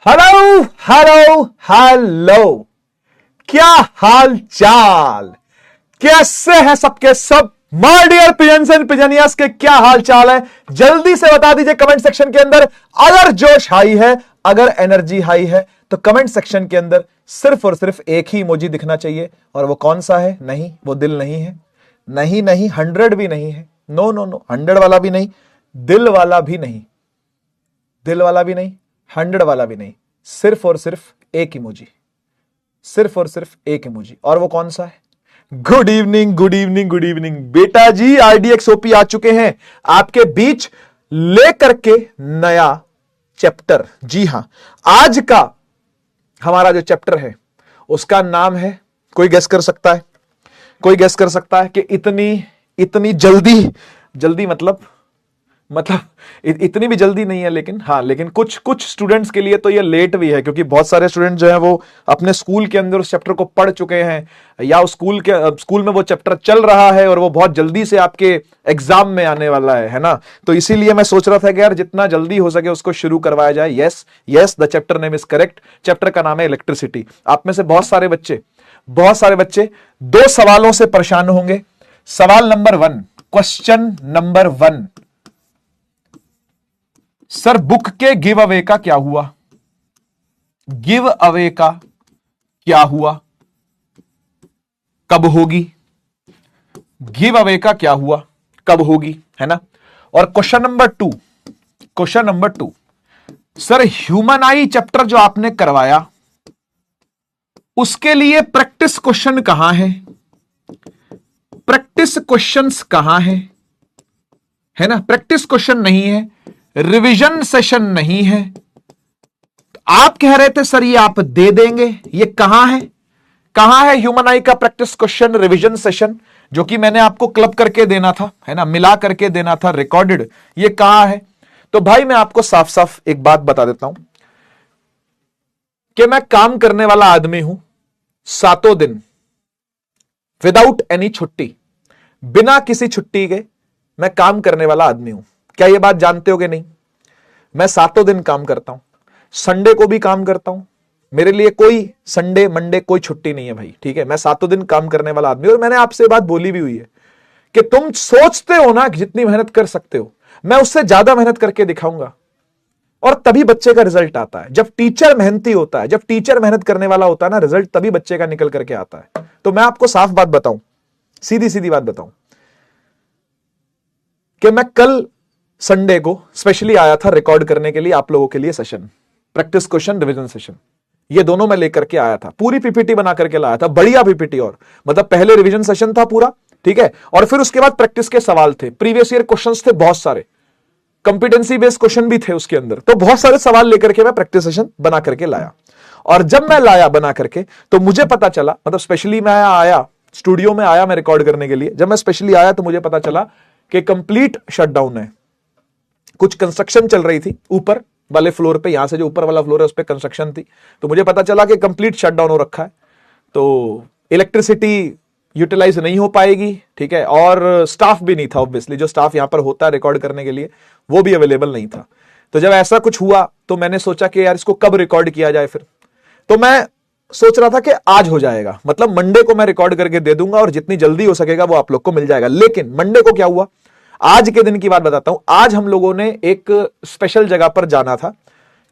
Hello hello hello, क्या हाल चाल, कैसे हैं सबके सब। माय डियर पिजन्स एंड पिजनियास के क्या हाल चाल है, जल्दी से बता दीजिए कमेंट सेक्शन के अंदर। अगर जोश हाई है, अगर एनर्जी हाई है, तो कमेंट सेक्शन के अंदर सिर्फ और सिर्फ एक ही इमोजी दिखना चाहिए। और वो कौन सा है? नहीं, वो दिल नहीं है। नहीं नहीं, 100 भी नहीं है। नो नो नो, 100 वाला भी नहीं, दिल वाला भी नहीं, दिल वाला भी नहीं, 100 वाला भी नहीं। सिर्फ और सिर्फ एक इमोजी, सिर्फ और सिर्फ एक इमोजी। और वो कौन सा है? Good evening good evening good evening बेटा जी। RDXOP आ चुके हैं आपके बीच लेकर के नया चैप्टर। जी हां, आज का हमारा जो चैप्टर है उसका नाम है, कोई गेस कर सकता है? कोई गेस कर सकता है कि इतनी इतनी जल्दी, जल्दी मतलब इतनी भी जल्दी नहीं है, लेकिन हाँ, लेकिन कुछ स्टूडेंट्स के लिए तो ये लेट भी है, क्योंकि बहुत सारे स्टूडेंट जो है वो अपने स्कूल के अंदर उस चैप्टर को पढ़ चुके हैं, या उस स्कूल में वो चैप्टर चल रहा है और वो बहुत जल्दी से आपके एग्जाम में आने वाला है ना। तो इसीलिए मैं सोच रहा था कि यार जितना जल्दी हो सके उसको शुरू करवाया जाए। Yes yes, the chapter name is correct. Chapter का नाम है इलेक्ट्रिसिटी। आप में से बहुत सारे बच्चे 2 सवालों से परेशान होंगे। सवाल number 1, question number 1, sir book के गिव अवे का क्या हुआ? गिव अवे का क्या हुआ? कब होगी? गिव अवे का क्या हुआ, कब होगी, है ना। और क्वेश्चन नंबर 2, सर ह्यूमन आई चैप्टर जो आपने करवाया उसके लिए प्रैक्टिस क्वेश्चन कहां है? प्रैक्टिस क्वेश्चंस कहां है ना। प्रैक्टिस क्वेश्चन नहीं है, रिवीजन सेशन नहीं है। आप कह रहे थे सर ये आप दे देंगे, ये कहां है? कहां है ह्यूमन आई का प्रैक्टिस क्वेश्चन रिवीजन सेशन, जो कि मैंने आपको क्लब करके देना था, है ना, मिला करके देना था, रिकॉर्डेड। ये कहां है? तो भाई मैं आपको साफ साफ एक बात बता देता हूं कि मैं काम करने वाला आदमी हूं 7 दिन विदाउट एनी छुट्टी, बिना किसी छुट्टी के मैं काम करने वाला आदमी हूं। क्या ये बात जानते हो कि नहीं? मैं 7 दिन काम करता हूं, संडे को भी काम करता हूं। मेरे लिए कोई संडे मंडे कोई छुट्टी नहीं है भाई, ठीक है। मैं 7 दिन काम करने वाला आदमी। और मैंने आपसे बात बोली भी हुई है कि तुम सोचते हो ना कि जितनी मेहनत कर सकते हो, मैं उससे ज्यादा मेहनत करके दिखाऊंगा, और तभी बच्चे का रिजल्ट आता है। जब टीचर मेहनती होता है, जब टीचर मेहनत करने वाला होता है ना, रिजल्ट तभी बच्चे का निकल करके आता है। तो मैं आपको साफ बात बताऊं, सीधी सीधी बात बताऊं, कि मैं कल संडे को स्पेशली आया था रिकॉर्ड करने के लिए आप लोगों के लिए session, practice question revision session. ये दोनों मैं लेकर के आया था, पूरी पीपीटी बना करके लाया था, बढ़िया पीपीटी। और मतलब पहले रिवीजन सेशन था पूरा, ठीक है, और फिर उसके बाद प्रैक्टिस के सवाल थे, प्रीवियस ईयर क्वेश्चंस थे बहुत सारे, कंपिटेंसी बेस्ड क्वेश्चन भी थे उसके अंदर। तो बहुत सारे सवाल लेकर के मैं प्रैक्टिस सेशन बना करके लाया। और जब मैं लाया बना करके, तो मुझे पता चला, मतलब स्पेशली मैं आया स्टूडियो में, आया मैं रिकॉर्ड करने के लिए। जब मैं स्पेशली आया तो मुझे पता चला कि कंप्लीट शटडाउन है। कुछ कंस्ट्रक्शन चल रही थी ऊपर वाले फ्लोर पे, यहां से जो ऊपर वाला फ्लोर है उस पे कंस्ट्रक्शन थी। तो मुझे पता चला कि कंप्लीट शटडाउन हो रखा है, तो इलेक्ट्रिसिटी यूटिलाइज नहीं हो पाएगी, ठीक है। और स्टाफ भी नहीं था, ऑब्वियसली जो स्टाफ यहां पर होता है रिकॉर्ड करने के लिए वो भी अवेलेबल नहीं था। तो जब ऐसा कुछ हुआ तो मैंने सोचा कि यार इसको कब रिकॉर्ड किया जाए। फिर तो मैं सोच रहा था कि आज हो जाएगा, मतलब मंडे को मैं रिकॉर्ड करके दे दूंगा और जितनी जल्दी हो सकेगा वो आप लोग को मिल जाएगा। लेकिन मंडे को क्या हुआ, आज के दिन की बात बताता हूं। आज हम लोगों ने एक स्पेशल जगह पर जाना था,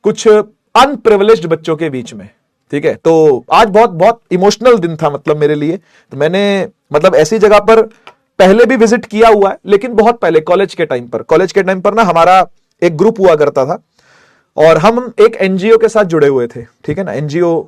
कुछ अनप्रिविलेज्ड बच्चों के बीच में, ठीक है। तो आज बहुत बहुत इमोशनल दिन था मतलब मेरे लिए। तो मैंने मतलब ऐसी जगह पर पहले भी विजिट किया हुआ है, लेकिन बहुत पहले कॉलेज के टाइम पर ना हमारा एक ग्रुप हुआ करता था, और हम एक एनजीओ के साथ जुड़े हुए थे, ठीक है ना। एनजीओ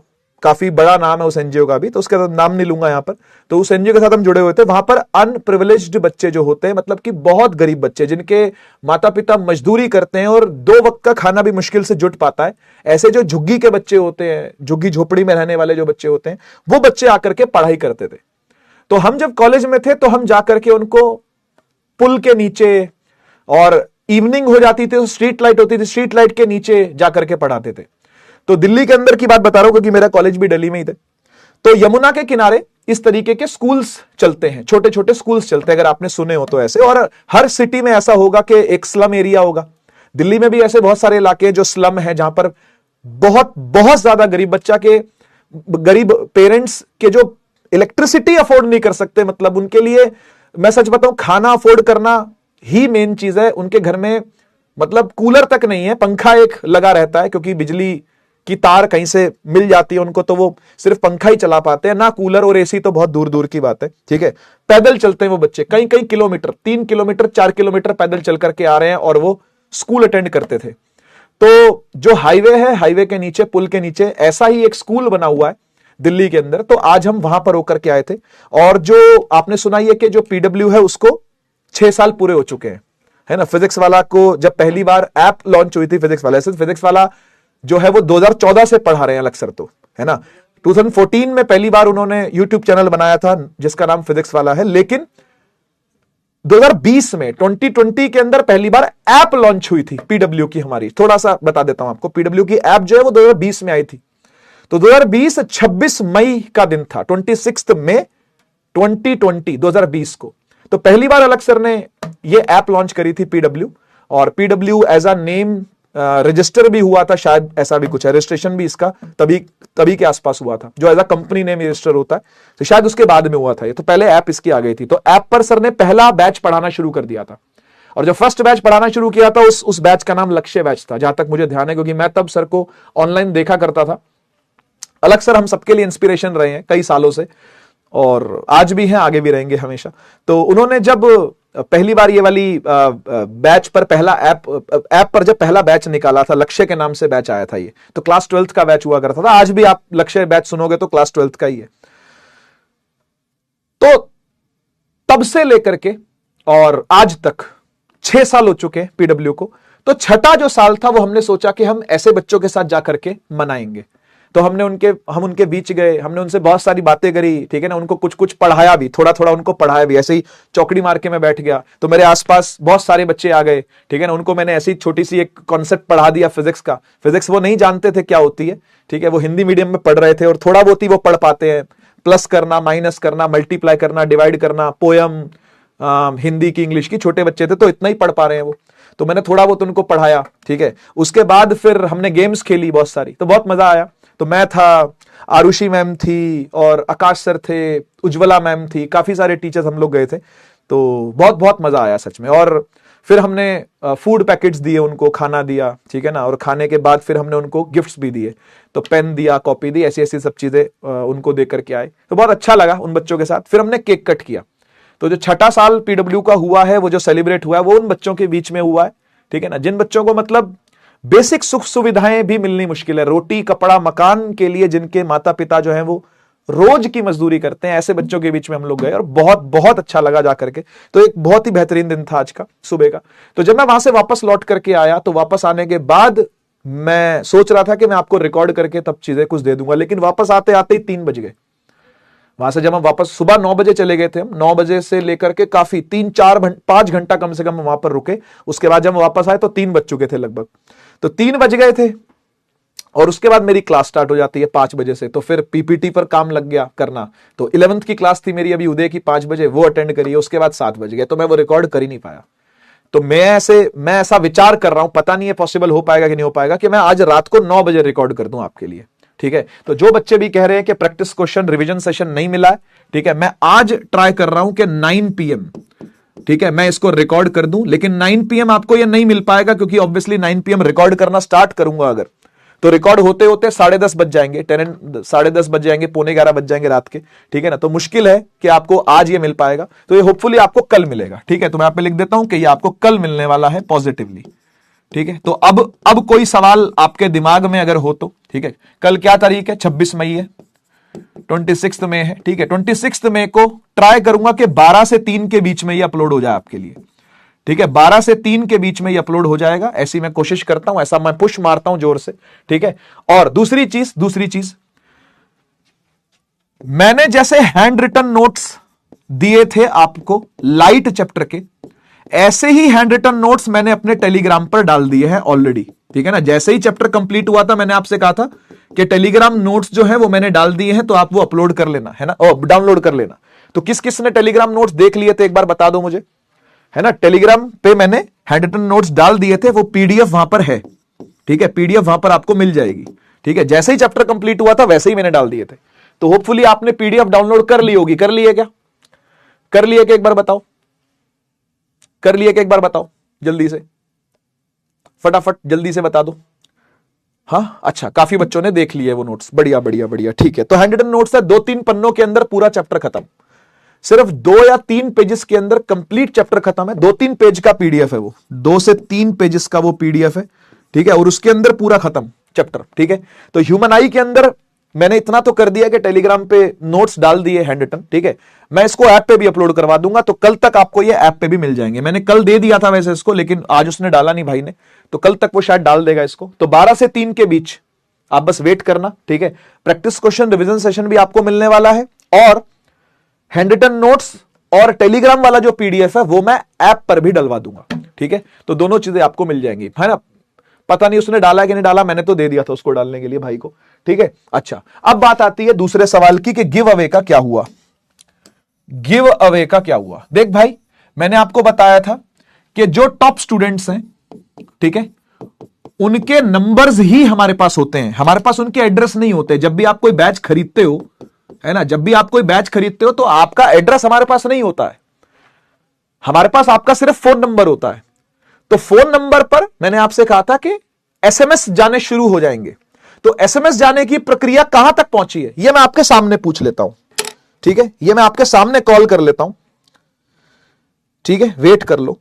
काफी बड़ा नाम है उस एनजीओ का भी, तो उसका नाम नहीं लूंगा यहां पर। तो उस एनजीओ के साथ हम जुड़े हुए थे। वहां पर अनप्रिविलेज्ड बच्चे जो होते हैं, मतलब कि बहुत गरीब बच्चे, जिनके माता पिता मजदूरी करते हैं और 2 वक्त का खाना भी मुश्किल से जुट पाता है, ऐसे जो झुग्गी के बच्चे होते हैं, झुग्गी झोपड़ी में रहने वाले जो बच्चे होते हैं, वो बच्चे आकर के पढ़ाई करते थे। तो हम जब कॉलेज में थे तो हम जाकर के उनको पुल के नीचे, और इवनिंग हो जाती थी तो स्ट्रीट लाइट होती थी, स्ट्रीट लाइट के नीचे जाकर के पढ़ाते थे। तो दिल्ली के अंदर की बात बता रहा हूं, क्योंकि मेरा कॉलेज भी दिल्ली में ही थे। तो यमुना के किनारे इस तरीके के स्कूल्स चलते हैं, छोटे छोटे स्कूल्स चलते हैं, अगर आपने सुने हो तो ऐसे। और हर सिटी में ऐसा होगा कि एक स्लम एरिया होगा। दिल्ली में भी ऐसे बहुत सारे इलाके हैं जो स्लम है, जहां पर बहुत बहुत ज्यादा गरीब बच्चा के, गरीब पेरेंट्स के जो इलेक्ट्रिसिटी अफोर्ड नहीं कर सकते, मतलब उनके लिए मैं सच बताऊं खाना अफोर्ड करना ही मेन चीज है उनके घर में। मतलब कूलर तक नहीं है, पंखा एक लगा रहता है क्योंकि बिजली की तार कहीं से मिल जाती है उनको, तो वो सिर्फ पंखा ही चला पाते हैं ना, कूलर और एसी तो बहुत दूर दूर की बात है। ठीक है, पैदल चलते हैं वो बच्चे, कई कई किलोमीटर, 3 किलोमीटर 4 किलोमीटर पैदल चल करके आ रहे हैं और वो स्कूल अटेंड करते थे। तो जो हाईवे है, हाईवे के नीचे, पुल के नीचे ऐसा ही एक स्कूल बना हुआ है दिल्ली के अंदर। तो आज हम वहां पर होकर के आए थे, और जो आपने सुना ही है कि जो पीडब्ल्यू है उसको 6 साल पूरे हो चुके हैं, है ना। फिजिक्स वाला को जब पहली बार ऐप लॉन्च हुई थी फिजिक्स वाला, ऐसे फिजिक्स वाला जो है वो 2014 से पढ़ा रहे हैं अलग सर, तो है ना। 2014 में पहली बार उन्होंने यूट्यूब चैनल बनाया था जिसका नाम फिजिक्स वाला है, लेकिन 2020 में 2020 के अंदर पहली बार ऐप लॉन्च हुई थी पीडब्ल्यू की हमारी। थोड़ा सा बता देता हूं आपको, पीडब्ल्यू की ऐप जो है वो 2020 में आई थी। तो 2020 26 मई का दिन था, 26 मई 2020 को। तो पहली बार अलग सर ने ये ऐप लॉन्च करी थी पीडब्ल्यू, और PW as a name register भी हुआ था, शायद ऐसा भी कुछ है, रजिस्ट्रेशन भी इसका तभी के आसपास हुआ था, जो as a company name register होता है, तो शायद उसके बाद में हुआ था ये। तो पहले ऐप इसकी आ गई थी। तो ऐप पर सर ने पहला बैच पढ़ाना शुरू कर दिया था, और जो फर्स्ट बैच पढ़ाना शुरू किया था उस बैच का नाम लक्ष्य बैच था, जहां तक मुझे ध्यान है, क्योंकि मैं तब सर को ऑनलाइन देखा करता था। अलग सर हम सबके लिए इंस्पिरेशन रहे हैं कई सालों से, और आज भी हैं, आगे भी रहेंगे हमेशा। तो उन्होंने जब पहली बार ये वाली बैच पर पहला ऐप पर जब पहला बैच निकाला था, लक्ष्य के नाम से बैच आया था ये, तो क्लास 12th का बैच हुआ करता था। आज भी आप लक्ष्य बैच सुनोगे तो क्लास 12th का ही है। तो तब से लेकर के और आज तक 6 साल हो चुके पीडब्ल्यू को। तो छठा जो साल था वो हमने सोचा कि हम ऐसे बच्चों के साथ जाकर के मनाएंगे। तो हम उनके बीच गए, हमने उनसे बहुत सारी बातें करी, ठीक है ना, उनको कुछ कुछ पढ़ाया भी, थोड़ा थोड़ा उनको पढ़ाया भी। ऐसे ही चौकड़ी मार के मैं बैठ गया तो मेरे आसपास बहुत सारे बच्चे आ गए, ठीक है ना, उनको मैंने ऐसी छोटी सी एक कॉन्सेप्ट पढ़ा दिया फिजिक्स का। फिजिक्स वो नहीं जानते थे क्या होती है, ठीक है, वो हिंदी मीडियम में पढ़ रहे थे और थोड़ा बहुत ही वो पढ़ पाते हैं, प्लस करना, माइनस करना, मल्टीप्लाई करना, डिवाइड करना, पोयम, हिंदी की, इंग्लिश की, छोटे बच्चे थे तो इतना ही पढ़ पा रहे हैं वो। तो मैंने थोड़ा बहुत उनको पढ़ाया, ठीक है। उसके बाद फिर हमने गेम्स खेली बहुत सारी, तो बहुत मजा आया। तो मैं था, आरुषि मैम थी, और आकाश सर थे, उज्ज्वला मैम थी, काफी सारे टीचर्स हम लोग गए थे। तो बहुत बहुत मजा आया सच में। और फिर हमने फूड पैकेट्स दिए उनको, खाना दिया, ठीक है ना, और खाने के बाद फिर हमने उनको गिफ्ट्स भी दिए, तो पेन दिया, कॉपी दी, ऐसी ऐसी सब चीजें उनको दे करके आए। तो बहुत अच्छा लगा उन बच्चों के साथ। फिर हमने केक कट किया। तो जो छठा साल पीडब्ल्यू का हुआ है, वो जो सेलिब्रेट हुआ है, वो उन बच्चों के बीच में हुआ है, ठीक है ना, जिन बच्चों को मतलब बेसिक सुख सुविधाएं भी मिलनी मुश्किल है, रोटी कपड़ा मकान के लिए जिनके माता पिता जो हैं वो रोज की मजदूरी करते हैं, ऐसे बच्चों के बीच में हम लोग गए और बहुत बहुत अच्छा लगा जाकर के। तो एक बहुत ही बेहतरीन दिन था आज का, सुबह का। तो जब मैं वहां से वापस लौट करके आया, तो वापस आने के बाद मैं सोच रहा था कि मैं आपको रिकॉर्ड करके तब चीजें कुछ दे दूंगा, लेकिन वापस आते आते ही 3 बज गए। वहां से जब हम वापस सुबह 9 बजे चले गए थे, हम 9 बजे से लेकर के काफी 5 घंटा कम से कम वहां पर रुके। उसके बाद जब हम वापस आए तो 3 बज चुके थे लगभग, तो 3 बज गए थे। और उसके बाद मेरी क्लास स्टार्ट हो जाती है 5 बजे से, तो फिर पीपीटी पर काम लग गया करना। तो 11th की क्लास थी मेरी अभी उदय की 5 बजे, वो अटेंड करी। उसके बाद 7 बज गए, तो मैं वो रिकॉर्ड कर ही नहीं पाया। तो मैं ऐसा विचार कर रहा हूं, पता नहीं है पॉसिबल हो पाएगा कि नहीं हो पाएगा, कि मैं आज रात को 9 बजे रिकॉर्ड कर दूं आपके लिए, ठीक है। तो जो बच्चे भी कह रहे हैं कि प्रैक्टिस क्वेश्चन रिवीजन सेशन नहीं मिला है, ठीक है, मैं आज ट्राई कर रहा हूं कि 9 PM, ठीक है, मैं इसको रिकॉर्ड कर दूं। लेकिन 9 PM आपको ये नहीं मिल पाएगा, क्योंकि ऑब्वियसली 9 PM रिकॉर्ड करना स्टार्ट करूंगा अगर, तो रिकॉर्ड होते होते 10:30 बज जाएंगे, 10:30 बज जाएंगे, 11:45 बज जाएंगे रात के, ठीक है ना। तो मुश्किल है कि आपको आज ये मिल पाएगा, तो ये होपफुली आपको कल मिलेगा, ठीक है। तो मैं आप पे लिख देता हूं कि ये आपको कल मिलने वाला है पॉजिटिवली, ठीक है। तो अब कोई सवाल आपके दिमाग में अगर हो तो, ठीक है। कल क्या तारीख है? 26 मई है, 26 मई है, ठीक है। 26 मई को ट्राई करूंगा कि 12 से 3 के बीच में ये अपलोड हो जाए आपके लिए, ठीक है। 12 से 3 के बीच में ये अपलोड हो जाएगा, ऐसी मैं कोशिश करता हूं, ऐसा मैं पुश मारता हूं जोर से, ठीक है। और दूसरी चीज मैंने जैसे हैंड रिटन नोट्स दिए थे आपको लाइट चैप्टर के, ऐसे ही हैंड रिटन नोट्स मैंने अपने टेलीग्राम पर डाल दिए हैं ऑलरेडी, ठीक है ना। जैसे ही चैप्टर कंप्लीट हुआ था, मैंने आपसे कहा था कि टेलीग्राम नोट्स जो है वो मैंने डाल दिए हैं, तो आप वो अपलोड कर लेना, है ना, और डाउनलोड कर लेना। तो किस किस ने टेलीग्राम नोट्स देख लिए थे एक बार बता दो मुझे, है ना। टेलीग्राम पे मैंने हैंड रिटन नोट्स डाल दिए थे, वो पीडीएफ वहां पर है, ठीक है, पीडीएफ वहां पर आपको मिल जाएगी। ठीक है, जैसे ही चैप्टर कंप्लीट हुआ था वैसे ही मैंने डाल दिए थे। तो होपफुली आपने पीडीएफ डाउनलोड कर ली होगी। कर लिए क्या? कर लिए क्या? एक बार बताओ, कर लिए क्या? एक बार बताओ जल्दी से, फटाफट जल्दी से बता दो। हाँ, अच्छा, काफी बच्चों ने देख लिए वो नोट्स। बढ़िया बढ़िया बढ़िया, ठीक है। तो हैंड रिटन नोट्स है, 2-3 पन्नों के अंदर पूरा चैप्टर खत्म। सिर्फ 2 या 3 पेजेस के अंदर कंप्लीट चैप्टर खत्म है। 2-3 पेज का पीडीएफ है वो, 2 से 3 पेजेस का वो पीडीएफ है, ठीक है, और उसके अंदर पूरा खत्म चैप्टर, ठीक है। तो ह्यूमन आई के अंदर मैंने इतना तो कर दिया कि टेलीग्राम पे नोट्स डाल दिए हैंड रिटन, ठीक है। मैं इसको ऐप पे भी अपलोड करवा दूंगा, तो कल तक आपको ये ऐप पे भी मिल जाएंगे। मैंने कल दे दिया था वैसे इसको, लेकिन आज उसने डाला नहीं भाई ने, तो कल तक वो शायद डाल देगा इसको। तो 12 से 3 के बीच आप बस वेट करना, ठीक है। प्रैक्टिस क्वेश्चन रिवीजन सेशन भी आपको मिलने वाला है, और हैंड रिटन नोट्स और टेलीग्राम वाला जो पीडीएफ है वो मैं ऐप पर भी डलवा दूंगा, ठीक है। तो दोनों चीजें आपको मिल जाएंगी, है ना। पता नहीं उसने डाला कि नहीं डाला, मैंने तो दे दिया था उसको डालने के लिए भाई को, ठीक है। अच्छा, अब बात आती है दूसरे सवाल की कि गिव अवे का क्या हुआ। गिव अवे का क्या हुआ? देख भाई, मैंने आपको बताया था कि जो टॉप स्टूडेंट्स हैं, ठीक है, उनके नंबर्स ही हमारे पास होते हैं, हमारे पास उनके एड्रेस नहीं होते। जब भी आप कोई बैच खरीदते हो, है ना, जब भी आप कोई बैच खरीदते हो तो आपका एड्रेस हमारे पास नहीं होता है, हमारे पास आपका सिर्फ फोन नंबर होता है। तो फोन नंबर पर मैंने आपसे कहा था कि एसएमएस जाने शुरू हो जाएंगे। तो एसएमएस जाने की प्रक्रिया कहां तक पहुंची है, यह मैं आपके सामने पूछ लेता हूं, ठीक है। यह मैं आपके सामने कॉल कर लेता हूं, ठीक है, वेट कर लो।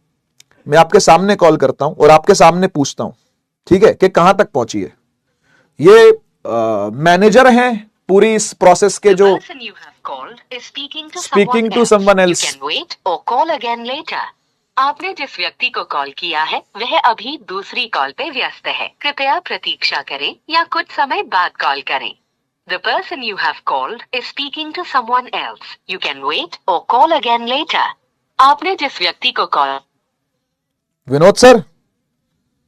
मैं आपके सामने कॉल करता हूं और आपके सामने पूछता हूं, ठीक है, कि कहां तक पहुंची है। ये मैनेजर हैं पूरी इस प्रोसेस के, जो स्पीकिंग टू समवन एल्स। आपने जिस व्यक्ति को कॉल किया है वह अभी दूसरी कॉल पे व्यस्त है, कृपया प्रतीक्षा करें या कुछ समय बाद कॉल करें। The person you have called is speaking to someone else. You can wait or call again later. आपने जिस व्यक्ति को कॉल। विनोद सर।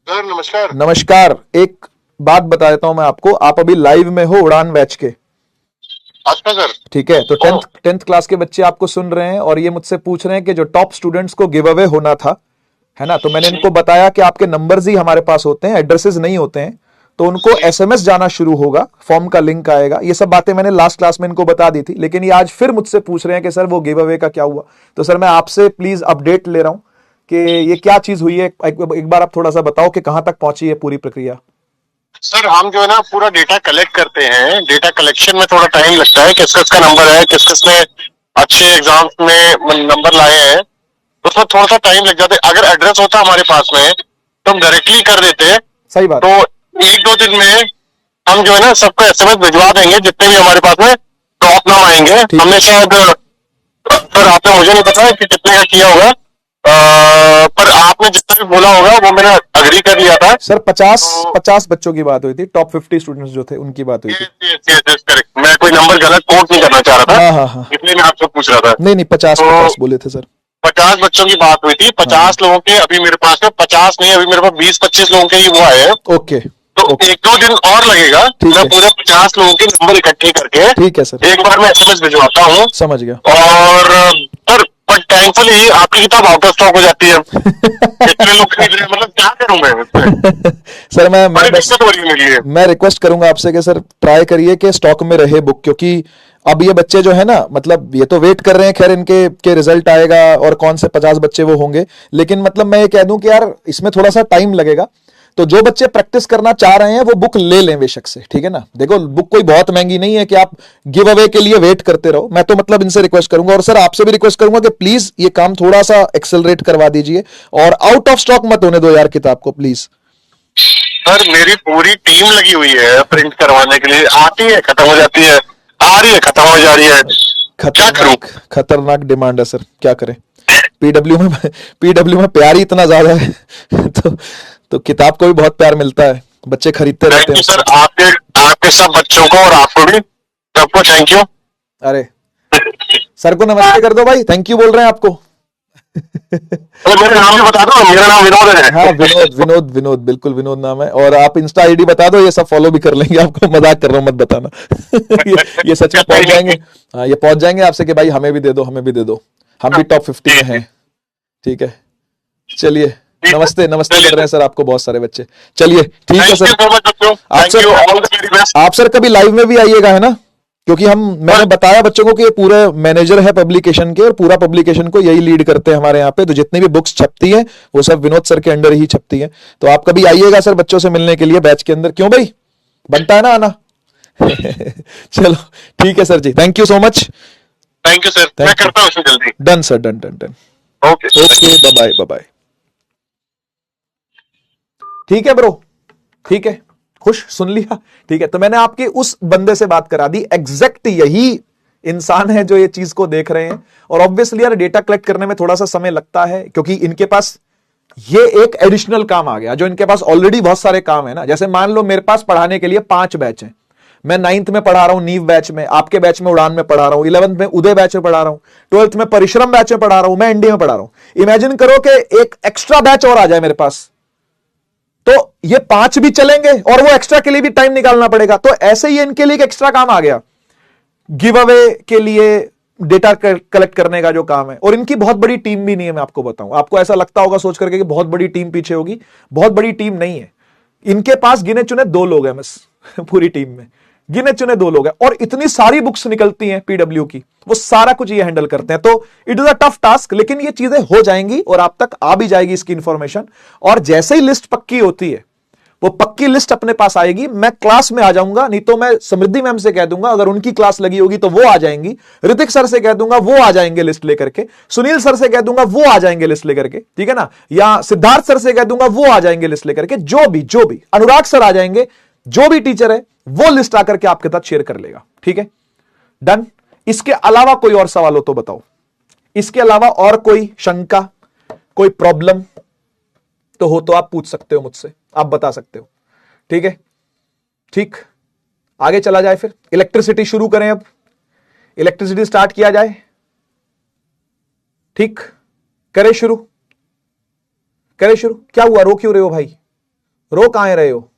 सर नमस्कार। नमस्कार। एक बात बता देता हूं मैं आपको, आप अभी लाइव में हो उड़ान बैच के। अच्छा सर। ठीक है, तो 10th क्लास के बच्चे आपको सुन रहे हैं और ये मुझसे पूछ रहे हैं कि जो टॉप स्टूडेंट्स को गिव अवे होना था, है ना, तो मैंने इनको बताया कि आपके नंबर्स ही हमारे पास होते हैं, एड्रेसेस नहीं होते हैं। तो उनको एसएमएस जाना शुरू होगा, फॉर्म का लिंक आएगा। ये सब बातें मैंने लास्ट क्लास में इनको बता दी थी, लेकिन ये आज फिर मुझसे पूछ रहे हैं कि सर वो गिव अवे का क्या हुआ। तो सर मैं आपसे प्लीज अपडेट ले रहा हूं कि ये क्या चीज हुई है। एक बार आप थोड़ा सा बताओ कि कहां तक पहुंची है पूरी प्रक्रिया। सर हम जो है ना पूरा डेटा कलेक्ट करते हैं, डेटा कलेक्शन में थोड़ा टाइम लगता है। किस किस का नंबर है, किस किस ने अच्छे एग्जाम्स में नंबर लाए हैं, उसमें थोड़ा सा टाइम लग जाता है। अगर एड्रेस होता हमारे पास में तो हम डायरेक्टली कर देते। सही बात। तो 1-2 दिन में हम जो है ना सबको एसएमएस भिजवा देंगे, जितने भी हमारे पास में ड्रॉप नाम आएंगे। हमने शायद सर आपने मुझे नहीं पता कि कितने का किया होगा, पर आपने जितना भी बोला होगा वो मैंने अग्री कर लिया था। सर 50 बच्चों की बात हुई थी, टॉप 50 स्टूडेंट्स जो थे उनकी बात हुई थी। करेक्ट, मैं कोई नंबर गलत कोट नहीं करना चाह रहा था। हाँ। इसलिए मैं आपसे पूछ रहा था। नहीं 50 बोले थे सर। 50 बच्चों की बात हुई थी। 50 लोगों के अभी मेरे पास में 50 नहीं, अभी मेरे पास 20-25 लोगों के ही वो आए हैं। ओके, तो 1-2 दिन और लगेगा। मैं पूरे 50 लोगों के नंबर इकट्ठे करके ठीक है सर, एक बार मैं एसएमएस भिजवाता हूँ। समझ गया। और पर थैंकफुली आपकी किताब आउट ऑफ स्टॉक हो जाती है। इतने लोग खरीद रहे हैं, मतलब क्या करूं मैं। सर मैं रिक्वेस्ट करूंगा आपसे कि सर ट्राई करिए कि स्टॉक में रहे बुक, क्योंकि अब ये बच्चे जो है ना, मतलब ये तो वेट कर रहे हैं, खैर इनके के रिजल्ट आएगा और कौन से 50 बच्चे वो होंगे, लेकिन मतलब मैं ये कह दूं कि यार इसमें थोड़ा सा टाइम लगेगा। तो जो बच्चे प्रैक्टिस करना चाह रहे हैं वो बुक ले लें बेशक से, ठीक है ना। देखो बुक कोई बहुत महंगी नहीं है कि आप गिव अवे के लिए वेट करते रहो। मैं तो मतलब इनसे रिक्वेस्ट करूंगा, और सर आपसे भी रिक्वेस्ट करूंगा कि प्लीज ये काम थोड़ा सा एक्सेलरेट करवा दीजिए और आउट ऑफ स्टॉक मत होने दो यार किताब को, प्लीज। सर मेरी पूरी टीम लगी हुई है प्रिंट करवाने के लिए। आती है खत्म हो जाती है, आ रही है खत्म हो जा रही है। खतरनाक डिमांड है सर, क्या करें। पीडब्ल्यू में प्यार ही इतना ज्यादा है तो किताब को भी बहुत प्यार मिलता है, बच्चे खरीदते रहते हैं। सर आपके सब बच्चों को और आपको भी सबको थैंक यू। अरे सर को नमस्ते कर दो भाई, थैंक यू बोल रहे हैं आपको। मेरा नाम भी बता दो, मेरा नाम विनोद है। हाँ विनोद बिल्कुल विनोद नाम है। और आप इंस्टा आईडी बता दो, ये सब फॉलो भी कर लेंगे। आपको मजाक कर रहा हूँ, मत बताना। ये सच में पहुंच जाएंगे। हाँ ये पहुंच जाएंगे आपसे कि भाई हमें भी दे दो, हम भी टॉप 50 में हैं। ठीक है, चलिए नमस्ते नमस्ते कर रहे हैं सर आपको बहुत सारे बच्चे। चलिए ठीक है thank you sir. So much बच्चों, आप thank you, all the very best. आप सर कभी लाइव में भी आइएगा, है ना, क्योंकि मैंने बताया बच्चों को कि ये पूरे मैनेजर है पब्लिकेशन के और पूरा पब्लिकेशन को यही लीड करते हैं हमारे यहाँ पे। तो जितनी भी बुक्स छपती हैं वो सब विनोद सर के अंडर ही छपती हैं। तो आप कभी आइएगा सर बच्चों से मिलने के लिए बैच के अंदर, क्यों भाई, बनता है ना आना। चलो ठीक है सर जी, thank you so much. Thank you sir, मैं करता हूँ जल्दी। Done sir, done done done. Okay okay, bye bye bye bye. ठीक है ब्रो, ठीक है, खुश, सुन लिया, ठीक है। तो मैंने आपके उस बंदे से बात करा दी, एग्जैक्ट यही इंसान है जो ये चीज को देख रहे हैं। और ऑब्वियसली यार डेटा कलेक्ट करने में थोड़ा सा समय लगता है, क्योंकि इनके पास ये एक एडिशनल काम आ गया, जो इनके पास ऑलरेडी बहुत सारे काम है ना। जैसे मान लो मेरे पास पढ़ाने के लिए 5 बैच हैं, मैं 9th में पढ़ा रहा हूं नीव बैच में, आपके बैच में उड़ान में पढ़ा रहा हूं, 11th में उदय बैच में पढ़ा रहा हूं, 12th में परिश्रम बैच में पढ़ा रहा हूं, मैं एनडीए में पढ़ा रहा हूं। इमेजिन करो कि एक एक्स्ट्रा बैच और आ जाए मेरे पास, तो ये 5 भी चलेंगे और वो एक्स्ट्रा के लिए भी टाइम निकालना पड़ेगा। तो ऐसे ही इनके लिए एक एक्स्ट्रा काम आ गया, गिव अवे के लिए डेटा कलेक्ट करने का जो काम है। और इनकी बहुत बड़ी टीम भी नहीं है, मैं आपको बताऊं। आपको ऐसा लगता होगा सोच करके कि बहुत बड़ी टीम पीछे होगी, बहुत बड़ी टीम नहीं है। इनके पास गिने चुने 2 लोग हैं बस पूरी टीम में, गिने चुने 2 लोग हैं। और इतनी सारी बुक्स निकलती हैं पीडब्ल्यू की, वो सारा कुछ ये हैंडल करते हैं। तो it is a tough task, लेकिन ये चीजें हो जाएंगी और आप तक आ भी जाएगी इसकी इंफॉर्मेशन। और जैसे ही लिस्ट पक्की होती है, वो पक्की लिस्ट अपने पास आएगी, मैं क्लास में आ जाऊंगा, नहीं तो मैं समृद्धि मैम से कह दूंगा, अगर उनकी क्लास लगी होगी तो वो आ जाएंगी, ऋतिक सर से कह दूंगा वो आ जाएंगे लिस्ट लेकर के, सुनील सर से कह दूंगा वो आ जाएंगे लिस्ट लेकर के, ठीक है ना, या सिद्धार्थ सर से कह दूंगा वो आ जाएंगे लिस्ट लेकर के, जो भी अनुराग सर आ जाएंगे, जो भी टीचर है वो लिस्ट आकर के आपके साथ शेयर कर लेगा, ठीक है, डन। इसके अलावा कोई और सवाल हो तो बताओ, इसके अलावा और कोई शंका, कोई प्रॉब्लम तो हो तो आप पूछ सकते हो मुझसे, आप बता सकते हो, ठीक है, ठीक। आगे चला जाए, फिर इलेक्ट्रिसिटी शुरू करें, अब इलेक्ट्रिसिटी स्टार्ट किया जाए, ठीक, करें शुरू, करें शुरू। क्या हुआ, रो क्यों रहे हो भाई, रो कहां रहे हो?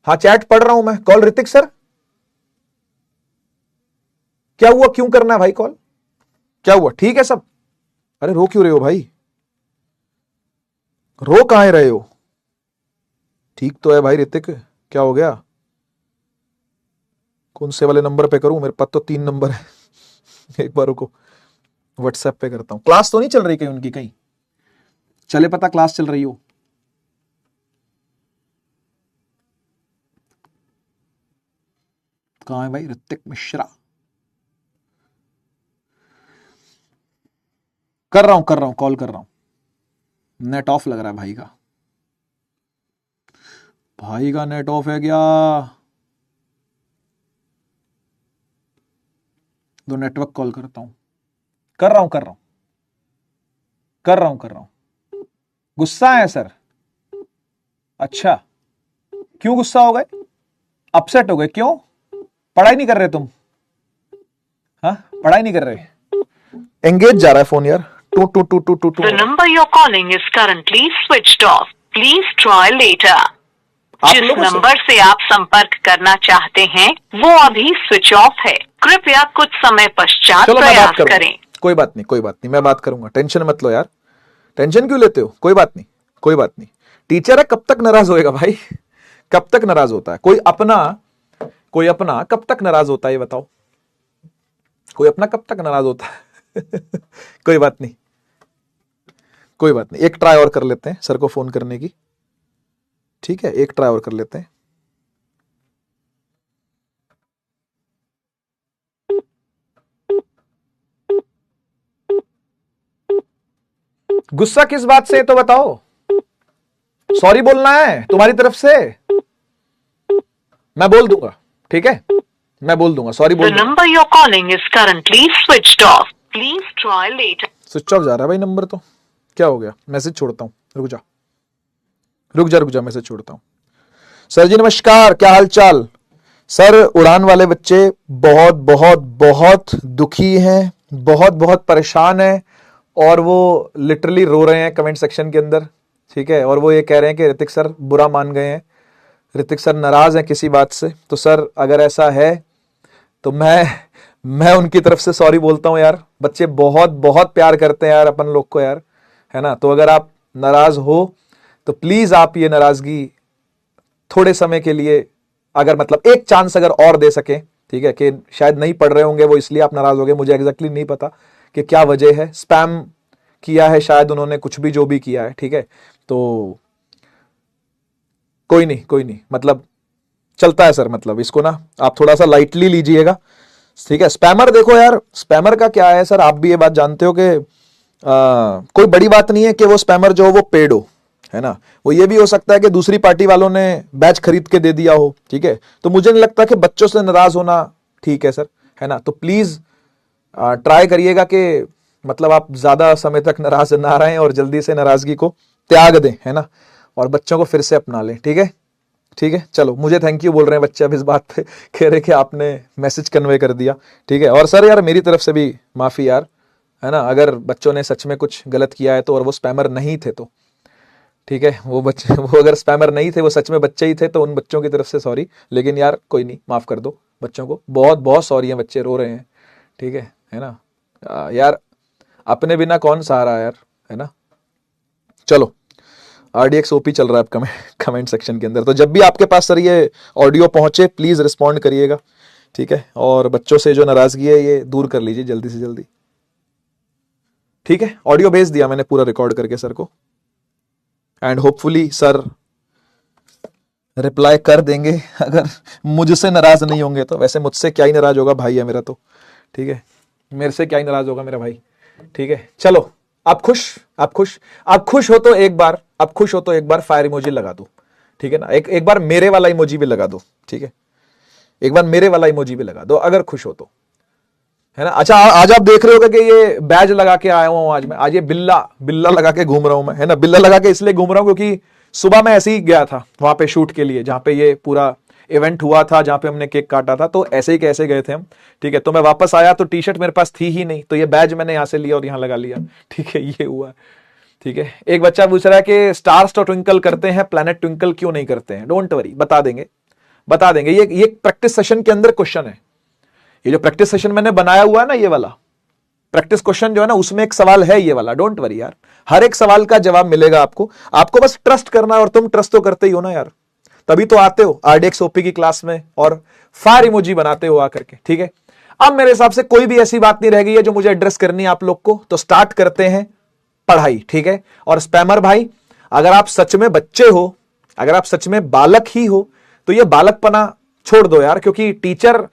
हाँ चैट पढ़ रहा हूं मैं। कॉल ऋतिक सर, क्या हुआ, क्यों करना है भाई कॉल, क्या हुआ, ठीक है सब? अरे रो क्यों रहे हो भाई, रो कहां रहे हो? ठीक तो है भाई ऋतिक, क्या हो गया? कौन से वाले नंबर पे करूं, मेरे पास तो 3 नंबर है एक बार रुको, व्हाट्सएप पे करता हूं। क्लास तो नहीं चल रही कहीं उनकी, कहीं चले पता क्लास चल रही हो? कहां है भाई ऋतिक मिश्रा? कर रहा हूं कॉल कर रहा हूं, नेट ऑफ लग रहा है भाई का नेट ऑफ है क्या? दो नेटवर्क कॉल करता हूं, कर रहा हूं। गुस्सा है सर? अच्छा, क्यों गुस्सा हो गए, अपसेट हो गए, क्यों? पढ़ाई नहीं कर रहे तुम? हाँ पढ़ाई नहीं कर रहे, एंगेज जा रहा है फोन यार, टू टू टू टू टू टू। The number you're calling is currently switched off. Please try later. जिस नंबर से आप संपर्क करना चाहते हैं वो अभी स्विच ऑफ है, कृपया कुछ समय पश्चात प्रयास करें। कोई बात नहीं, मैं बात करूंगा, टेंशन मत लो यार, टेंशन क्यों लेते हो? कोई बात नहीं, टीचर है, कब तक नाराज होएगा भाई, कब तक नाराज होता है कोई अपना कब तक नाराज होता है ये बताओ, कोई अपना कब तक नाराज होता है कोई बात नहीं, एक ट्राई और कर लेते हैं सर को फोन करने की, ठीक है, एक ट्राई और कर लेते हैं। गुस्सा किस बात से तो बताओ, सॉरी बोलना है तुम्हारी तरफ से, मैं बोल दूंगा, ठीक है, मैं बोल दूंगा, सॉरी बोल दूंगा। The number you're calling is currently switched off. Please try later. Switch off जा रहा है भाई नंबर, तो क्या हो गया? मैसेज छोड़ता हूं, रुक जा, मैसेज छोड़ता हूं। सर जी नमस्कार, क्या हाल चाल? सर उड़ान वाले बच्चे बहुत बहुत बहुत दुखी हैं, बहुत बहुत परेशान हैं, और वो लिटरली रो रहे हैं कमेंट सेक्शन के अंदर, ठीक है, और वो ये कह रहे हैं कि ऋतिक सर बुरा मान गए हैं, ऋतिक सर नाराज हैं किसी बात से। तो सर अगर ऐसा है तो मैं उनकी तरफ से सॉरी बोलता हूं यार, बच्चे बहुत बहुत प्यार करते हैं यार अपन लोग को यार, है ना। तो अगर आप नाराज हो तो प्लीज आप ये नाराजगी थोड़े समय के लिए, अगर मतलब एक चांस अगर और दे सके, ठीक है, कि शायद नहीं पढ़ रहे होंगे वो इसलिए आप नाराज हो गए, मुझे एग्जैक्टली नहीं पता कि क्या वजह है, स्पैम किया है शायद उन्होंने, कुछ भी जो भी किया है, ठीक है, तो कोई नहीं, मतलब चलता है सर, मतलब इसको ना आप थोड़ा सा लाइटली लीजिएगा, ठीक है। स्पैमर देखो यार, स्पैमर का क्या है सर, आप भी ये बात जानते हो कि कोई बड़ी बात नहीं है कि वो स्पैमर जो हो वो पेड हो, है ना, वो ये भी हो सकता है कि दूसरी पार्टी वालों ने बैच खरीद के दे दिया हो, ठीक है, तो मुझे नहीं लगता कि बच्चों से नाराज होना ठीक है सर, है ना, तो प्लीज ट्राई करिएगा कि मतलब आप ज्यादा समय तक नाराज ना रहें और जल्दी से नाराजगी को त्याग दें, है ना, और बच्चों को फिर से अपना लें, ठीक है, ठीक है। चलो, मुझे थैंक यू बोल रहे हैं बच्चे अब इस बात पे, कह रहे कि आपने मैसेज कन्वे कर दिया, ठीक है, और सर यार मेरी तरफ से भी माफी यार, है ना, अगर बच्चों ने सच में कुछ गलत किया है तो, और वो स्पैमर नहीं थे तो, ठीक है, वो बच्चे वो अगर स्पैमर नहीं थे, वो सच में बच्चे ही थे, तो उन बच्चों की तरफ से सॉरी, लेकिन यार कोई नहीं, माफ कर दो बच्चों को, बहुत बहुत सॉरी है, बच्चे रो रहे हैं, ठीक है ना, यार अपने बिना कौन सहारा यार, है ना। चलो, RDX OP चल रहा है कमेंट सेक्शन के अंदर, तो जब भी आपके पास सर ये ऑडियो पहुंचे प्लीज रिस्पॉन्ड करिएगा, ठीक है, और बच्चों से जो नाराजगी है ये दूर कर लीजिए जल्दी से जल्दी, ठीक है। ऑडियो भेज दिया मैंने पूरा रिकॉर्ड करके सर को, एंड होपफुली सर रिप्लाई कर देंगे, अगर मुझसे नाराज नहीं होंगे तो, वैसे मुझसे क्या ही नाराज होगा, भाई है मेरा तो, ठीक है, मेरे से क्या ही नाराज होगा मेरा भाई, ठीक है। चलो, आप खुश हो तो एक बार फायर इमोजी लगा दो, ठीक है ना, एक बार मेरे वाला इमोजी भी लगा दो, ठीक है, एक बार मेरे वाला इमोजी भी लगा दो अगर खुश हो तो, है ना। अच्छा, आज आप देख रहे होगे कि ये बैज लगा के आया हूं, आज ये बिल्ला लगा के घूम रहा हूं मैं, है ना, बिल्ला लगा के इसलिए घूम रहा हूं क्योंकि सुबह मैं ऐसे ही गया था वहां पे शूट के लिए, जहां पे ये पूरा इवेंट हुआ था, जहां पे हमने केक काटा था, तो ऐसे ही कैसे गए थे हम, ठीक है, तो मैं वापस आया तो टी शर्ट मेरे पास थी ही नहीं, तो ये बैज मैंने यहां से लिया और यहां लगा लिया, ठीक है, ये हुआ, ठीक है। एक बच्चा पूछ रहा है कि स्टार्स तो ट्विंकल करते हैं, प्लैनेट ट्विंकल क्यों नहीं करते हैं, डोंट वरी, बता देंगे, ये प्रैक्टिस सेशन के अंदर क्वेश्चन है, ये जो प्रैक्टिस सेशन मैंने बनाया हुआ है ना, ये वाला प्रैक्टिस क्वेश्चन जो है ना, उसमें एक सवाल है ये वाला, डोंट वरी यार, हर एक सवाल का जवाब मिलेगा आपको बस ट्रस्ट करना है, और तुम ट्रस्ट तो करते ही हो ना यार, तभी तो आते हो RDX OP की क्लास में और फायर इमोजी बनाते हो आकर के, ठीक है। अब मेरे हिसाब से कोई भी ऐसी बात नहीं रह गई है जो मुझे एड्रेस करनी है आप लोग को, तो स्टार्ट करते हैं पढ़ाई, ठीक है। और स्पैमर भाई, अगर आप सच में बच्चे हो, अगर आप सच में बालक ही हो, तो ये बालकपना छोड़ दो यार, क्योंकि टीचर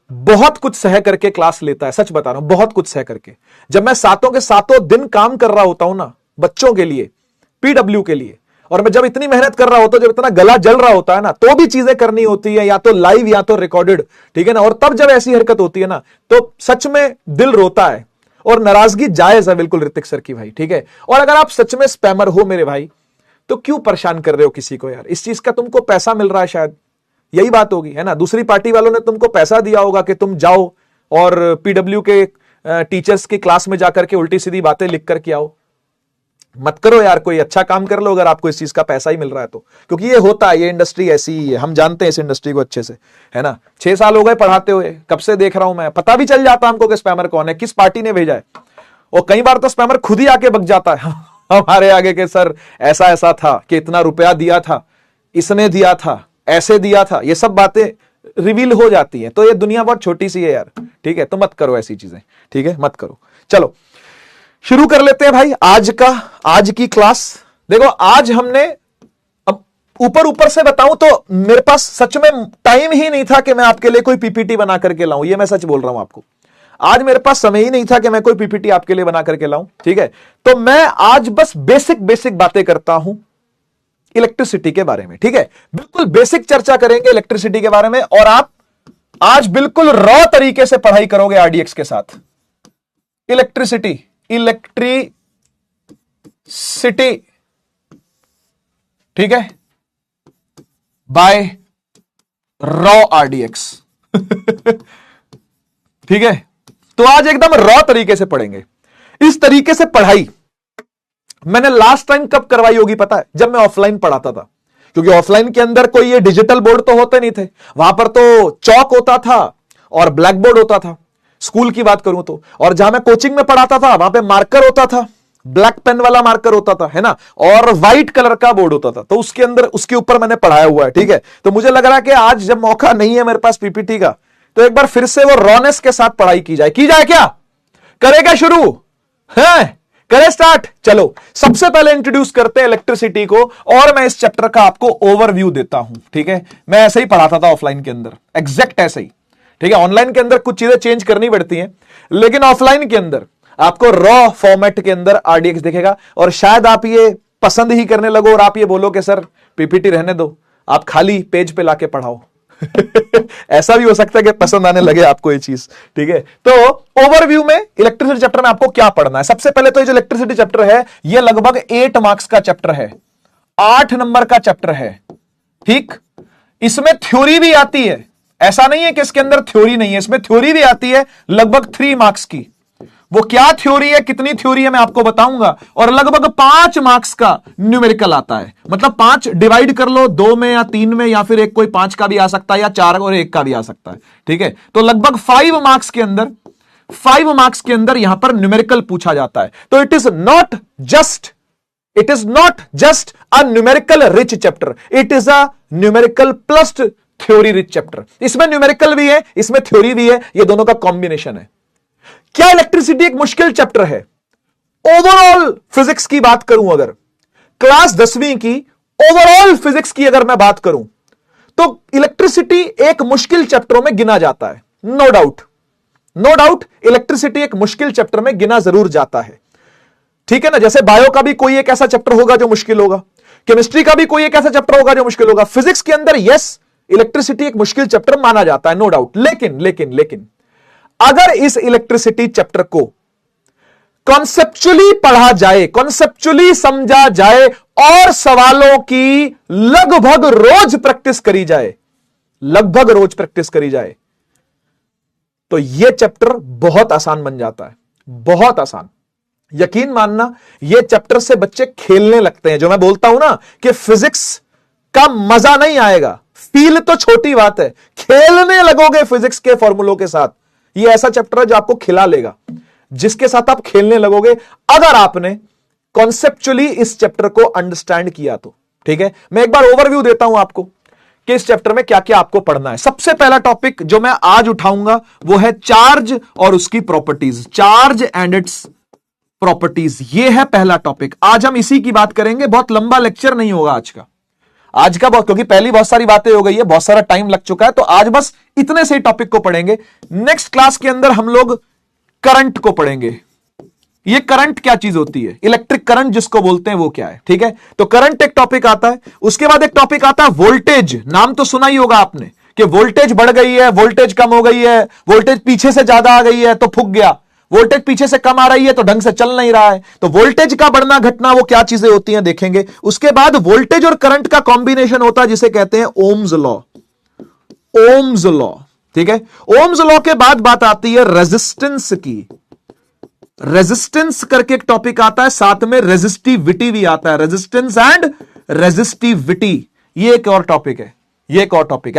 बहुत कुछ सह करके क्लास लेता है, सच बता रहा हूं, बहुत कुछ सह करके। जब मैं सातों के सातों दिन काम कर रहा होता हूं ना बच्चों के लिए, PW के लिए, और मैं जब इतनी मेहनत कर रहा होता हूं, जब इतना गला जल रहा होता है ना, तो भी चीजें करनी होती है, या तो लाइव या तो रिकॉर्डेड, ठीक है ना, और तब जब ऐसी हरकत होती है ना, तो सच में दिल रोता है, और नाराजगी जायज है बिल्कुल ऋतिक सर की भाई, ठीक है। और अगर आप सच में स्पैमर हो मेरे भाई, तो क्यों परेशान कर रहे हो किसी को यार, इस चीज का तुमको पैसा मिल रहा है, शायद यही बात होगी, है ना, दूसरी पार्टी वालों ने तुमको पैसा दिया होगा कि तुम जाओ और PW के टीचर्स की क्लास में जाकर के उल्टी सीधी बातें लिख करके आओ, मत करो यार, कोई अच्छा काम कर लो अगर आपको इस चीज का पैसा ही मिल रहा है तो, क्योंकि ये होता है, ये इंडस्ट्री ऐसी ही है, हम जानते हैं इस इंडस्ट्री को अच्छे से, है ना, 6 साल हो गए पढ़ाते हुए, कब से देख रहा हूं मैं, पता भी चल जाता हमको कि स्पैमर कौन है, किस पार्टी ने भेजा है, और कई बार तो स्पैमर खुद ही आके बक जाता है हमारे आगे के, सर ऐसा ऐसा था कि इतना रुपया दिया था, इसने दिया था, ऐसे दिया था, ये सब बातें रिवील हो जाती हैं। तो ये दुनिया बहुत छोटी सी है यार, ठीक है, तो मत करो ऐसी चीजें, ठीक है, मत करो। चलो शुरू कर लेते हैं भाई आज की क्लास। देखो, आज हमने, अब ऊपर से बताऊं तो मेरे पास सच में टाइम ही नहीं था कि मैं आपके लिए कोई PPT बना करके लाऊं, ये मैं सच बोल रहा हूं आपको, आज मेरे पास समय ही नहीं था कि मैं कोई PPT आपके लिए बना करके लाऊं, ठीक है। तो मैं आज बस बेसिक बातें करता हूं इलेक्ट्रिसिटी के बारे में, ठीक है, बिल्कुल बेसिक चर्चा करेंगे इलेक्ट्रिसिटी के बारे में, और आप आज बिल्कुल रॉ तरीके से पढ़ाई करोगे RDX के साथ। इलेक्ट्रिसिटी ठीक है, बाय रॉ RDX ठीक है, तो आज एकदम रॉ तरीके से पढ़ेंगे। इस तरीके से पढ़ाई मैंने लास्ट टाइम कब करवाई होगी पता है, जब मैं ऑफलाइन पढ़ाता था, क्योंकि ऑफलाइन के अंदर कोई ये डिजिटल बोर्ड तो होते नहीं थे, वहां पर तो चौक होता था और ब्लैक बोर्ड होता था, स्कूल की बात करूं तो, और जहां मैं कोचिंग में पढ़ाता था वहां पे मार्कर होता था ब्लैक पेन वाला मार्कर होता था, है ना, और व्हाइट कलर का बोर्ड होता था, तो उसके अंदर उसके ऊपर मैंने पढ़ाया हुआ है, ठीक है। तो मुझे लग रहा है कि आज जब मौका नहीं है मेरे पास पीपीटी का, तो एक बार फिर से वो रॉनेस के साथ पढ़ाई की जाए क्या करेगा शुरू है, करें स्टार्ट। चलो सबसे पहले इंट्रोड्यूस करते हैं इलेक्ट्रिसिटी को, और मैं इस चैप्टर का आपको ओवरव्यू देता हूं, ठीक है। मैं ऐसे ही पढ़ाता था ऑफलाइन के अंदर, एग्जैक्ट ऐसे ही, ठीक है। ऑनलाइन के अंदर कुछ चीजें चेंज करनी पड़ती हैं, लेकिन ऑफलाइन के अंदर आपको रॉ फॉर्मेट के अंदर आरडीएक्स दिखेगा, और शायद आप ये पसंद ही करने लगो और आप ये बोलो कि सर पीपीटी रहने दो, आप खाली पेज पे लाके पढ़ाओ। ऐसा भी हो सकता है कि पसंद आने लगे आपको ये चीज, ठीक है। तो ओवरव्यू में इलेक्ट्रिसिटी चैप्टर में आपको क्या पढ़ना है, सबसे पहले तो ये जो इलेक्ट्रिसिटी चैप्टर है ये लगभग 8 मार्क्स का चैप्टर है, 8 नंबर का चैप्टर है, ठीक। इसमें थ्योरी भी आती है, ऐसा नहीं है कि इसके अंदर थ्योरी नहीं है, इसमें थ्योरी भी आती है लगभग 3 मार्क्स की। वो क्या थ्योरी है, कितनी थ्योरी है मैं आपको बताऊंगा, और लगभग 5 मार्क्स का न्यूमेरिकल आता है, मतलब 5 डिवाइड कर लो 2 में या 3 में, या फिर एक कोई 5 का भी आ सकता है, या 4 और 1 का भी आ सकता है, ठीक है। तो लगभग 5 मार्क्स के अंदर यहां पर न्यूमेरिकल पूछा जाता है। तो it is not just a numerical rich chapter, it is a numerical plus theory rich chapter. इसमें न्यूमेरिकल भी है, इसमें थ्योरी भी है, ये दोनों का कॉम्बिनेशन है। क्या इलेक्ट्रिसिटी एक मुश्किल चैप्टर है? ओवरऑल फिजिक्स की बात करूं, अगर क्लास 10वीं की ओवरऑल फिजिक्स की अगर मैं बात करूं, तो इलेक्ट्रिसिटी एक मुश्किल चैप्टरों में गिना जाता है, नो डाउट इलेक्ट्रिसिटी एक मुश्किल चैप्टर में गिना जरूर जाता है, ठीक है ना। जैसे बायो का भी कोई एक ऐसा चैप्टर होगा जो मुश्किल होगा, केमिस्ट्री का भी कोई एक ऐसा चैप्टर होगा जो मुश्किल होगा, फिजिक्स के अंदर यस इलेक्ट्रिसिटी एक मुश्किल चैप्टर माना जाता है, नो डाउट। लेकिन अगर इस इलेक्ट्रिसिटी चैप्टर को कॉन्सेप्चुअली पढ़ा जाए, कॉन्सेप्चुअली समझा जाए, और सवालों की लगभग रोज प्रैक्टिस करी जाए, तो यह चैप्टर बहुत आसान बन जाता है, बहुत आसान। यकीन मानना, यह चैप्टर से बच्चे खेलने लगते हैं। जो मैं बोलता हूं ना कि फिजिक्स का मजा नहीं आएगा, फील तो छोटी बात है, खेलने लगोगे फिजिक्स के फॉर्मूलों के साथ। ये ऐसा चैप्टर है जो आपको खिला लेगा, जिसके साथ आप खेलने लगोगे अगर आपने कॉन्सेप्चुअली इस चैप्टर को अंडरस्टैंड किया तो, ठीक है। मैं एक बार ओवरव्यू देता हूं आपको कि इस चैप्टर में क्या क्या आपको पढ़ना है। सबसे पहला टॉपिक जो मैं आज उठाऊंगा वो है चार्ज और उसकी properties, charge and its properties. ये है पहला टॉपिक, आज हम इसी की बात करेंगे। बहुत लंबा लेक्चर नहीं होगा आज का बहुत, क्योंकि पहली बहुत सारी बातें हो गई है, बहुत सारा टाइम लग चुका है, तो आज बस इतने से टॉपिक को पढ़ेंगे। नेक्स्ट क्लास के अंदर हम लोग करंट को पढ़ेंगे। ये करंट क्या चीज होती है, इलेक्ट्रिक करंट जिसको बोलते हैं वो क्या है, ठीक है। तो करंट एक टॉपिक आता है, उसके बाद एक टॉपिक आता है वोल्टेज। नाम तो सुना ही होगा आपने कि वोल्टेज बढ़ गई है, वोल्टेज कम हो गई है, वोल्टेज पीछे से ज्यादा आ गई है तो फूक गया, वोल्टेज पीछे से कम आ रही है तो ढंग से चल नहीं रहा है। तो वोल्टेज का बढ़ना घटना वो क्या चीजें होती हैं देखेंगे। उसके बाद वोल्टेज और करंट का कॉम्बिनेशन होता है जिसे कहते हैं ओम्स लॉ, ठीक है। ओम्स लॉ के बाद बात आती है रेजिस्टेंस की, रेजिस्टेंस करके एक टॉपिक आता है, साथ में रेजिस्टिविटी भी आता है, रेजिस्टेंस एंड रेजिस्टिविटी। ये एक और टॉपिक है,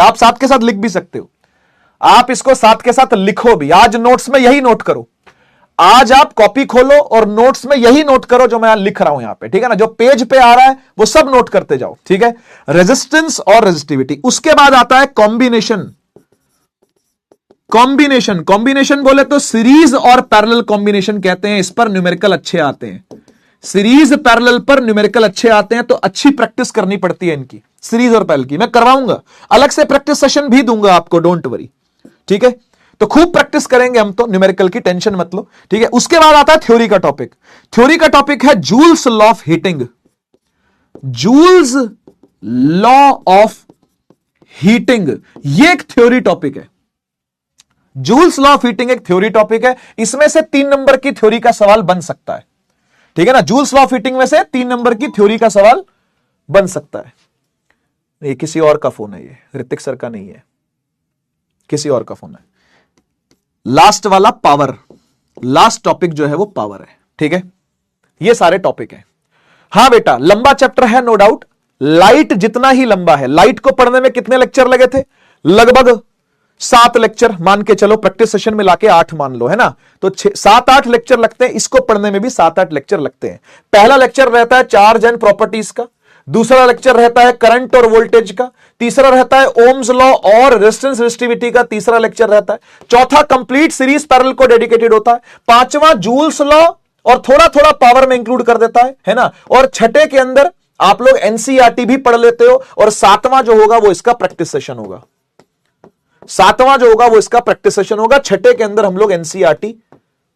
आप साथ के साथ लिख भी सकते हो, आप इसको साथ के साथ लिखो भी। आज नोट्स में यही नोट करो, आज आप कॉपी खोलो और नोट्स में यही नोट करो जो मैं लिख रहा हूं यहां पे, ठीक है ना। जो पेज पे आ रहा है वो सब नोट करते जाओ, ठीक है। रेजिस्टेंस और रेजिस्टिविटी। उसके बाद आता है कॉम्बिनेशन बोले तो सीरीज और पैरेलल कॉम्बिनेशन कहते हैं। इस पर न्यूमेरिकल अच्छे आते हैं, सीरीज पैरेलल पर न्यूमेरिकल अच्छे आते हैं, तो अच्छी प्रैक्टिस करनी पड़ती है इनकी, सीरीज और पैरेलल की। मैं करवाऊंगा, अलग से प्रैक्टिस सेशन भी दूंगा आपको, डोंट वरी, ठीक है। तो खूब प्रैक्टिस करेंगे हम तो, न्यूमेरिकल की टेंशन मत लो, ठीक है। उसके बाद आता है थ्योरी का टॉपिक है joules law of heating, joules law of heating. ये एक थ्योरी टॉपिक है, जूल्स लॉ ऑफ हीटिंग एक थ्योरी टॉपिक है। इसमें से 3 नंबर की थ्योरी का सवाल बन सकता है, ठीक है ना। जूल्स लॉ ऑफ हीटिंग में से 3 नंबर की थ्योरी का सवाल बन सकता है। ये किसी और का फोन है, ये ऋतिक सर का नहीं है, किसी और का फोन है। लास्ट वाला पावर, लास्ट टॉपिक जो है वो पावर है, ठीक है। ये सारे टॉपिक हैं। हां बेटा, लंबा चैप्टर है नो डाउट, लाइट जितना ही लंबा है। लाइट को पढ़ने में कितने लेक्चर लगे थे? लगभग 7 लेक्चर मान के चलो, प्रैक्टिस सेशन में लाके 8 मान लो, है ना। तो 7-8 लेक्चर लगते हैं, इसको पढ़ने में भी 7-8 लेक्चर लगते हैं। पहला लेक्चर रहता है चार्ज एंड प्रॉपर्टीज का, दूसरा लेक्चर रहता है करंट और वोल्टेज का, तीसरा रहता है ओम्स लॉ और रेजिस्टेंस रेजिस्टिविटी का तीसरा लेक्चर रहता है, चौथा कंप्लीट सीरीज पैरेलल को डेडिकेटेड होता है, पांचवा जूल्स लॉ और थोड़ा थोड़ा पावर में इंक्लूड कर देता है ना। और छठे के अंदर आप लोग एनसीईआरटी भी पढ़ लेते हो, और सातवां जो होगा वो इसका प्रैक्टिस सेशन होगा। सातवां जो होगा वो इसका प्रैक्टिस सेशन होगा। छठे के अंदर हम लोग एनसीईआरटी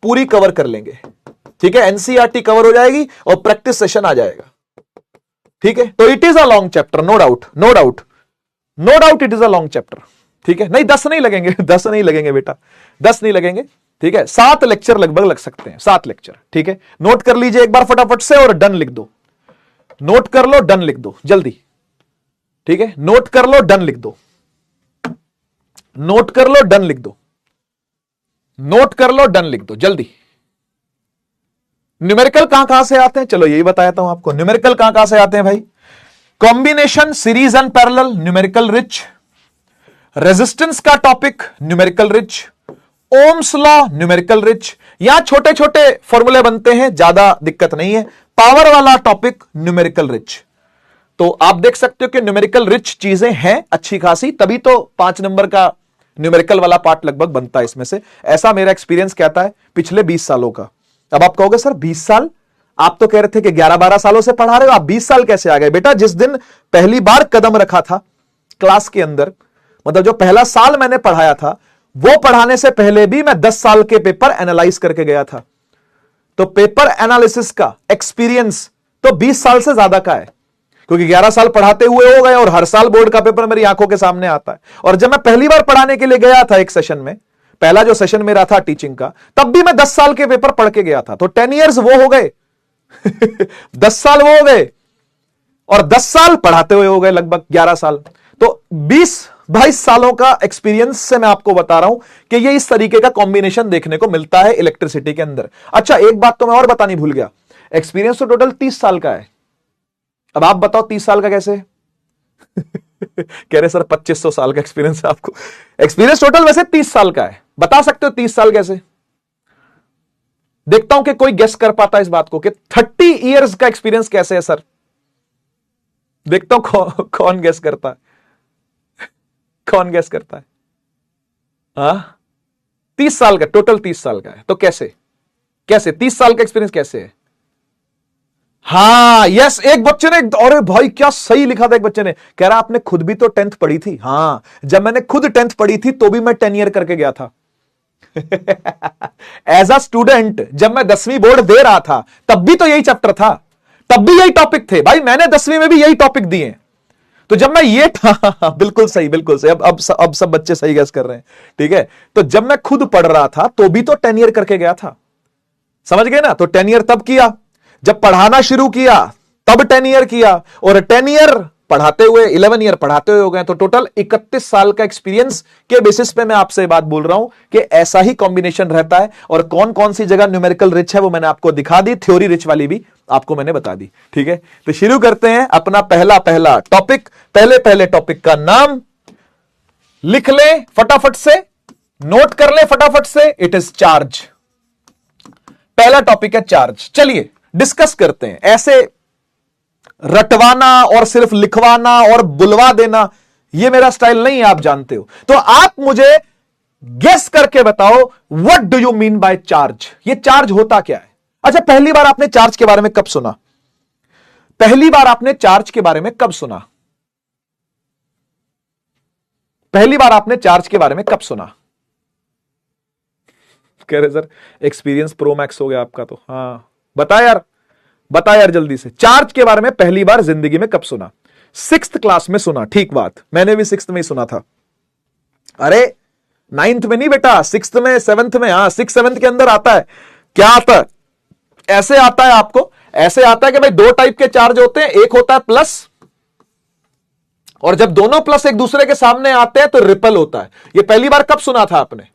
पूरी कवर कर लेंगे, ठीक है। एनसीईआरटी कवर हो जाएगी और प्रैक्टिस सेशन आ जाएगा, ठीक है। तो it is a long chapter, no doubt, no doubt, no doubt it is a long chapter, ठीक है। नहीं 10 नहीं लगेंगे, 10 नहीं लगेंगे बेटा, 10 नहीं लगेंगे, ठीक है। 7 लेक्चर लगभग लग सकते हैं, 7 लेक्चर, ठीक है। नोट कर लीजिए एक बार फटाफट से और डन लिख दो, नोट कर लो, डन लिख दो जल्दी, ठीक है। नोट कर लो, डन लिख दो, नोट कर लो, डन लिख दो, नोट कर लो, डन लिख दो जल्दी। न्यूमेरिकल कहां से आते हैं, चलो यही बताता हूं आपको। न्यूमेरिकल कहां से आते हैं भाई? Combination, series and parallel, numerical rich. Resistance का topic, numerical rich. Ohm's law, numerical rich. यहां छोटे छोटे फॉर्मूले बनते हैं, ज्यादा दिक्कत नहीं है। पावर वाला टॉपिक, न्यूमेरिकल रिच। तो आप देख सकते हो कि न्यूमेरिकल रिच चीजें हैं अच्छी खासी, तभी तो 5 नंबर का न्यूमेरिकल वाला पार्ट लगभग बनता है इसमें से। ऐसा मेरा एक्सपीरियंस कहता है पिछले 20 सालों का। अब आप कहोगे सर 20 साल, आप तो कह रहे थे कि 11-12 सालों से पढ़ा रहे हो, आप 20 साल कैसे आ गए? बेटा जिस दिन पहली बार कदम रखा था क्लास के अंदर, मतलब जो पहला साल मैंने पढ़ाया था, वो पढ़ाने से पहले भी मैं 10 साल के पेपर एनालाइज करके गया था। तो पेपर एनालिसिस का एक्सपीरियंस तो 20 साल से ज्यादा का है, क्योंकि 11 साल पढ़ाते हुए हो गए और हर साल बोर्ड का पेपर मेरी आंखों के सामने आता है। और जब मैं पहली बार पढ़ाने के लिए गया था एक सेशन में, पहला जो सेशन मेरा था टीचिंग का, तब भी मैं 10 साल के पेपर पढ़ के गया था। तो 10 इयर्स वो हो गए 10 साल वो हो गए, और 10 साल पढ़ाते हुए हो गए लगभग 11 साल। तो 20-22 सालों का एक्सपीरियंस से मैं आपको बता रहा हूं कि ये इस तरीके का कॉम्बिनेशन देखने को मिलता है इलेक्ट्रिसिटी के अंदर। अच्छा एक बात तो मैं और बतानी भूल गया, एक्सपीरियंस तो टोटल 30 साल का है। अब आप बताओ 30 साल का कैसे? कह रहे सर 2500 साल का एक्सपीरियंस है आपको। एक्सपीरियंस टोटल वैसे 30 साल का है। बता सकते हो 30 साल कैसे? देखता हूं कि कोई गेस कर पाता है इस बात को कि 30 इयर्स का एक्सपीरियंस कैसे है सर। देखता हूं कौन गेस करता है, कौन गेस करता है? 30 साल का, टोटल 30 साल का है। तो कैसे कैसे 30 साल का एक्सपीरियंस कैसे है? हाँ यस, एक बच्चे ने, अरे भाई क्या सही लिखा था एक बच्चे ने, कह रहा आपने खुद भी तो 10th पढ़ी थी। हाँ जब मैंने खुद 10th पढ़ी थी तो भी मैं 10 ईयर करके गया था। एज अ स्टूडेंट जब मैं 10वीं बोर्ड दे रहा था तब भी तो यही चैप्टर था, तब भी यही टॉपिक थे भाई, मैंने 10वीं में भी यही टॉपिक दिए। तो जब मैं ये था बिल्कुल सही, बिल्कुल सही। अब सब बच्चे सही गैस कर रहे हैं, ठीक है। तो जब मैं खुद पढ़ रहा था तो भी तो 10 ईयर करके गया था, समझ गए ना। तो 10 ईयर तब किया जब पढ़ाना शुरू किया, तब 10 ईयर किया, और 10 ईयर पढ़ाते हुए 11 ईयर पढ़ाते हुए हो गए। तो टोटल 31 साल का एक्सपीरियंस के बेसिस पे मैं आपसे बात बोल रहा हूं कि ऐसा ही कॉम्बिनेशन रहता है। और कौन कौन सी जगह न्यूमेरिकल रिच है वो मैंने आपको दिखा दी, थ्योरी रिच वाली भी आपको मैंने बता दी, ठीक है। तो शुरू करते हैं अपना पहला टॉपिक। पहले टॉपिक का नाम लिख ले फटाफट से, नोट कर ले फटाफट से, इट इज चार्ज। पहला टॉपिक है चार्ज। चलिए डिस्कस करते हैं। ऐसे रटवाना और सिर्फ लिखवाना और बुलवा देना ये मेरा स्टाइल नहीं है, आप जानते हो। तो आप मुझे गेस करके बताओ what do you mean by charge. ये चार्ज होता क्या है? अच्छा पहली बार आपने चार्ज के बारे में कब सुना? पहली बार आपने चार्ज के बारे में कब सुना? पहली बार आपने चार्ज के बारे में कब सुना? कह रहे सर एक्सपीरियंस प्रो मैक्स हो गया आपका तो। हाँ बता यार जल्दी से, चार्ज के बारे में पहली बार जिंदगी में कब सुना? 6th क्लास में सुना, ठीक बात, मैंने भी 6th में ही सुना था। अरे 9th में नहीं बेटा, 6th में, 7th में। हाँ 6-7 के अंदर आता है। क्या आता है? ऐसे आता है आपको, ऐसे आता है कि भाई 2 टाइप के चार्ज होते हैं, एक होता है प्लस, और जब दोनों प्लस एक दूसरे के सामने आते हैं तो रिपल होता है। ये पहली बार कब सुना था आपने?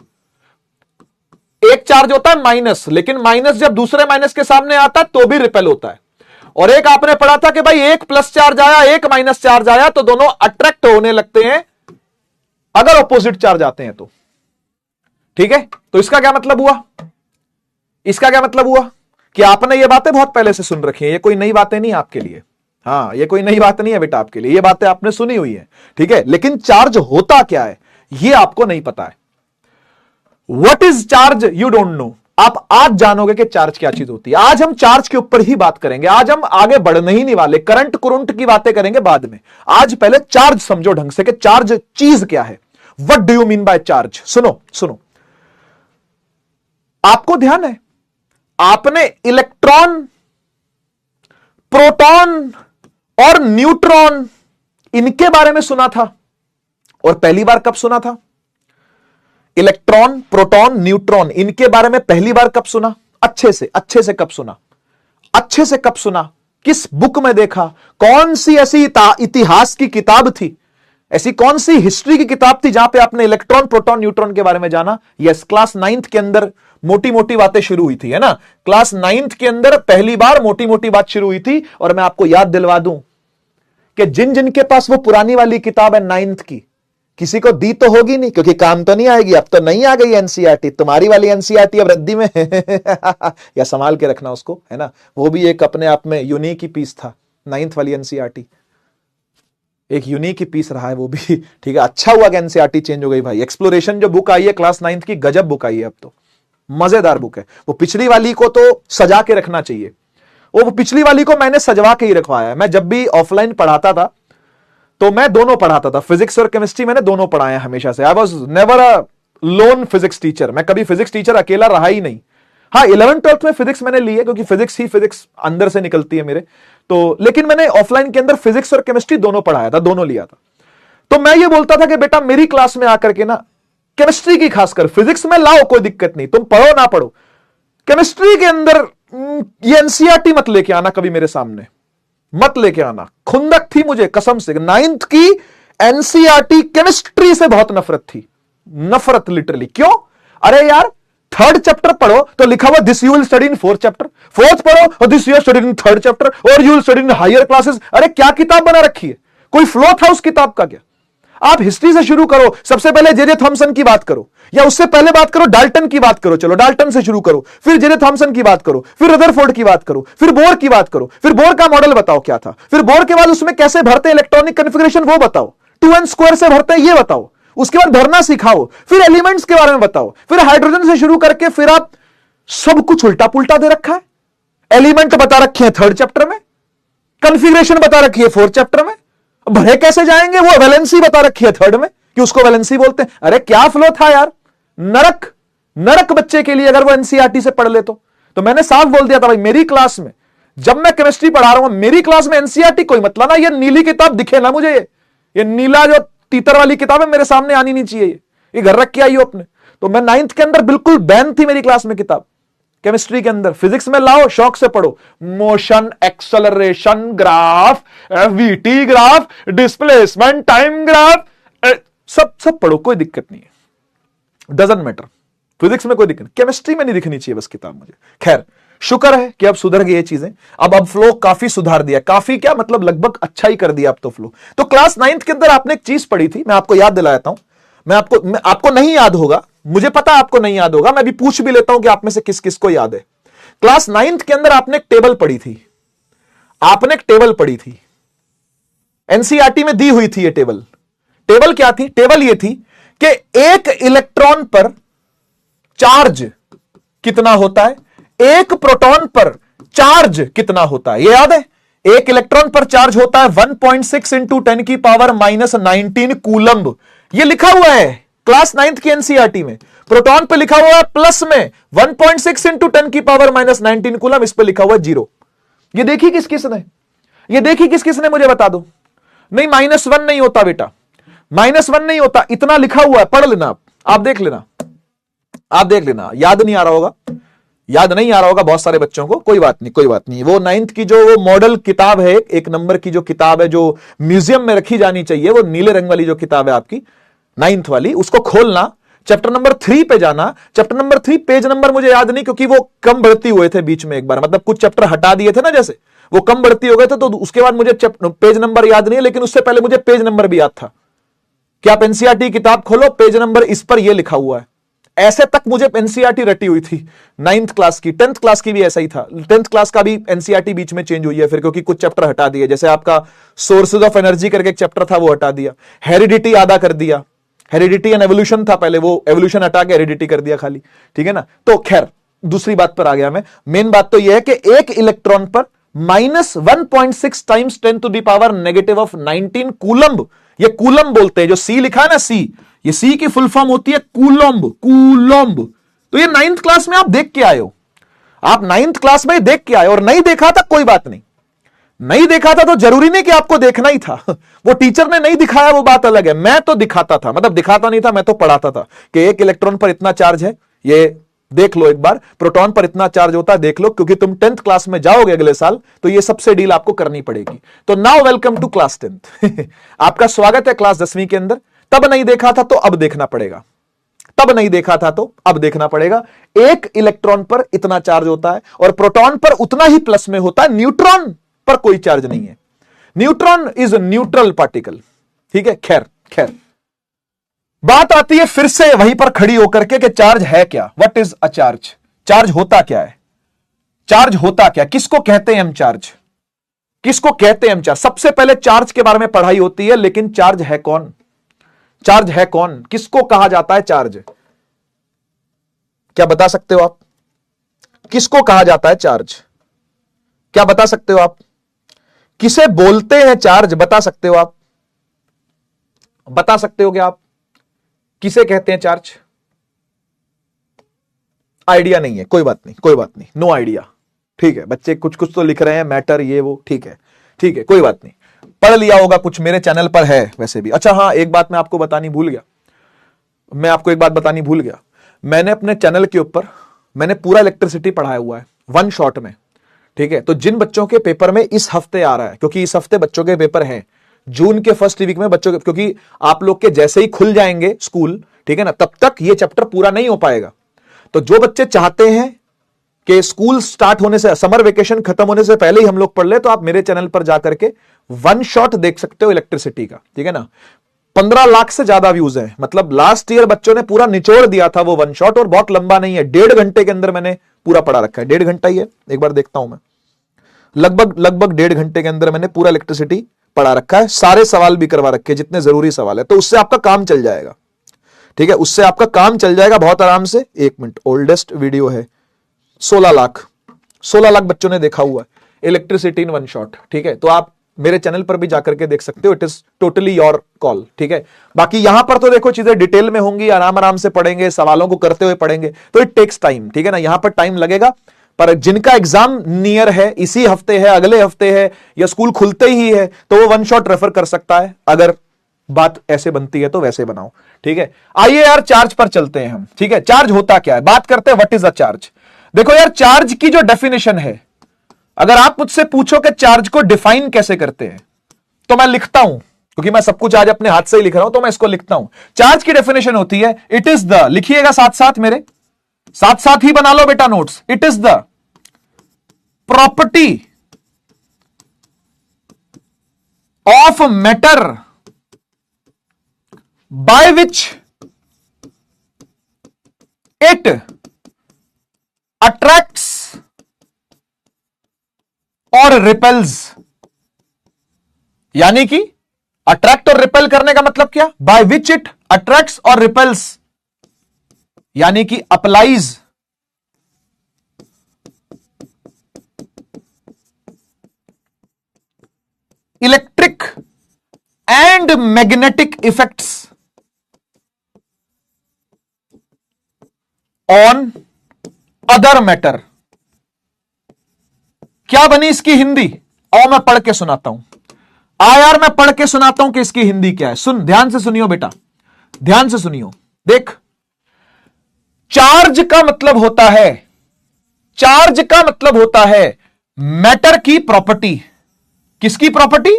एक चार्ज होता है माइनस, लेकिन माइनस जब दूसरे माइनस के सामने आता है तो भी रिपेल होता है। और एक आपने पढ़ा था कि भाई एक प्लस चार्ज आया, एक माइनस चार्ज आया, तो दोनों अट्रैक्ट होने लगते हैं अगर ऑपोजिट चार्ज आते हैं तो। ठीक है, तो इसका क्या मतलब हुआ? इसका क्या मतलब हुआ कि आपने ये बातें बहुत पहले से सुन रखी हैं, ये कोई नई बातें नहीं आपके लिए। हाँ, ये कोई नई बात नहीं है बेटा आपके लिए, ये बातें आपने सुनी हुई है। ठीक है, लेकिन चार्ज होता क्या है ये आपको नहीं पता है। What is charge you don't know. आप आज जानोगे कि चार्ज क्या चीज होती है। आज हम चार्ज के ऊपर ही बात करेंगे, आज हम आगे बढ़ने ही नहीं वाले, करंट कुरंट की बातें करेंगे बाद में। आज पहले चार्ज समझो ढंग से कि चार्ज चीज क्या है। What do you mean by charge. सुनो सुनो, आपको ध्यान है, आपने इलेक्ट्रॉन, प्रोटॉन और न्यूट्रॉन इनके बारे में सुना था, और पहली बार कब सुना था? इलेक्ट्रॉन, प्रोटॉन, न्यूट्रॉन इनके बारे में पहली बार कब सुना? अच्छे से कब सुना? अच्छे से कब सुना? किस बुक में देखा? कौन सी ऐसी इतिहास की किताब थी, ऐसी कौन सी हिस्ट्री की किताब थी जहां पे आपने इलेक्ट्रॉन, प्रोटॉन, न्यूट्रॉन के बारे में जाना? यस, क्लास 9th के अंदर मोटी मोटी बातें शुरू हुई थी, है ना। क्लास 9th के अंदर पहली बार मोटी मोटी बात शुरू हुई थी। और मैं आपको याद दिलवा दूं कि जिन जिन के पास वो पुरानी वाली किताब है 9th की, किसी को दी तो होगी नहीं, क्योंकि काम तो नहीं आएगी। अब तो नहीं आ गई एनसीईआरटी, तुम्हारी वाली एनसीईआरटी अब रद्दी में या संभाल के रखना उसको, है ना। वो भी एक अपने आप में यूनिक ही पीस था, 9th वाली एनसीईआरटी एक यूनिक ही पीस रहा है वो भी। ठीक है, अच्छा हुआ कि एनसीईआरटी चेंज हो गई भाई। एक्सप्लोरेशन जो बुक आई है क्लास 9th की, गजब बुक आई है, अब तो मजेदार बुक है। वो पिछली वाली को तो सजा के रखना चाहिए, वो पिछली वाली को मैंने सजवा के ही रखवाया है। मैं जब भी ऑफलाइन पढ़ाता था तो मैं दोनों पढ़ाता था, फिजिक्स और केमिस्ट्री मैंने दोनों पढ़ाए हमेशा से। I was never a loan physics teacher, मैं कभी फिजिक्स टीचर अकेला रहा ही नहीं। हाँ, 11th 12th में फिजिक्स मैंने ली है, क्योंकि फिजिक्स ही फिजिक्स अंदर से निकलती है मेरे तो। लेकिन मैंने ऑफलाइन के अंदर फिजिक्स और केमिस्ट्री दोनों पढ़ाया था, दोनों लिया था। तो मैं ये बोलता था कि बेटा मेरी क्लास में आकर के ना, केमिस्ट्री की खासकर, फिजिक्स में लाओ कोई दिक्कत नहीं, तुम पढ़ो ना पढ़ो, केमिस्ट्री के अंदर ये एनसीईआरटी मत लेके आना कभी मेरे सामने, मत लेके आना। खुंदक थी मुझे कसम से, 9th की एनसीईआरटी केमिस्ट्री से बहुत नफरत थी, नफरत लिटरली। क्यों? अरे यार 3rd चैप्टर पढ़ो तो लिखा हुआ this you will study in 4th chapter, 4th पढ़ो और this you study in 3rd chapter, और you will study in higher classes. अरे क्या किताब बना रखी है? कोई फ्लो था उस किताब का क्या? आप हिस्ट्री से शुरू करो, सबसे पहले जे थॉमसन की बात करो, या उससे पहले बात करो डाल्टन की बात करो, चलो डाल्टन से शुरू करो, फिर जे थॉमसन की बात करो, फिर रदरफोर्ड की बात करो, फिर बोर की बात करो, फिर बोर का मॉडल बताओ क्या था, फिर बोर के बाद उसमें कैसे भरते इलेक्ट्रॉनिक कन्फिग्रेशन वो बताओ, 2n स्क्वायर से भरते ये बताओ, उसके बाद भरना सिखाओ, फिर एलिमेंट्स के बारे में बताओ, फिर हाइड्रोजन से शुरू करके फिर आप सब कुछ उल्टा पुल्टा दे रखा है। एलिमेंट बता रखे हैं 3rd चैप्टर में, कन्फिग्रेशन बता रखी है 4th चैप्टर में, भरे कैसे जाएंगे? वो वैलेंसी बता रखी है 3rd में कि उसको वैलेंसी बोलते हैं। अरे क्या फ्लो था यार, नरक नरक बच्चे के लिए अगर वो एनसीईआरटी से पढ़ ले तो मैंने साफ बोल दिया था भाई, मेरी क्लास में जब मैं केमिस्ट्री पढ़ा रहा हूं, मेरी क्लास में एनसीईआरटी कोई मतलब ना, ये नीली किताब दिखे ना मुझे, ये नीला जो तीतर वाली किताब है मेरे सामने आनी नहीं चाहिए, ये घर रख के आइयो अपने। तो मैं 9th के अंदर बिल्कुल बैन थी मेरी क्लास में किताब केमिस्ट्री के अंदर। फिजिक्स में लाओ, शौक से पढ़ो, motion, acceleration graph, VT graph, displacement time graph, सब पढ़ो, कोई दिक्कत नहीं है, डजंट मैटर। फिजिक्स में कोई दिक्कत नहीं, केमिस्ट्री में नहीं दिखनी चाहिए बस किताब मुझे। खैर, शुक्र है कि अब सुधर गई ये चीजें, अब फ्लो काफी सुधार दिया, काफी क्या मतलब लगभग अच्छा ही कर दिया अब तो फ्लो। तो क्लास 9th के अंदर आपने एक चीज पढ़ी थी, मैं आपको याद दिलाता हूं, मैं आपको नहीं याद होगा, मुझे पता आपको नहीं याद होगा, मैं भी पूछ भी लेता हूं कि आप में से किस किस को याद है। क्लास 9th के अंदर आपने एक टेबल पढ़ी थी, आपने एक टेबल पढ़ी थी, एनसीईआरटी में दी हुई थी ये टेबल। टेबल क्या थी? टेबल ये थी कि एक इलेक्ट्रॉन पर चार्ज कितना होता है, एक प्रोटॉन पर चार्ज कितना होता है, ये याद है? एक इलेक्ट्रॉन पर चार्ज होता है 1.6 इंटू 10 की पावर -19 कूलम्ब, ये लिखा हुआ है क्लास 9th की एनसीईआरटी में। प्रोटॉन पे लिखा हुआ है प्लस में 1.6 इंटू 10 की पावर -19 कूलम्ब, इस पे लिखा हुआ है 0। ये देखी किस किस ने, ये देखी किस किस ने, मुझे बता दो। नहीं, -1 नहीं होता बेटा, -1 नहीं होता, इतना लिखा हुआ है, पढ़ लेना आप देख लेना, आप देख लेना। याद नहीं आ रहा होगा, याद नहीं आ रहा होगा बहुत सारे बच्चों को, कोई बात नहीं, कोई बात नहीं। वो 9th की जो वो मॉडल किताब है, 1 नंबर की जो किताब है, जो म्यूजियम में रखी जानी चाहिए, वो नीले रंग वाली जो किताब है आपकी 9th वाली, उसको खोलना, चैप्टर नंबर 3 पे जाना। चैप्टर नंबर 3 पेज नंबर मुझे याद नहीं, क्योंकि वो कम बढ़ती हुए थे बीच में एक बार, मतलब कुछ चैप्टर हटा दिए थे ना, जैसे वो कम बढ़ती हो गए थे, तो उसके बाद मुझे पेज नंबर याद नहीं है, लेकिन उससे पहले मुझे पेज नंबर भी याद था। कि आप एनसीईआरटी किताब खोलो, पेज नंबर इस पर यह लिखा हुआ है। ऐसे तक मुझे एनसीईआरटी रटी हुई थी 9th क्लास की, 10th क्लास की भी ऐसा ही था। 10th क्लास का भी एनसीईआरटी बीच में चेंज हुई है फिर, क्योंकि कुछ चैप्टर हटा दिए, जैसे आपका सोर्सेज ऑफ एनर्जी करके एक चैप्टर था वो हटा दिया, हेरिडिटी आधा कर दिया, हेरिडिटी एंड एवोल्यूशन था पहले, वो एवोल्यूशन हटा के हेरिडिटी कर दिया खाली, ठीक है ना। तो खैर दूसरी बात पर आ गया मैं। मेन बात तो यह है कि एक इलेक्ट्रॉन पर -1.6 times 10 to the power negative of 19 coulomb, ये कूलम्ब बोलते हैं, जो सी लिखा है ना सी, ये सी की फुल फॉर्म होती है कूलम्ब, कूलम्ब। तो ये 9th क्लास में आप देख के आए हो, आप 9th क्लास में देख के आए, और नहीं देखा था कोई बात नहीं, नहीं देखा था तो जरूरी नहीं कि आपको देखना ही था। वो टीचर ने नहीं दिखाया वो बात अलग है, मैं तो दिखाता था, मतलब दिखाता नहीं था, मैं तो पढ़ाता था कि एक इलेक्ट्रॉन पर इतना चार्ज है, ये देख लो एक बार, प्रोटॉन पर इतना चार्ज होता है देख लो, क्योंकि तुम 10th क्लास में जाओगे अगले साल, तो ये सबसे डील आपको करनी पड़ेगी। तो now welcome to class 10th। आपका स्वागत है क्लास 10वीं के अंदर। तब नहीं देखा था तो अब देखना पड़ेगा, तब नहीं देखा था तो अब देखना पड़ेगा। एक इलेक्ट्रॉन पर इतना चार्ज होता है और प्रोटॉन पर उतना ही प्लस में होता है, न्यूट्रॉन पर कोई चार्ज नहीं है। न्यूट्रॉन इज न्यूट्रल पार्टिकल, ठीक है। खैर खैर बात आती है फिर से वहीं पर खड़ी होकर के कि चार्ज है क्या, what is a charge, charge होता क्या है, चार्ज होता क्या, किसको कहते हैं हम चार्ज, किसको कहते हैं हम चार्ज। सबसे पहले चार्ज के बारे में पढ़ाई होती है, लेकिन चार्ज है कौन, चार्ज है कौन, किसको कहा जाता है चार्ज, क्या बता सकते हो आप, किसको कहा जाता है चार्ज, क्या बता सकते हो आप, किसे बोलते हैं चार्ज, बता सकते हो आप, बता सकते हो क्या आप, किसे कहते हैं चार्ज। आइडिया नहीं है, कोई बात नहीं, कोई बात नहीं, नो आइडिया, ठीक है। बच्चे कुछ कुछ तो लिख रहे हैं, मैटर ये वो, ठीक है ठीक है, कोई बात नहीं, पढ़ लिया होगा कुछ, मेरे चैनल पर है वैसे भी। अच्छा हाँ, एक बात मैं आपको बतानी भूल गया, मैं आपको एक बात बतानी भूल गया, मैंने अपने चैनल के ऊपर मैंने पूरा इलेक्ट्रिसिटी पढ़ाया हुआ है 1 शॉट में, ठीक है। तो जिन बच्चों के पेपर में इस हफ्ते आ रहा है, क्योंकि इस हफ्ते बच्चों के पेपर हैं, जून के फर्स्ट वीक में बच्चों के, क्योंकि आप लोग के जैसे ही खुल जाएंगे स्कूल, ठीक है ना, तब तक ये चैप्टर पूरा नहीं हो पाएगा। तो जो बच्चे चाहते हैं कि स्कूल स्टार्ट होने से, समर वेकेशन खत्म होने से पहले ही हम लोग पढ़ ले, तो आप मेरे चैनल पर जाकर के 1 शॉट देख सकते हो इलेक्ट्रिसिटी का, ठीक है ना। 15 लाख से ज्यादा व्यूज हैं, मतलब लास्ट ईयर बच्चों ने पूरा निचोड़ दिया था वो 1 शॉट, और बहुत लंबा नहीं है, 1.5 घंटे के अंदर मैंने पूरा पढ़ा रखा है, 1.5 घंटा ही है, एक बार देखता हूं मैं, लगभग 1.5 घंटे के अंदर मैंने पूरा इलेक्ट्रिसिटी पढ़ा रखा है, सारे सवाल भी करवा रखे जितने जरूरी सवाल है। तो उससे आपका काम चल जाएगा, ठीक है, उससे आपका काम चल जाएगा बहुत आराम से। 1 मिनट, ओल्डेस्ट वीडियो है, 16 लाख बच्चों ने देखा हुआ है इलेक्ट्रिसिटी इन 1 शॉट, ठीक है। तो आप मेरे चैनल पर भी जाकर के देख सकते हो, it is totally your call, ठीक है। बाकी यहां पर तो देखो चीजें डिटेल में होंगी, आराम आराम से पढ़ेंगे, सवालों को करते हुए पढ़ेंगे, तो इट टेक्स टाइम, ठीक है ना, यहां पर टाइम लगेगा। पर जिनका एग्जाम नियर है, इसी हफ्ते है, अगले हफ्ते है, या स्कूल खुलते ही है, तो वो 1 शॉट रेफर कर सकता है। अगर बात ऐसे बनती है तो वैसे बनाओ, ठीक है। आइए यार चार्ज पर चलते हैं हम, ठीक है। चार्ज होता क्या है, बात करते हैं व्हाट इज अ चार्ज। देखो यार, चार्ज की जो डेफिनेशन है, अगर आप मुझसे पूछो कि चार्ज को डिफाइन कैसे करते हैं, तो मैं लिखता हूं, क्योंकि मैं सब कुछ आज अपने हाथ से ही लिख रहा हूं, तो मैं इसको लिखता हूं। चार्ज की डेफिनेशन होती है, इट इज द, लिखिएगा साथ साथ, मेरे साथ साथ ही बना लो बेटा notes, it is the property of matter by which it attracts or repels। यानी कि अट्रैक्ट और रिपेल करने का मतलब क्या, by which it attracts or repels, यानी कि applies electric and magnetic effects on other matter. क्या बनी इसकी हिंदी, और मैं पढ़ के सुनाता हूं। यार मैं पढ़ के सुनाता हूं कि इसकी हिंदी क्या है। सुन, ध्यान से सुनियो बेटा, ध्यान से सुनियो। देख, चार्ज का मतलब होता है, चार्ज का मतलब होता है मैटर की प्रॉपर्टी। किसकी प्रॉपर्टी,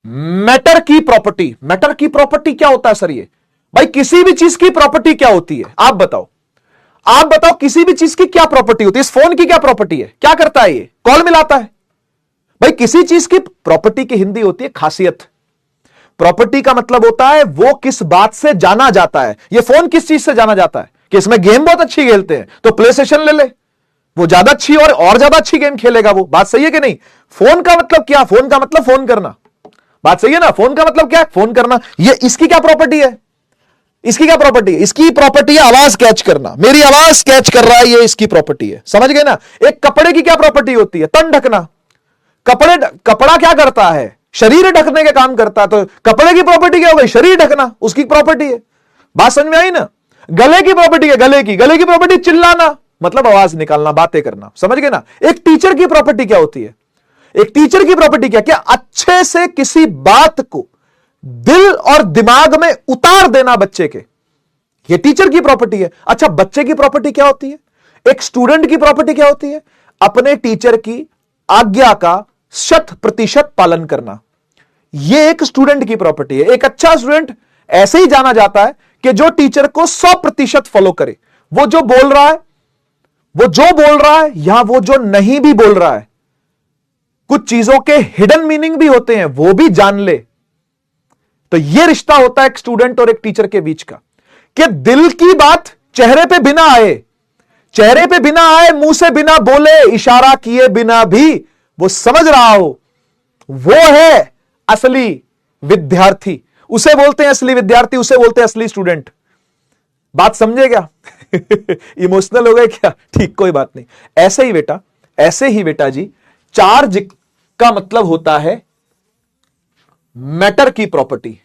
मैटर की प्रॉपर्टी। मैटर की प्रॉपर्टी क्या होता है सर ये, भाई किसी भी चीज की प्रॉपर्टी क्या होती है, आप बताओ, आप बताओ किसी भी चीज की क्या प्रॉपर्टी होती है। इस फोन की क्या प्रॉपर्टी है, क्या करता है ये, कॉल मिलाता है। भाई किसी चीज की प्रॉपर्टी की हिंदी होती है खासियत। प्रॉपर्टी का मतलब होता है वो किस बात से जाना जाता है। ये फोन किस चीज से जाना जाता है कि इसमें गेम बहुत अच्छी खेलते हैं, तो प्ले स्टेशन ले ले, वो ज्यादा अच्छी और ज्यादा अच्छी गेम खेलेगा वो। बात सही है कि नहीं? फोन का मतलब क्या? फोन का मतलब फोन करना। बात सही है ना? फोन का मतलब क्या है? फोन करना। ये इसकी क्या प्रॉपर्टी है? इसकी क्या प्रॉपर्टी है? इसकी प्रॉपर्टी है आवाज कैच करना। मेरी आवाज कैच कर रहा है, ये इसकी प्रॉपर्टी है। समझ गए ना? एक कपड़े की क्या प्रॉपर्टी होती है? तन ढकना। कपड़ा क्या करता है? शरीर ढकने के काम करता है। तो कपड़े की प्रॉपर्टी क्या हो गई? शरीर ढकना, उसकी प्रॉपर्टी है। बात समझ में आई ना? गले की प्रॉपर्टी है, गले की प्रॉपर्टी चिल्लाना, मतलब आवाज निकालना, बातें करना। समझ गए ना? एक टीचर की प्रॉपर्टी क्या होती है? एक टीचर की प्रॉपर्टी क्या? अच्छे से किसी बात को दिल और दिमाग में उतार देना बच्चे के, ये टीचर की प्रॉपर्टी है। अच्छा, बच्चे की प्रॉपर्टी क्या होती है? एक स्टूडेंट की प्रॉपर्टी क्या होती है? अपने टीचर की आज्ञा का 100% पालन करना। यह एक स्टूडेंट की प्रॉपर्टी है। एक अच्छा स्टूडेंट ऐसे ही जाना जाता है कि जो टीचर को 100% फॉलो करे। वो जो बोल रहा है या वो जो नहीं भी बोल रहा है, कुछ चीजों के हिडन मीनिंग भी होते हैं, वो भी जान ले। तो यह रिश्ता होता है एक स्टूडेंट और एक टीचर के बीच का, कि दिल की बात चेहरे पे बिना आए, मुंह से बिना बोले, इशारा किए बिना भी वो समझ रहा हो, वो है असली विद्यार्थी। उसे बोलते हैं असली विद्यार्थी, उसे बोलते हैं असली स्टूडेंट। बात समझे क्या? इमोशनल हो गए क्या? ठीक, कोई बात नहीं। ऐसे ही बेटा जी, चार्ज का मतलब होता है मैटर की प्रॉपर्टी।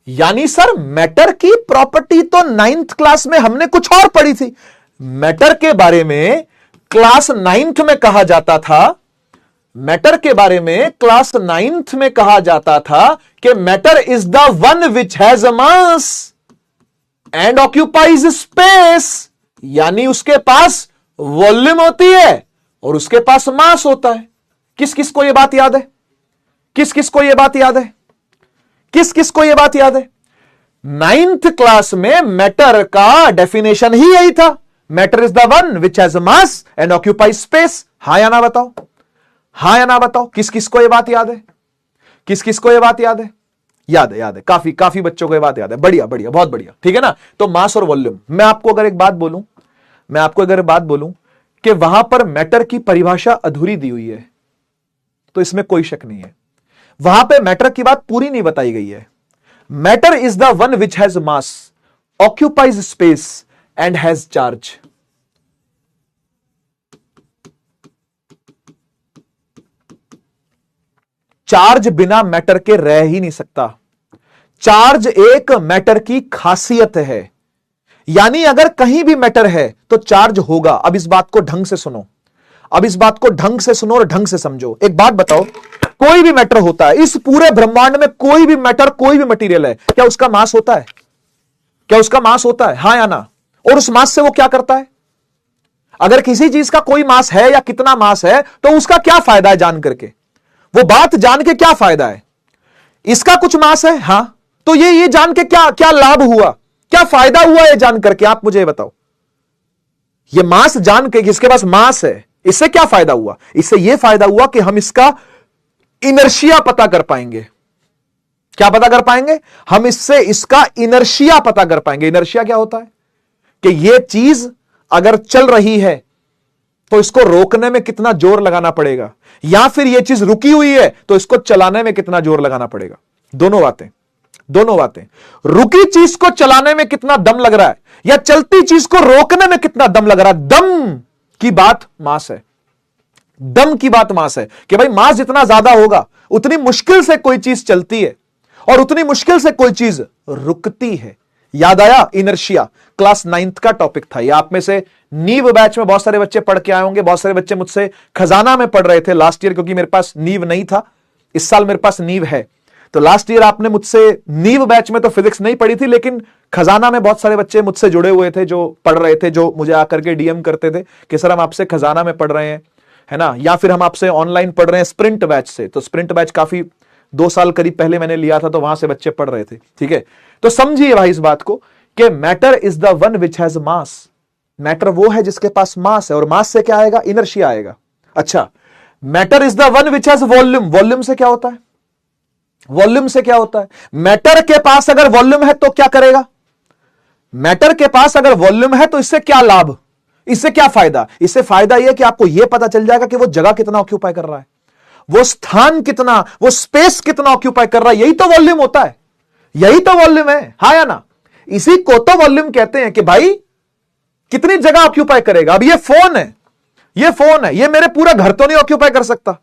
यानी सर, मैटर की प्रॉपर्टी तो 9th क्लास में हमने कुछ और पढ़ी थी। मैटर के बारे में क्लास 9th में कहा जाता था, कि matter is the one which has a mass and occupies space. यानी उसके पास वॉल्यूम होती है और उसके पास मास होता है। किस किस को यह बात याद है? किस किस को यह बात याद है? 9th क्लास में मैटर का डेफिनेशन ही यही था। Matter is the one which has a mass and occupies space. हां या ना बताओ? किस किस को यह बात याद है? याद है। काफी बच्चों को यह बात याद है। बढ़िया, बहुत बढ़िया। ठीक है ना? तो मास और वॉल्यूम। मैं आपको अगर एक बात बोलूं कि वहां पर मैटर की परिभाषा अधूरी दी हुई है, तो इसमें कोई शक नहीं है। वहां पे मैटर की बात पूरी नहीं बताई गई है। Matter is the one which has mass, occupies space and has charge. Charge बिना मैटर के रह ही नहीं सकता। चार्ज एक मैटर की खासियत है। यानी अगर कहीं भी मैटर है तो चार्ज होगा। अब इस बात को ढंग से सुनो और ढंग से समझो। एक बात बताओ, कोई भी मैटर होता है इस पूरे ब्रह्मांड में, कोई भी मैटर, कोई भी मटेरियल है, क्या उसका मास होता है? हां या ना? और उस मास से वो क्या करता है? अगर किसी चीज का कोई मास है या कितना मास है, तो उसका क्या फायदा है जान करके? वो बात जान के क्या फायदा है? इसका कुछ मास है, हां, तो ये जान के क्या लाभ हुआ, क्या फायदा हुआ ये जान करके? आप मुझे बताओ। ये मास जान के, किसके पास मास है, इससे क्या फायदा हुआ? इससे यह फायदा हुआ कि हम इसका इनर्शिया पता कर पाएंगे। क्या पता कर पाएंगे? हम इससे इसका इनर्शिया पता कर पाएंगे। इनर्शिया क्या होता है? कि यह चीज अगर चल रही है तो इसको रोकने में कितना जोर लगाना पड़ेगा, या फिर यह चीज रुकी हुई है तो इसको चलाने में कितना जोर लगाना पड़ेगा। दोनों बातें। रुकी चीज को चलाने में कितना दम लग रहा है, या चलती चीज को रोकने में कितना दम लग रहा है। दम की बात मास है कि भाई मास जितना ज्यादा होगा उतनी मुश्किल से कोई चीज चलती है और उतनी मुश्किल से कोई चीज रुकती है। याद आया? इनर्शिया क्लास 9th का टॉपिक था। ये आप में से नीव बैच में बहुत सारे बच्चे पढ़ के आए होंगे। बहुत सारे बच्चे मुझसे खजाना में पढ़ रहे थे लास्ट ईयर, क्योंकि मेरे पास नीव नहीं था। इस साल मेरे पास नीव है। तो लास्ट ईयर आपने मुझसे नीव बैच में तो फिजिक्स नहीं पढ़ी थी, लेकिन खजाना में बहुत सारे बच्चे मुझसे जुड़े हुए थे, जो पढ़ रहे थे, जो मुझे आकर के डीएम करते थे कि सर हम आपसे खजाना में पढ़ रहे हैं, है ना, या फिर हम आपसे ऑनलाइन पढ़ रहे हैं स्प्रिंट बैच से। तो स्प्रिंट बैच काफी 2 साल करीब पहले मैंने लिया था, तो वहां से बच्चे पढ़ रहे थे। ठीक है, तो समझिए भाई इस बात को कि matter is the one which has mass. Matter वो है जिसके पास मास है, और मास से क्या आएगा? इनर्शिया आएगा। अच्छा, matter is the one which has volume. Volume से क्या होता है? वॉल्यूम से क्या होता है? मैटर के पास अगर वॉल्यूम है तो क्या करेगा? मैटर के पास अगर वॉल्यूम है तो इससे क्या लाभ, इससे क्या फायदा? इससे फायदा यह कि आपको यह पता चल जाएगा कि वो जगह कितना ऑक्यूपाई कर रहा है, वो स्थान कितना, वो स्पेस कितना ऑक्यूपाई कर रहा है। यही तो वॉल्यूम होता है, यही तो वॉल्यूम है, हाँ या ना? इसी को तो वॉल्यूम कहते हैं कि भाई कितनी जगह ऑक्यूपाई करेगा। अब ये फोन है, ये फोन है, ये मेरे पूरा घर तो नहीं ऑक्यूपाई कर सकता,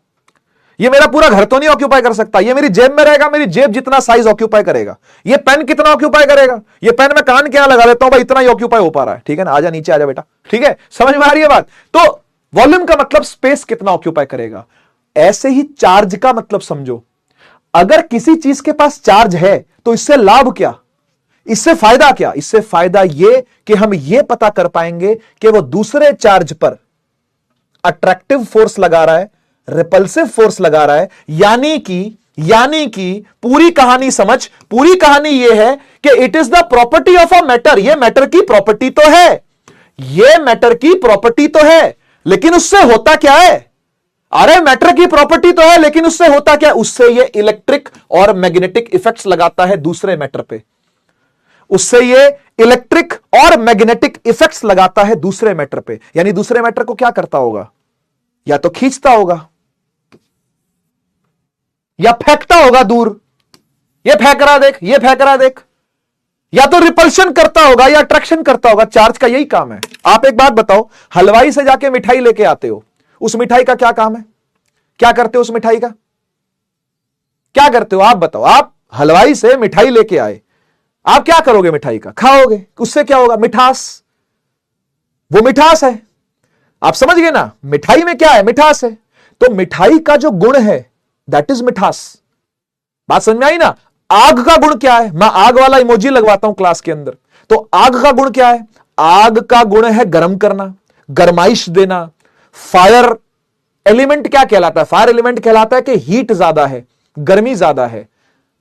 ये मेरा पूरा घर तो नहीं ऑक्यूपाई कर सकता। ये मेरी जेब में रहेगा, मेरी जेब जितना साइज ऑक्यूपाई करेगा। ये पेन कितना ऑक्यूपाई करेगा? ये पेन मैं कान के यहां लगा लेता हूं भाई, इतना ही ऑक्यूपाई हो पा रहा है, ठीक है ना? आजा नीचे आजा बेटा, ठीक है, समझ में आ रही है बात? तो वॉल्यूम का मतलब स्पेस कितना ऑक्यूपाई करेगा। ऐसे ही चार्ज का मतलब समझो, अगर किसी चीज के पास चार्ज है तो इससे लाभ क्या, इससे फायदा क्या? इससे फायदा यह कि हम यह पता कर पाएंगे कि वो दूसरे चार्ज पर अट्रैक्टिव फोर्स लगा रहा है, रिपल्सिव फोर्स लगा रहा है। यानी कि पूरी कहानी समझ, पूरी कहानी यह है कि it is the property of a matter. यह मैटर की प्रॉपर्टी तो है, यह मैटर की प्रॉपर्टी तो है, लेकिन उससे होता क्या है? अरे मैटर की प्रॉपर्टी तो है, लेकिन उससे होता क्या? उससे यह इलेक्ट्रिक और मैग्नेटिक इफेक्ट्स लगाता है दूसरे मैटर पे, उससे ये इलेक्ट्रिक और मैग्नेटिक इफेक्ट्स लगाता है दूसरे मैटर पे। यानी दूसरे मैटर को क्या करता होगा? या तो खींचता होगा या फेंकता होगा दूर। ये फेंक रहा देख, ये फेंक रहा देख। या तो रिपल्शन करता होगा या अट्रैक्शन करता होगा। चार्ज का यही काम है। आप एक बात बताओ, हलवाई से जाके मिठाई लेके आते हो, उस मिठाई का क्या काम है? क्या करते हो उस मिठाई का? क्या करते हो आप बताओ? आप हलवाई से मिठाई लेके आए, आप क्या करोगे? मिठाई का खाओगे, उससे क्या होगा? मिठास, वो मिठास है। आप समझ गए ना? मिठाई में क्या है? मिठास है। तो मिठाई का जो गुण है दैट इज मिठास। बात समझ में आई ना? आग का गुण क्या है? मैं आग वाला इमोजी लगवाता हूं क्लास के अंदर। तो आग का गुण क्या है? आग का गुण है गर्म करना, गरमाइश देना। फायर एलिमेंट क्या कहलाता है? फायर एलिमेंट कहलाता है कि हीट ज्यादा है, गर्मी ज्यादा है।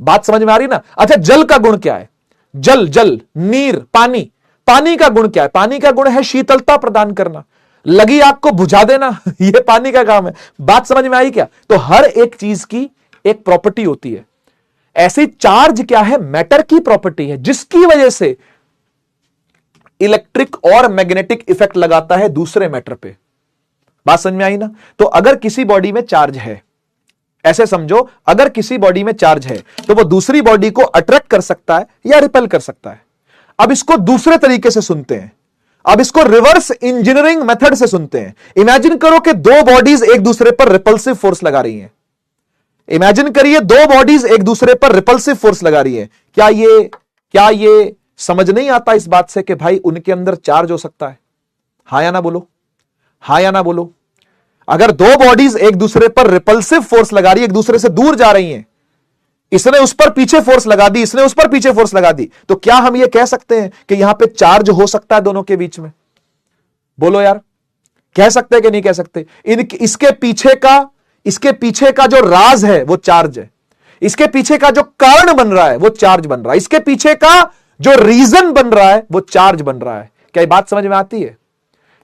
बात समझ में आ रही ना? अच्छा, जल का गुण क्या है? जल, नीर, पानी। पानी का गुण क्या है? पानी का गुण है शीतलता प्रदान करना, लगी आग को बुझा देना। यह पानी का काम है। बात समझ में आई क्या? तो हर एक चीज की एक प्रॉपर्टी होती है। ऐसी चार्ज क्या है? मैटर की प्रॉपर्टी है, जिसकी वजह से इलेक्ट्रिक और मैग्नेटिक इफेक्ट लगाता है दूसरे मैटर पे। बात समझ में आई ना? तो अगर किसी बॉडी में चार्ज है, ऐसे समझो, अगर किसी बॉडी में चार्ज है तो वो दूसरी बॉडी को अट्रैक्ट कर सकता है या रिपेल कर सकता है। अब इसको दूसरे तरीके से सुनते हैं, अब इसको रिवर्स इंजीनियरिंग मेथड से सुनते हैं। इमेजिन करो कि दो बॉडीज एक दूसरे पर रिपल्सिव फोर्स लगा रही हैं। इमेजिन करिए दो बॉडीज एक दूसरे पर रिपल्सिव फोर्स लगा रही है। क्या ये समझ नहीं आता इस बात से कि भाई उनके अंदर चार्ज हो सकता है? हां या ना बोलो, हां या ना बोलो। अगर दो बॉडीज एक दूसरे पर रिपल्सिव फोर्स लगा रही है, एक दूसरे से दूर जा रही हैं, इसने उस पर पीछे फोर्स लगा दी, इसने उस पर पीछे फोर्स लगा दी, तो क्या हम ये कह सकते हैं कि यहां पे चार्ज हो सकता है दोनों के बीच में? बोलो यार, कह सकते हैं कि नहीं कह सकते? इसके पीछे का जो राज है वो चार्ज है। इसके पीछे का जो कारण बन रहा है वो चार्ज बन रहा है। इसके पीछे का जो रीजन बन रहा है वो चार्ज बन रहा है। क्या ये बात समझ में आती है?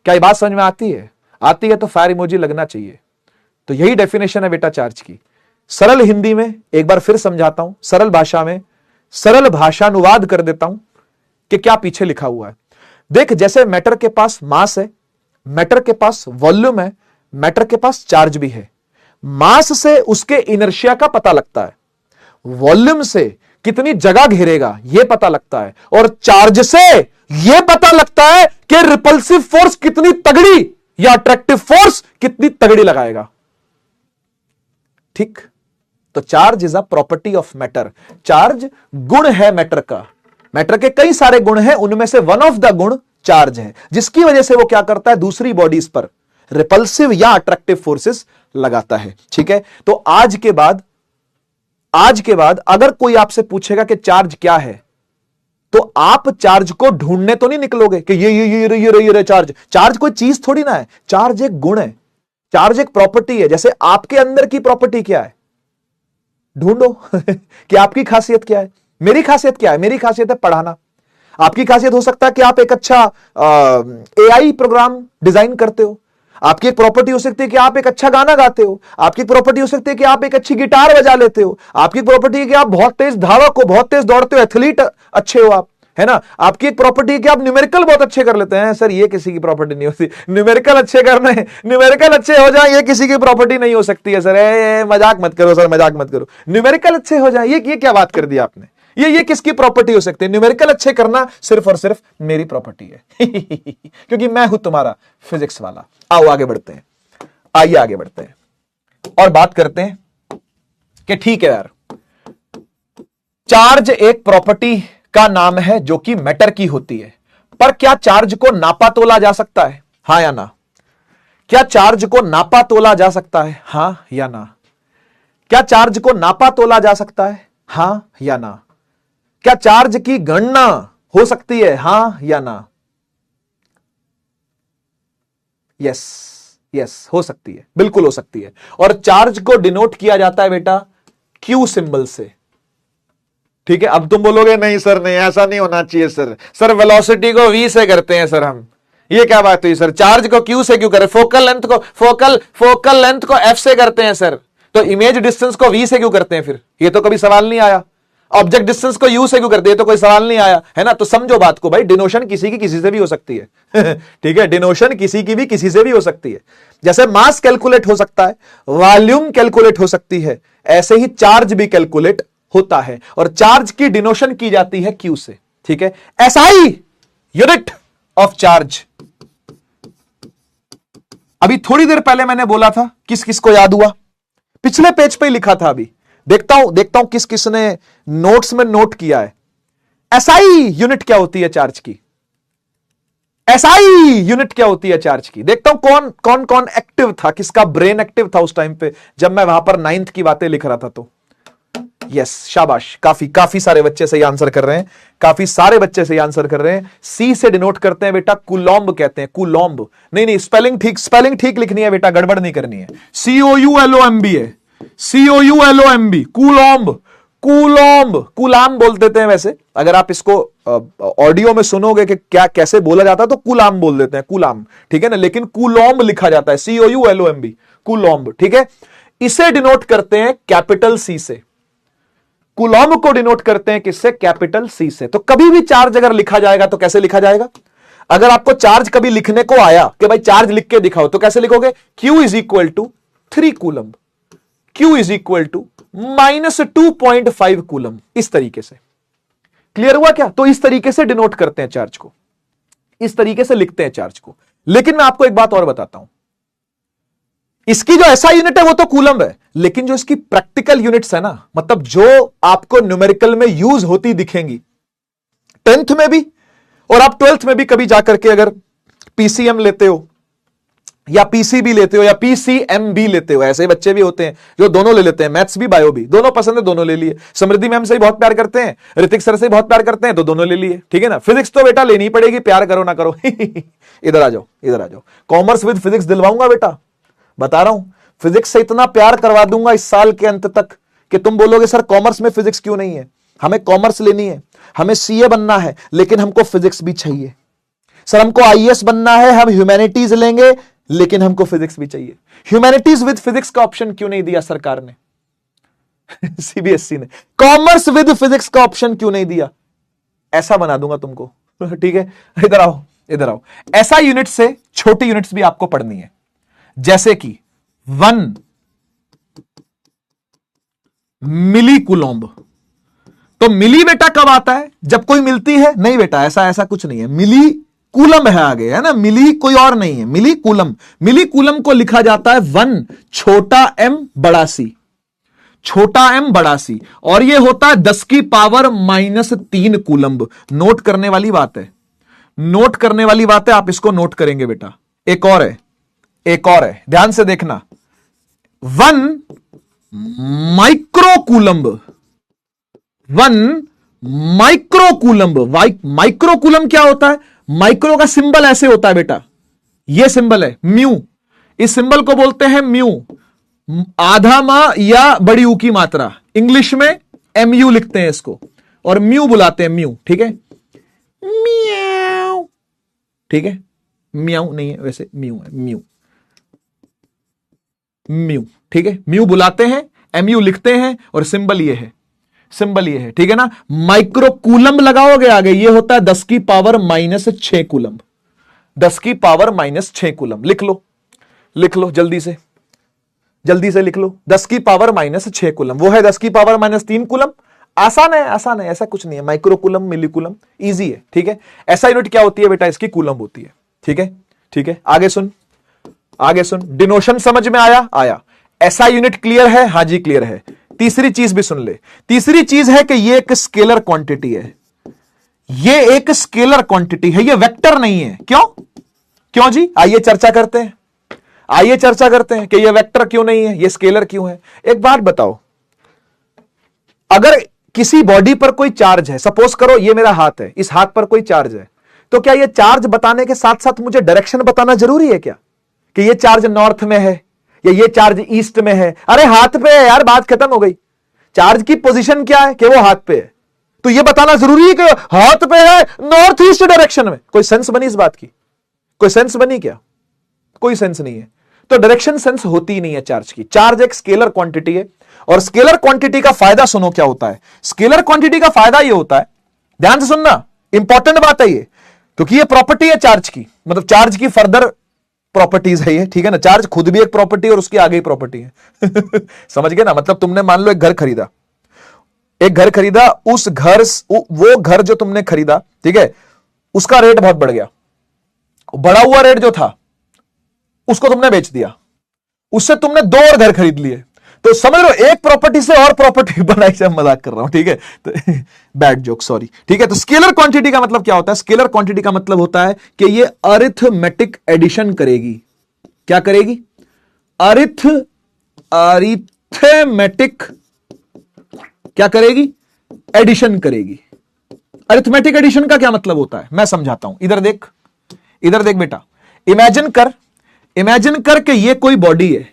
क्या ये बात समझ में आती है? आती है तो फायर इमोजी लगना चाहिए। तो यही डेफिनेशन है बेटा चार्ज की। सरल हिंदी में एक बार फिर समझाता हूं, सरल भाषा में, सरल भाषानुवाद कर देता हूं कि क्या पीछे लिखा हुआ है। देख, जैसे मैटर के पास मास है, मैटर के पास वॉल्यूम है, मैटर के पास चार्ज भी है। मास से उसके इनर्शिया का पता लगता है, वॉल्यूम से कितनी जगह घेरेगा यह पता लगता है, और चार्ज से यह पता लगता है कि रिपल्सिव फोर्स कितनी तगड़ी या अट्रैक्टिव फोर्स कितनी तगड़ी लगाएगा। ठीक? तो charge is a property of matter. Charge गुण है मैटर का। मैटर के कई सारे गुण हैं, उनमें से वन ऑफ द गुण चार्ज है, जिसकी वजह से वो क्या करता है? दूसरी बॉडीज पर रिपल्सिव या अट्रैक्टिव फोर्सेस लगाता है। ठीक है? तो आज के बाद अगर कोई आपसे पूछेगा कि चार्ज क्या है, तो आप चार्ज को ढूंढने तो नहीं निकलोगे कि ये चार्ज। चार्ज कोई चीज थोड़ी ना है, चार्ज एक गुण है, चार्ज एक प्रॉपर्टी है। जैसे आपके अंदर की प्रॉपर्टी क्या है, ढूंढो कि आपकी खासियत क्या है। मेरी खासियत क्या है? मेरी खासियत है पढ़ाना। आपकी खासियत हो सकता है कि आप एक अच्छा एआई प्रोग्राम डिजाइन करते हो। आपकी एक प्रॉपर्टी हो सकती है कि आप एक अच्छा गाना गाते हो, आपकी प्रॉपर्टी हो सकती है कि आप एक अच्छी गिटार बजा लेते हो, आपकी प्रॉपर्टी है कि आप बहुत तेज धावक हो, बहुत तेज दौड़ते हो, एथलीट अच्छे हो आप, है ना। आपकी एक प्रॉपर्टी है कि आप न्यूमेरिकल बहुत अच्छे कर लेते हैं। सर ये किसी की प्रॉपर्टी नहीं होती, न्यूमेरिकल अच्छे करने, न्यूमेरिकल अच्छे हो जाए ये किसी की प्रॉपर्टी नहीं हो सकती है सर। मजाक मत करो सर, मजाक मत करो। न्यूमेरिकल अच्छे हो जाए ये क्या बात कर दी आपने, ये किसकी प्रॉपर्टी हो सकती है? न्यूमेरिकल अच्छे करना सिर्फ और सिर्फ मेरी प्रॉपर्टी है क्योंकि मैं हूं तुम्हारा फिजिक्स वाला। आओ आगे बढ़ते हैं, आइए आगे बढ़ते हैं और बात करते हैं कि ठीक है यार, चार्ज एक प्रॉपर्टी का नाम है जो कि मैटर की होती है, पर क्या चार्ज को नापा तोला जा सकता है, हां या ना? क्या चार्ज को नापा तोला जा सकता है, हां या ना? क्या चार्ज को नापा तोला जा सकता है, हां या ना? क्या चार्ज की गणना हो सकती है, हां या ना? यस यस, हो सकती है, बिल्कुल हो सकती है। और चार्ज को डिनोट किया जाता है बेटा क्यू सिंबल से, ठीक है। अब तुम बोलोगे नहीं सर, नहीं ऐसा नहीं होना चाहिए सर, सर वेलोसिटी को वी से करते हैं सर हम, ये क्या बात हुई सर? चार्ज को क्यू से क्यों करें? फोकल लेंथ को एफ से करते हैं सर, तो इमेज डिस्टेंस को वी से क्यों करते हैं फिर? ये तो कभी सवाल नहीं आया। ऑब्जेक्ट डिस्टेंस को यू से क्यों करते हैं? तो कोई सवाल नहीं आया, है ना। तो समझो बात को भाई, डिनोशन किसी की किसी से भी हो सकती है ठीक है, डिनोशन किसी की भी किसी से भी हो सकती है। जैसे मास कैलकुलेट हो सकता है, वॉल्यूम कैलकुलेट हो सकती है, ऐसे ही चार्ज भी कैलकुलेट होता है, और चार्ज की डिनोशन की जाती है क्यू से, ठीक है। SI unit of charge. अभी थोड़ी देर पहले मैंने बोला था, किस किस को याद हुआ? पिछले पेज पे ही लिखा था, अभी देखता हूं किस किसने नोट्स में नोट किया है। एसआई यूनिट क्या होती है चार्ज की? एसआई यूनिट क्या होती है चार्ज की? देखता हूं कौन कौन एक्टिव था, किसका ब्रेन एक्टिव था उस टाइम पे जब मैं वहां पर 9th की बातें लिख रहा था। तो यस, शाबाश, काफी सारे बच्चे सही आंसर कर रहे हैं, काफी सारे बच्चे सही आंसर कर रहे हैं। सी से डिनोट करते हैं बेटा, कूलॉम्ब कहते हैं, कूलॉम्ब। नहीं, स्पेलिंग ठीक लिखनी है बेटा, गड़बड़ नहीं करनी है। COULOMB है, COULOMB, कूलॉम्ब। कूलाम बोल देते हैं वैसे, अगर आप इसको ऑडियो में सुनोगे कि क्या कैसे बोला जाता है तो कूलाम बोल देते हैं, कूलाम, ठीक है ना, लेकिन कूलॉम्ब लिखा जाता है, COULOMB, कूलॉम्ब, ठीक है। इसे डिनोट करते हैं कैपिटल सी से, कूलॉम्ब को डिनोट करते हैं किससे? कैपिटल सी से। तो कभी भी चार्ज अगर लिखा जाएगा तो कैसे लिखा जाएगा? अगर आपको चार्ज कभी लिखने को आया कि भाई चार्ज लिख के दिखाओ, तो कैसे लिखोगे? Q is equal to 3 coulomb, Q is equal to -2.5 coulomb, इस तरीके से। क्लियर हुआ क्या? तो इस तरीके से डिनोट करते हैं चार्ज को, इस तरीके से लिखते हैं चार्ज को। लेकिन मैं आपको एक बात और बताता हूं, इसकी जो ऐसा यूनिट है वो तो कूलम है, लेकिन जो इसकी प्रैक्टिकल यूनिट्स है ना, मतलब जो आपको न्यूमेरिकल में यूज होती दिखेंगी 10th में भी, और आप 12th में भी कभी जाकर के अगर PCM लेते हो या PCB लेते हो या PCMB लेते हो, ऐसे बच्चे भी होते हैं जो दोनों ले लेते हैं, मैथ्स भी बायो भी, दोनों पसंद है, दोनों ले लिए। समृद्धि मैम से बहुत प्यार करते हैं, ऋतिक सर से बहुत प्यार करते हैं, तो दोनों ले लिए, ठीक है ना। फिजिक्स तो बेटा लेनी पड़ेगी, प्यार करो ना करो इधर आ जाओ, इधर आ जाओ। कॉमर्स विद फिजिक्स दिलवाऊंगा बेटा, बता रहा हूं, फिजिक्स से इतना प्यार करवा दूंगा इस साल के अंत तक कि तुम बोलोगे सर कॉमर्स में फिजिक्स क्यों नहीं है? हमें कॉमर्स लेनी है, हमें CA बनना है, लेकिन हमको फिजिक्स भी चाहिए। सर हमको IAS बनना है, हम ह्यूमैनिटीज लेंगे, लेकिन हमको फिजिक्स भी चाहिए। ह्यूमैनिटीज विद फिजिक्स का ऑप्शन क्यों नहीं दिया सरकार ने CBSE ने? कॉमर्स विद फिजिक्स का ऑप्शन क्यों नहीं दिया? ऐसा बना दूंगा तुमको ठीक है, इधर आओ, इधर आओ। ऐसा यूनिट से छोटी यूनिट्स भी आपको पढ़नी है, जैसे कि 1 मिली कूलॉम्ब। तो मिली बेटा कब आता है? जब कोई मिलती है? नहीं बेटा, ऐसा कुछ नहीं है, मिली कूलम है आगे, है ना, मिली कोई और नहीं है, मिली कूलम। मिली कूलम को लिखा जाता है 1 छोटा m बड़ा C, छोटा m बड़ा C, और यह होता है 10 की पावर -3 कूलम्ब। नोट करने वाली बात है, नोट करने वाली बात है, आप इसको नोट करेंगे बेटा। एक और है, एक और है, ध्यान से देखना। 1 micro coulomb, 1 micro coulomb. Micro coulomb क्या होता है? माइक्रो का सिंबल ऐसे होता है बेटा, यह सिंबल है म्यू, इस सिंबल को बोलते हैं म्यू, आधा मां या बड़ी ऊ की मात्रा, इंग्लिश में MU लिखते हैं इसको, और म्यू बुलाते हैं, म्यू, ठीक है, म्याऊ, ठीक है, म्याऊ नहीं है वैसे, म्यू है, म्यू। म्यू, ठीक है, म्यू बुलाते हैं, एमयू लिखते हैं, और सिंबल ये है, सिंबल ये है, ठीक है ना। माइक्रो कूलम लगाओगे आगे, ये होता है 10 की पावर -6 कूलम, 10 की पावर -6 कूलम। लिख लो, लिख लो जल्दी से, जल्दी से लिख लो, 10 की पावर -6 कूलम, वो है 10 की पावर -3 कूलम। आसान है, आसान है, ऐसा कुछ नहीं है। माइक्रो कूलम, मिली कूलम, ईजी है, ठीक है। ऐसा यूनिट क्या होती है बेटा, इसकी कूलम होती है, ठीक है, ठीक है। आगे सुन, आगे सुन, डिनोशन समझ में आया? आया। ऐसा यूनिट क्लियर है? हां जी क्लियर है। तीसरी चीज भी सुन ले, तीसरी चीज है कि ये एक स्केलर क्वांटिटी है, ये एक स्केलर क्वांटिटी है, ये वेक्टर नहीं है। क्यों? क्यों जी? आइए चर्चा करते हैं, आइए चर्चा करते हैं कि ये वेक्टर क्यों नहीं है, ये स्केलर क्यों है। एक बात बताओ, अगर किसी बॉडी पर कोई चार्ज है, सपोज करो ये मेरा हाथ है, इस हाथ पर कोई चार्ज है, तो क्या ये चार्ज बताने के साथ साथ मुझे डायरेक्शन बताना जरूरी है क्या, कि ये चार्ज नॉर्थ में है या ये चार्ज ईस्ट में है? अरे हाथ पे है यार, बात खत्म हो गई। चार्ज की पोजीशन क्या है कि वो हाथ पे है, तो ये बताना जरूरी है कि हाथ पे है नॉर्थ ईस्ट डायरेक्शन में। कोई सेंस बनी इस बात की? कोई सेंस बनी क्या? कोई सेंस नहीं है। तो डायरेक्शन सेंस होती ही नहीं है चार्ज की। चार्ज एक स्केलर क्वांटिटी है, और स्केलर क्वांटिटी का फायदा सुनो क्या होता है। स्केलर क्वांटिटी का फायदा ये होता है, ध्यान से सुनना, इंपॉर्टेंट बात है ये, क्योंकि ये प्रॉपर्टी है चार्ज की, मतलब चार्ज की फर्दर प्रॉपर्टीज है ये, ठीक है ना। चार्ज खुद भी एक प्रॉपर्टी और उसकी आगे ही प्रॉपर्टी है समझ गए ना। मतलब तुमने मान लो एक घर खरीदा, एक घर खरीदा, उस घर, वो घर जो तुमने खरीदा, ठीक है, उसका रेट बहुत बढ़ गया, बढ़ा हुआ रेट जो था उसको तुमने बेच दिया, उससे तुमने 2 और घर खरीद लिए। तो समझ लो एक प्रॉपर्टी से और प्रॉपर्टी बनाई से, मजाक कर रहा हूं, ठीक है, तो बैड जोक, सॉरी, ठीक है। तो स्केलर क्वांटिटी का मतलब क्या होता है? स्केलर क्वांटिटी का मतलब होता है कि ये अरिथमेटिक एडिशन करेगी। क्या करेगी? अरिथमेटिक क्या करेगी? एडिशन करेगी। अरिथमेटिक एडिशन का क्या मतलब होता है मैं समझाता हूं। इधर देख, इधर देख बेटा, इमेजिन कर, इमेजिन कर के ये कोई बॉडी है,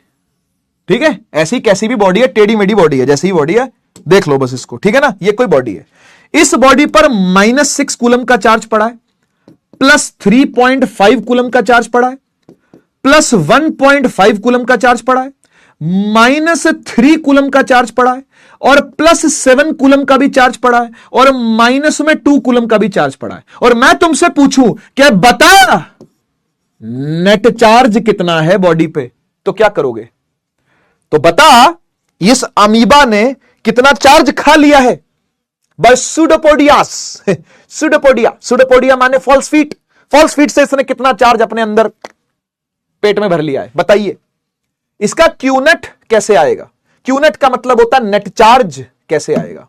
ठीक है, ऐसी कैसी भी बॉडी है, टेढ़ी मेढ़ी बॉडी है, जैसी ही बॉडी है, देख लो बस इसको, ठीक है ना। ये कोई बॉडी है, इस बॉडी पर -6 कूलम का चार्ज पड़ा है, +3.5 कूलम का चार्ज पड़ा है, +1.5 कूलम का चार्ज पड़ा है, -3 कूलम का चार्ज पड़ा है, और +7 कूलम का भी चार्ज पड़ा है, और -2 कूलम का भी चार्ज पड़ा है। और मैं तुमसे पूछूं कि बता नेट चार्ज कितना है बॉडी पे, तो क्या करोगे? तो बता इस अमीबा ने कितना चार्ज खा लिया है बाय सुडोपोडियास सुडोपोडिया, सुडोपोडिया माने फॉल्स फीट, फॉल्स फीट से इसने कितना चार्ज अपने अंदर पेट में भर लिया है, बताइए। इसका क्यूनेट कैसे आएगा? क्यूनेट का मतलब होता है नेट चार्ज कैसे आएगा,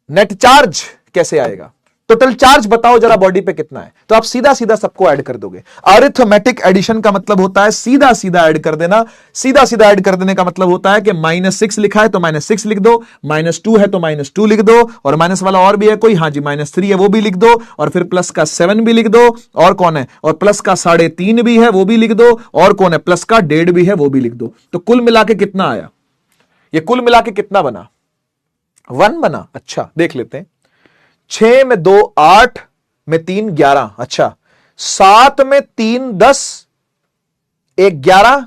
नेट चार्ज कैसे आएगा, टोटल चार्ज बताओ जरा बॉडी पे कितना है। तो आप सीधा सीधा सबको ऐड कर दोगे। अरिथमेटिक एडिशन का मतलब होता है सीधा सीधा ऐड कर देना। सीधा सीधा ऐड कर देने का मतलब होता है कि -6 लिखा है तो -6 लिख दो, -2 है तो -2 लिख दो, और माइनस वाला और भी है कोई, हां जी -3 है वो भी लिख दो, और फिर प्लस का 7 भी लिख दो, और कौन है, और प्लस का 3.5 भी है वो भी लिख दो, और कौन है, प्लस का 1.5 भी है वो भी लिख दो। तो कुल मिला के कितना आया? ये कुल मिला के कितना बना? 1 बना। अच्छा देख लेते हैं। 6 में 2 8 में 3 11, अच्छा 7 में 3 10, 1 11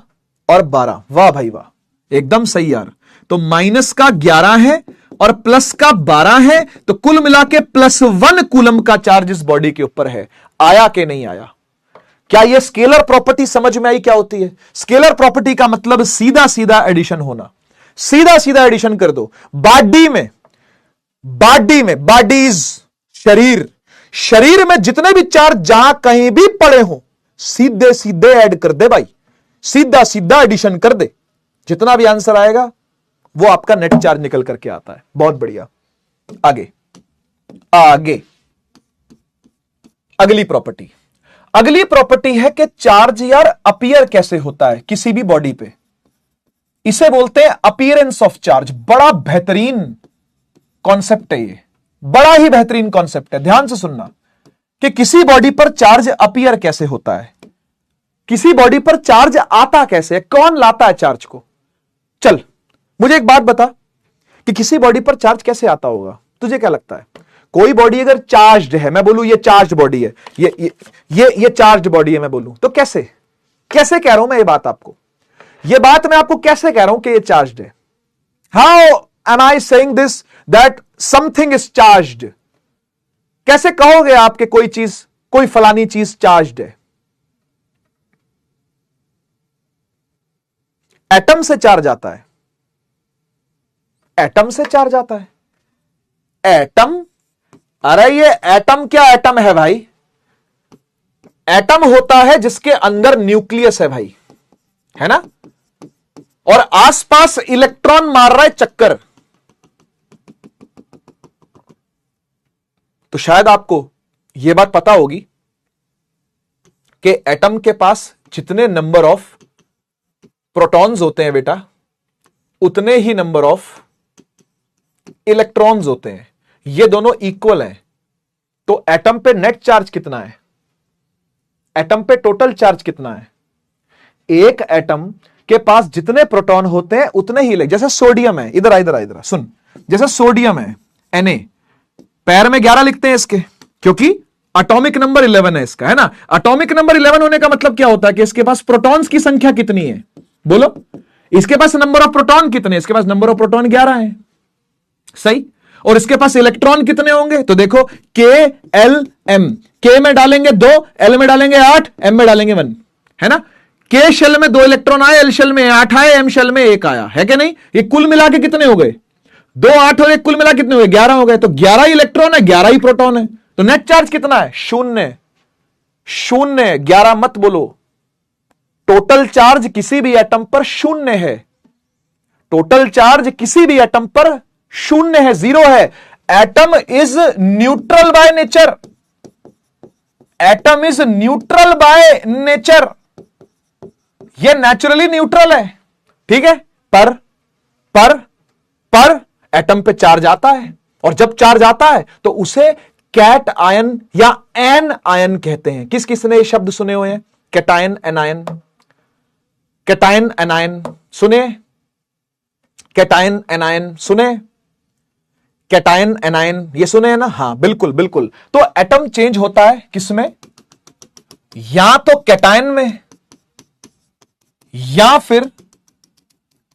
और 12, वाह भाई वाह, एकदम सही यार। तो माइनस का 11 है और प्लस का 12 है, तो कुल मिला के +1 कूलम का चार्ज इस बॉडी के ऊपर है। आया कि नहीं आया? क्या यह स्केलर प्रॉपर्टी समझ में आई क्या होती है? स्केलर प्रॉपर्टी का मतलब सीधा सीधा एडिशन होना। सीधा सीधा एडिशन कर दो। बॉडी में, बॉडीज शरीर, शरीर में जितने भी चार्ज जहां कहीं भी पड़े हो, सीधे सीधे ऐड कर दे भाई, सीधा सीधा एडिशन कर दे। जितना भी आंसर आएगा वो आपका नेट चार्ज निकल करके आता है। बहुत बढ़िया। आगे आगे अगली प्रॉपर्टी, अगली प्रॉपर्टी है कि चार्ज यार अपीयर कैसे होता है किसी भी बॉडी पे। इसे बोलते हैं अपीयरेंस ऑफ चार्ज। बड़ा बेहतरीन कॉन्सेप्ट है ये, बड़ा ही बेहतरीन कॉन्सेप्ट है। ध्यान से सुनना कि किसी बॉडी पर चार्ज अपीयर कैसे होता है, किसी बॉडी पर चार्ज आता कैसे है, कौन लाता है चार्ज को। चल मुझे एक बात बता कि किसी बॉडी पर चार्ज कैसे आता होगा, तुझे क्या लगता है? कोई बॉडी अगर चार्ज्ड है, मैं बोलूं ये चार्ज्ड बॉडी है, ये चार्ज्ड बॉडी है, मैं बोलूं तो कैसे कैसे कह रहा हूं मैं ये बात आपको। यह बात मैं आपको कैसे कह रहा हूं कि यह चार्ज्ड है? How am I saying this that something is charged? कैसे कहोगे आप कि कोई चीज, कोई फलानी चीज चार्ज्ड है? एटम से चार्ज आता है, एटम से चार्ज आता है। एटम, अरे ये एटम क्या एटम है भाई? एटम होता है जिसके अंदर न्यूक्लियस है भाई, है ना, और आसपास इलेक्ट्रॉन मार रहा है चक्कर। तो शायद आपको यह बात पता होगी कि एटम के पास जितने नंबर ऑफ प्रोटॉन्स होते हैं बेटा, उतने ही नंबर ऑफ इलेक्ट्रॉन्स होते हैं। ये दोनों इक्वल हैं। तो एटम पे नेट चार्ज कितना है? एटम पे टोटल चार्ज कितना है? एक एटम के पास जितने प्रोटॉन होते हैं उतने ही, जैसे सोडियम है, इधर इधर सुन, जैसे सोडियम है Na, पैर में 11 लिखते हैं इसके, क्योंकि एटॉमिक नंबर 11 है इसका, है ना। एटॉमिक नंबर 11 होने का मतलब क्या होता है कि इसके पास प्रोटॉन्स की संख्या कितनी है? बोलो, इसके पास नंबर ऑफ प्रोटॉन कितने? इसके पास नंबर ऑफ प्रोटॉन 11 है, सही। और इसके पास इलेक्ट्रॉन कितने होंगे? तो देखो KLM, K में डालेंगे 2, L में डालेंगे 8, M में डालेंगे 1, है ना। K शेल में 2 इलेक्ट्रॉन आए, L शेल में 8 आए, M शेल में 1 आया, है कि नहीं? ये कुल मिला के कितने हो गए? 2, 8 और 1 कुल मिला कितने हो गए? 11 हो गए। तो 11 इलेक्ट्रॉन है, 11 ही प्रोटॉन है। तो नेट चार्ज कितना है? 0। 0, 11 मत बोलो। टोटल चार्ज किसी भी एटम पर 0 है। टोटल चार्ज किसी भी एटम पर 0 है, 0 है। Atom is neutral by nature. Atom is neutral by nature. यह नेचुरली न्यूट्रल है, ठीक है। पर एटम पे चार्ज आता है, और जब चार्ज आता है तो उसे कैट आयन या एन आयन कहते हैं। किस किसने ये शब्द सुने हुए हैं? Cation, anion. कैटायन, एनायन सुने? कैटायन, एनायन सुने? कैटायन, एनायन ये सुने हैं ना? हाँ, बिल्कुल बिल्कुल। तो एटम चेंज होता है किसमें? या तो कैटायन में या फिर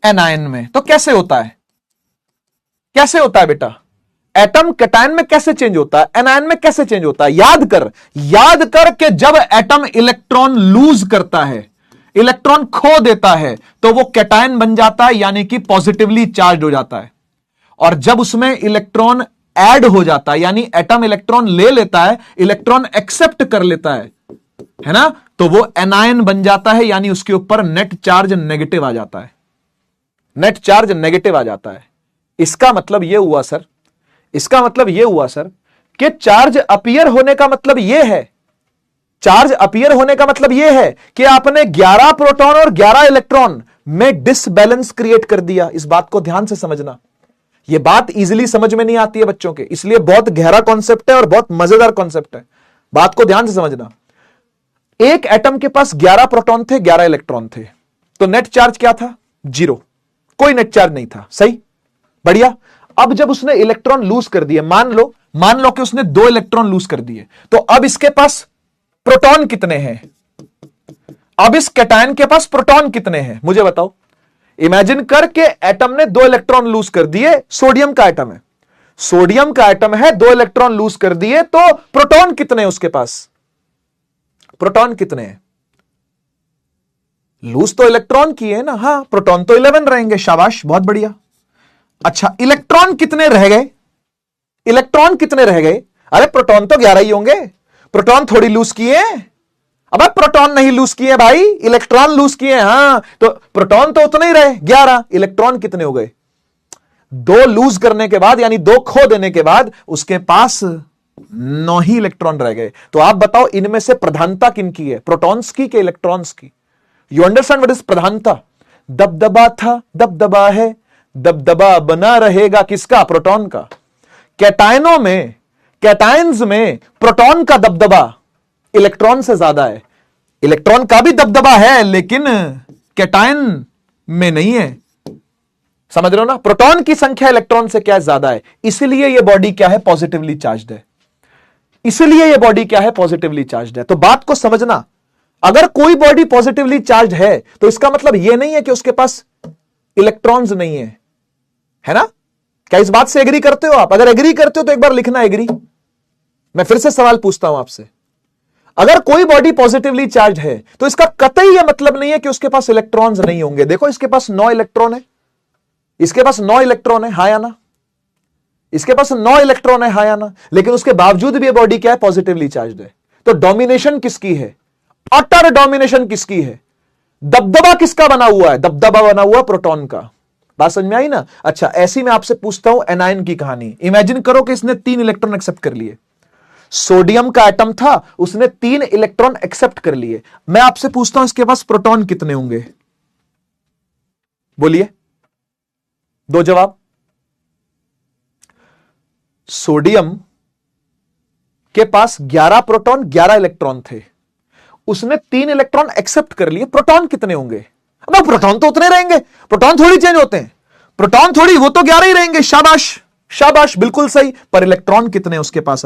एनायन में। तो कैसे होता है? कैसे होता है बेटा? एटम कैटायन में कैसे चेंज होता है, एनायन में कैसे चेंज होता है? याद कर कि जब एटम इलेक्ट्रॉन लूज करता है, इलेक्ट्रॉन खो देता है, तो वो कैटायन बन जाता है, यानी कि पॉजिटिवली चार्ज हो जाता है। और जब उसमें इलेक्ट्रॉन ऐड हो जाता है, यानी एटम इलेक्ट्रॉन ले लेता है, इलेक्ट्रॉन एक्सेप्ट कर लेता है ना, तो वो एनायन बन जाता है, यानी उसके ऊपर नेट चार्ज नेगेटिव आ जाता है। नेट चार्ज नेगेटिव आ जाता है। इसका मतलब यह हुआ सर, इसका मतलब यह हुआ सर कि चार्ज अपीयर होने का मतलब यह है, चार्ज अपीयर होने का मतलब यह है कि आपने 11 प्रोटॉन और 11 इलेक्ट्रॉन में डिसबैलेंस क्रिएट कर दिया। इस बात को ध्यान से समझना। यह बात इजीली समझ में नहीं आती है बच्चों के, इसलिए बहुत गहरा कॉन्सेप्ट है और बहुत मजेदार कॉन्सेप्ट है। बात को ध्यान से समझना। एक एटम के पास 11 प्रोटॉन थे, 11 इलेक्ट्रॉन थे, तो नेट चार्ज क्या था? 0। कोई नेट चार्ज नहीं था, सही, बढ़िया। अब जब उसने इलेक्ट्रॉन लूज कर दिए, मान लो कि उसने 2 इलेक्ट्रॉन लूज कर दिए, तो अब इसके पास प्रोटॉन कितने हैं? अब इस कैटायन के पास प्रोटॉन कितने हैं? मुझे बताओ। इमेजिन कर के एटम ने 2 इलेक्ट्रॉन लूज कर दिए। सोडियम का एटम है, सोडियम का एटम है, 2 इलेक्ट्रॉन लूज कर दिए, तो प्रोटॉन कितने हैं उसके पास? प्रोटॉन कितने हैं? लूज तो इलेक्ट्रॉन की है ना, हाँ, प्रोटॉन तो 11 रहेंगे। शाबाश, बहुत बढ़िया। अच्छा, इलेक्ट्रॉन कितने रह गए? इलेक्ट्रॉन कितने रह गए? अरे प्रोटॉन तो 11 ही होंगे। प्रोटॉन थोड़ी लूज किए हैं। अब प्रोटॉन नहीं लूज किए भाई, इलेक्ट्रॉन लूज किए। हाँ, तो प्रोटॉन तो उतने ही रहे 11। इलेक्ट्रॉन कितने हो गए? 2 लूज करने के बाद, यानी 2 खो देने के बाद उसके पास 9 ही इलेक्ट्रॉन रह गए। तो आप बताओ, इनमें से प्रधानता किनकी है? प्रोटॉन्स की कि इलेक्ट्रॉन्स की? यू अंडरस्टैंड व्हाट इज प्रधानता? दबदबा था, दबदबा है, दबदबा बना रहेगा किसका? प्रोटॉन का। कैटायनों में, कैटायंस में प्रोटॉन का दबदबा इलेक्ट्रॉन से ज्यादा है। इलेक्ट्रॉन का भी दबदबा है, लेकिन कैटायन में नहीं है। समझ रहे हो ना? प्रोटॉन की संख्या इलेक्ट्रॉन से क्या ज्यादा है, इसलिए यह बॉडी क्या है? पॉजिटिवली चार्ज्ड है। इसलिए यह बॉडी क्या है? पॉजिटिवली चार्ज्ड है। तो बात को समझना। अगर कोई बॉडी पॉजिटिवली चार्ज है तो इसका मतलब यह नहीं है कि उसके पास इलेक्ट्रॉन्स नहीं है ना? क्या इस बात से एग्री करते हो आप? अगर एग्री करते हो तो एक बार लिखना एग्री। मैं फिर से सवाल पूछता हूं आपसे, अगर कोई बॉडी पॉजिटिवली चार्ज है तो इसका कतई यह मतलब नहीं है कि उसके पास इलेक्ट्रॉन्स नहीं होंगे। देखो इसके पास 9 इलेक्ट्रॉन है, इसके पास 9 इलेक्ट्रॉन है, हाँ या ना? इसके पास 9 इलेक्ट्रॉन है, हाँ या ना? लेकिन उसके बावजूद भी ये बॉडी क्या है? पॉजिटिवली चार्ज है। तो डोमिनेशन किसकी है? अटर डोमिनेशन किसकी है? दबदबा किसका बना हुआ है? दबदबा बना हुआ प्रोटॉन का। बात समझ में आई ना? अच्छा, ऐसी मैं आपसे पूछता हूं एनायन की कहानी। इमेजिन करो कि इसने 3 इलेक्ट्रॉन एक्सेप्ट कर लिए। सोडियम का एटम था, उसने 3 इलेक्ट्रॉन एक्सेप्ट कर लिए। मैं आपसे पूछता हूं इसके पास प्रोटॉन कितने होंगे? बोलिए, 2 जवाब। सोडियम के पास 11 प्रोटॉन 11 इलेक्ट्रॉन थे, उसने 3 इलेक्ट्रॉन एक्सेप्ट कर लिए। प्रोटॉन कितने होंगे? अब प्रोटॉन तो उतने रहेंगे, प्रोटॉन थोड़ी चेंज होते हैं, प्रोटॉन थोड़ी, वो तो 11 ही रहेंगे। शाबाश शाबाश, बिल्कुल सही। पर इलेक्ट्रॉन कितने उसके पास?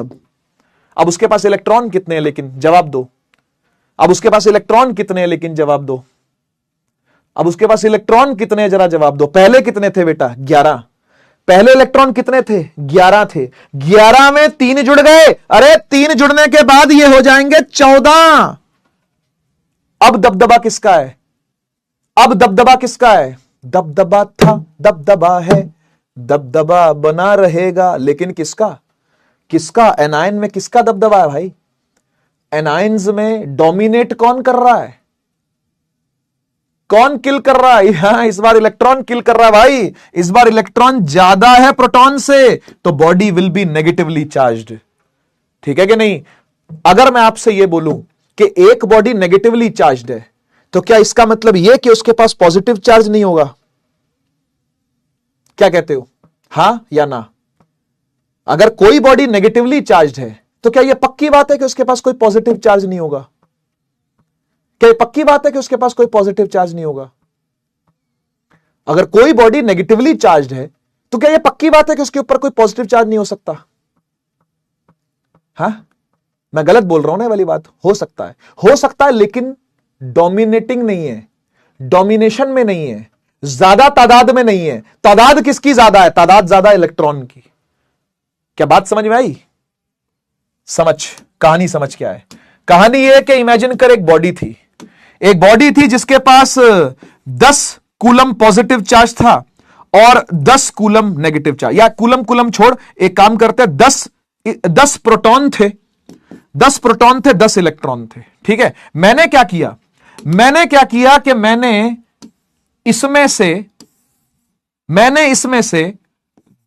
अब उसके पास इलेक्ट्रॉन कितने हैं? लेकिन जवाब दो। अब उसके पास इलेक्ट्रॉन कितने हैं? लेकिन जवाब दो। अब उसके पास इलेक्ट्रॉन कितने हैं? जरा जवाब दो। पहले कितने थे बेटा? 11। पहले इलेक्ट्रॉन कितने थे? 11 थे। 11 में 3 जुड़ गए। अरे 3 जुड़ने के बाद ये हो जाएंगे 14। अब दबदबा किसका है? अब दबदबा किसका है? दबदबा था, दबदबा है, दबदबा बना रहेगा। लेकिन किसका? किसका? एनायन में किसका दबदबा है भाई? एनायंस में डोमिनेट कौन कर रहा है? कौन किल कर रहा है? यहां इस बार इलेक्ट्रॉन किल कर रहा है भाई। इस बार इलेक्ट्रॉन ज्यादा है प्रोटॉन से, तो body will be negatively charged. ठीक है कि नहीं? अगर मैं आपसे यह बोलूं कि एक बॉडी नेगेटिवली चार्ज्ड है, तो क्या इसका मतलब यह कि उसके पास पॉजिटिव चार्ज नहीं होगा? क्या कहते हो, हां या ना? अगर कोई बॉडी नेगेटिवली चार्ज्ड है तो क्या यह पक्की बात है कि उसके पास कोई पॉजिटिव चार्ज नहीं होगा? क्या यह पक्की बात है कि उसके पास कोई पॉजिटिव चार्ज नहीं होगा? अगर कोई बॉडी नेगेटिवली चार्ज्ड है तो क्या यह पक्की बात है कि उसके ऊपर कोई पॉजिटिव चार्ज नहीं हो सकता? हां, मैं गलत बोल रहा हूं ना? वाली बात हो सकता है, हो सकता है, लेकिन डोमिनेटिंग नहीं है, डोमिनेशन में नहीं है, ज्यादा तादाद में नहीं है। तादाद किसकी ज्यादा है? तादाद ज्यादा इलेक्ट्रॉन की। क्या बात समझ में आई? समझ, कहानी समझ क्या है? कहानी यह है कि इमेजिन कर एक बॉडी थी, एक बॉडी थी जिसके पास 10 कूलम पॉजिटिव चार्ज था और 10 कूलम नेगेटिव चार्ज। या कूलम कूलम छोड़, एक काम करते हैं, 10 प्रोटॉन थे, 10 प्रोटॉन थे, 10 इलेक्ट्रॉन थे। ठीक है, मैंने क्या किया कि मैंने इसमें से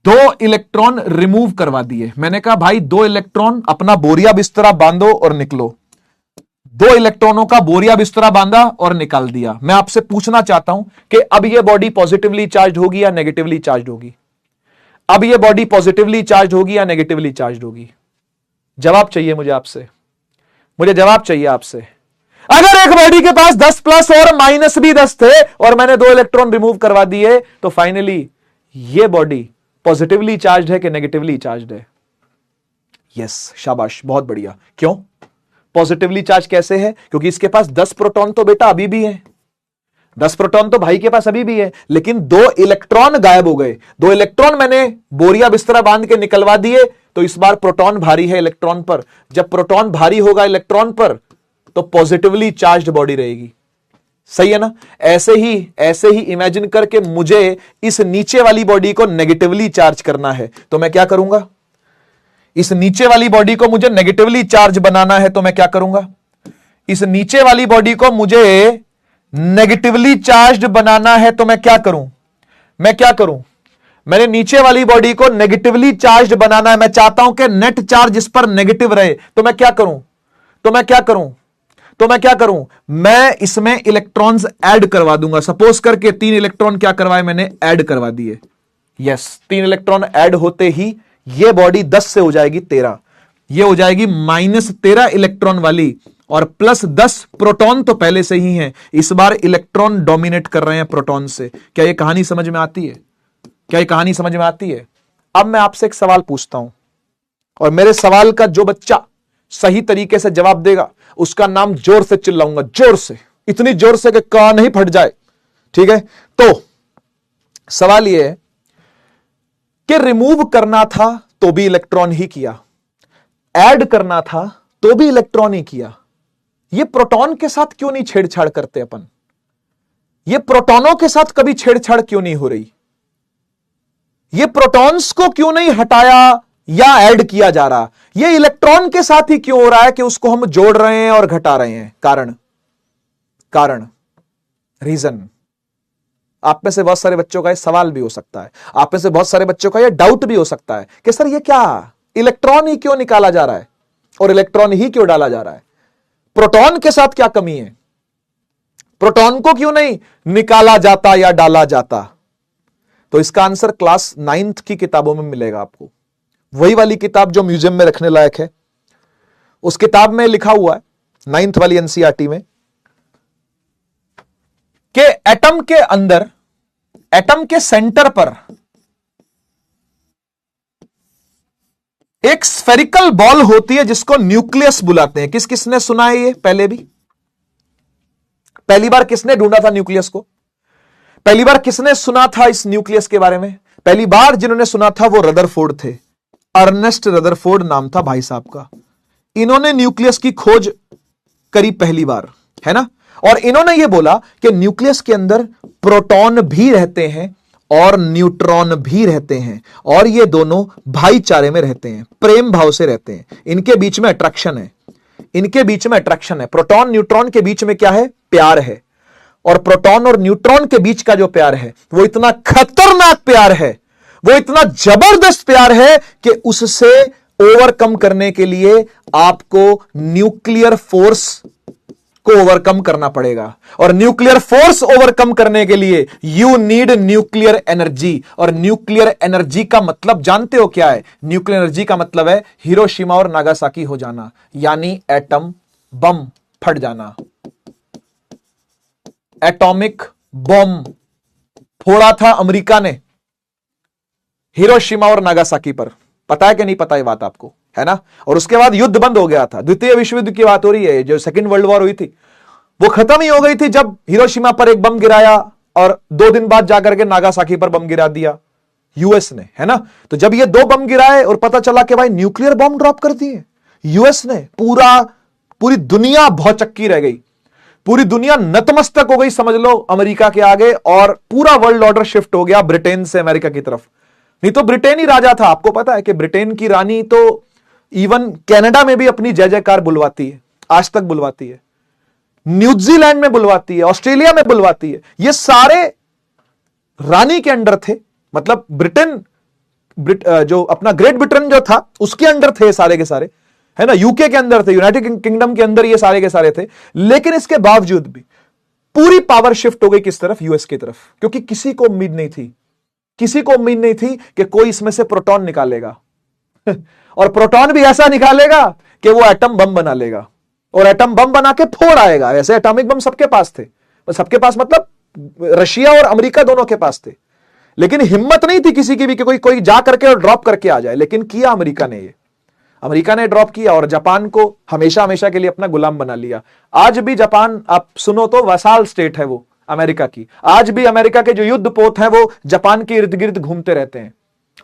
2 इलेक्ट्रॉन रिमूव करवा दिए। मैंने कहा भाई 2 इलेक्ट्रॉन अपना बोरिया बिस्तरा बांधो और निकलो। 2 इलेक्ट्रॉनों का बोरिया बिस्तरा बांधा और निकाल दिया। मैं आपसे पूछना चाहता हूं कि अब यह बॉडी पॉजिटिवली चार्ज होगी या नेगेटिवली चार्ज होगी? अब यह बॉडी पॉजिटिवली चार्ज होगी या नेगेटिवली चार्ज होगी? जवाब चाहिए मुझे आपसे, मुझे जवाब चाहिए आपसे। अगर एक बॉडी के पास 10 प्लस और माइनस भी 10 थे और मैंने 2 इलेक्ट्रॉन रिमूव करवा दिए, तो फाइनली यह बॉडी पॉजिटिवली चार्ज है कि नेगेटिवली चार्ज है? यस, शाबाश, बहुत बढ़िया। क्यों पॉजिटिवली चार्ज कैसे है? क्योंकि इसके पास 10 प्रोटॉन तो बेटा अभी भी है, 10 प्रोटॉन तो भाई के पास अभी भी है, लेकिन 2 इलेक्ट्रॉन गायब हो गए। 2 इलेक्ट्रॉन मैंने बोरिया बिस्तरा बांध के निकलवा दिए, तो इस बार प्रोटॉन भारी है इलेक्ट्रॉन पर। जब प्रोटॉन भारी होगा इलेक्ट्रॉन पर, तो पॉजिटिवली चार्ज्ड बॉडी रहेगी। सही है ना? ऐसे ही इमेजिन करके मुझे इस नीचे वाली बॉडी को नेगेटिवली चार्ज करना है, तो मैं क्या करूंगा? इस नीचे वाली बॉडी को मुझे नेगेटिवली चार्ज बनाना है, तो मैं क्या करूंगा? इस नीचे वाली बॉडी को मुझे नेगेटिवली चार्ज बनाना है, तो मैं क्या करूं? मैंने नीचे वाली बॉडी को नेगेटिवली चार्ज बनाना है। मैं चाहता हूं कि नेट चार्ज इस पर नेगेटिव रहे, तो मैं क्या करूं? मैं इसमें इलेक्ट्रॉन्स ऐड करवा दूंगा। सपोज करके 3 इलेक्ट्रॉन क्या करवाए मैंने? ऐड करवा दिए। यस, 3 इलेक्ट्रॉन ऐड होते ही यह बॉडी 10 से हो जाएगी 13, यह हो जाएगी -13 इलेक्ट्रॉन वाली, और +10 प्रोटॉन तो पहले से ही है। इस बार इलेक्ट्रॉन डोमिनेट कर रहे हैं प्रोटॉन से। क्या यह कहानी समझ में आती है? अब मैं आपसे एक सवाल पूछता हूं, और मेरे सवाल का जो बच्चा सही तरीके से जवाब देगा उसका नाम जोर से चिल्लाऊंगा, जोर से, इतनी जोर से कि कान ही फट जाए। ठीक है, तो सवाल यह है कि रिमूव करना था तो भी इलेक्ट्रॉन ही किया, ऐड करना था तो भी इलेक्ट्रॉन ही किया। ये प्रोटॉन के साथ क्यों नहीं छेड़छाड़ करते अपन? ये प्रोटॉनों के साथ कभी छेड़छाड़ क्यों नहीं हो रही? ये प्रोटॉन्स को क्यों नहीं हटाया या ऐड किया जा रहा? ये इलेक्ट्रॉन के साथ ही क्यों हो रहा है कि उसको हम जोड़ रहे हैं और घटा रहे हैं? कारण रीजन। आप में से बहुत सारे बच्चों का यह सवाल भी हो सकता है, आप में से बहुत सारे बच्चों का यह डाउट भी हो सकता है कि सर ये क्या, इलेक्ट्रॉन ही क्यों निकाला जा रहा है और इलेक्ट्रॉन ही क्यों डाला जा रहा है? प्रोटॉन के साथ क्या कमी है? प्रोटॉन को क्यों नहीं निकाला जाता या डाला जाता? तो इसका आंसर क्लास 9th की किताबों में मिलेगा आपको। वही वाली किताब जो म्यूजियम में रखने लायक है, उस किताब में लिखा हुआ है 9th वाली एनसीईआरटी में कि एटम के अंदर, एटम के सेंटर पर एक स्फेरिकल बॉल होती है जिसको न्यूक्लियस बुलाते हैं। किसने सुना है ये पहले भी? पहली बार किसने ढूंढा था न्यूक्लियस को? पहली बार किसने सुना था इस न्यूक्लियस के बारे में? पहली बार जिन्होंने सुना था वो रदरफोर्ड थे, अर्नेस्ट रदरफोर्ड नाम था भाई साहब का। इन्होंने न्यूक्लियस की खोज करी पहली बार, है ना? और इन्होंने ये बोला कि न्यूक्लियस के अंदर प्रोटॉन भी रहते हैं और न्यूट्रॉन भी रहते हैं, और ये दोनों भाईचारे में रहते हैं, प्रेम भाव से रहते हैं। इनके बीच में अट्रैक्शन है, इनके बीच में अट्रैक्शन है। प्रोटॉन न्यूट्रॉन के बीच में क्या है? प्यार है। और प्रोटॉन और न्यूट्रॉन के बीच का जो प्यार है वो इतना खतरनाक प्यार है, वो इतना जबरदस्त प्यार है कि उससे ओवरकम करने के लिए आपको न्यूक्लियर फोर्स को ओवरकम करना पड़ेगा। और न्यूक्लियर फोर्स ओवरकम करने के लिए यू नीड न्यूक्लियर एनर्जी। और न्यूक्लियर एनर्जी का मतलब जानते हो क्या है? न्यूक्लियर एनर्जी का मतलब है हिरोशिमा और नागासाकी हो जाना, यानी एटम बम फट जाना। एटॉमिक बॉम्ब फोड़ा था अमेरिका ने हिरोशिमा और नागासाकी पर। पता है कि नहीं पता ये बात आपको, है ना? और उसके बाद युद्ध बंद हो गया था। द्वितीय विश्व युद्ध की बात हो रही है, जो सेकंड वर्ल्ड वॉर हुई थी वो खत्म ही हो गई थी जब हिरोशिमा पर एक बम गिराया और 2 दिन बाद जाकर के नागासाकी पर बम गिरा दिया यूएस ने, है ना? तो जब ये 2 बम गिराए और पता चला कि भाई न्यूक्लियर बम ड्रॉप कर दिए यूएस ने, पूरी दुनिया भौचक्की रह गई, पूरी दुनिया नतमस्तक हो गई समझ लो अमेरिका के आगे, और पूरा वर्ल्ड ऑर्डर शिफ्ट हो गया ब्रिटेन से अमेरिका की तरफ। नहीं तो ब्रिटेन ही राजा था। आपको पता है कि ब्रिटेन की रानी तो इवन कनाडा में भी अपनी जय जयकार बुलवाती है, आज तक बुलवाती है, न्यूजीलैंड में बुलवाती है, ऑस्ट्रेलिया में बुलवाती है। ये सारे रानी के अंडर थे, मतलब ब्रिटेन जो अपना ग्रेट ब्रिटेन जो था उसके अंडर थे सारे के सारे, है ना? यूके के अंदर थे, यूनाइटेड किंगडम के अंदर ये सारे के सारे थे। लेकिन इसके बावजूद भी पूरी पावर शिफ्ट हो गई किस तरफ? यूएस की तरफ, क्योंकि किसी को उम्मीद नहीं थी, किसी को उम्मीद नहीं थी कि कोई इसमें से प्रोटॉन निकालेगा और प्रोटॉन भी ऐसा निकालेगा कि वो एटम बम बना लेगा और एटम बम बना के फोड़ आएगा। वैसे एटॉमिक बम सबके पास थे, सबके पास मतलब रशिया और अमेरिका दोनों के पास थे, लेकिन हिम्मत नहीं थी किसी की भी कि कोई जा करके और ड्रॉप करके आ जाए। लेकिन किया अमेरिका ने, ये अमेरिका ने ड्रॉप किया और जापान को हमेशा हमेशा के लिए अपना गुलाम बना लिया। आज भी जापान, आप सुनो तो वसाल स्टेट है वो अमेरिका की। आज भी अमेरिका के जो युद्ध पोत हैं वो जापान के इर्द गिर्द घूमते रहते हैं,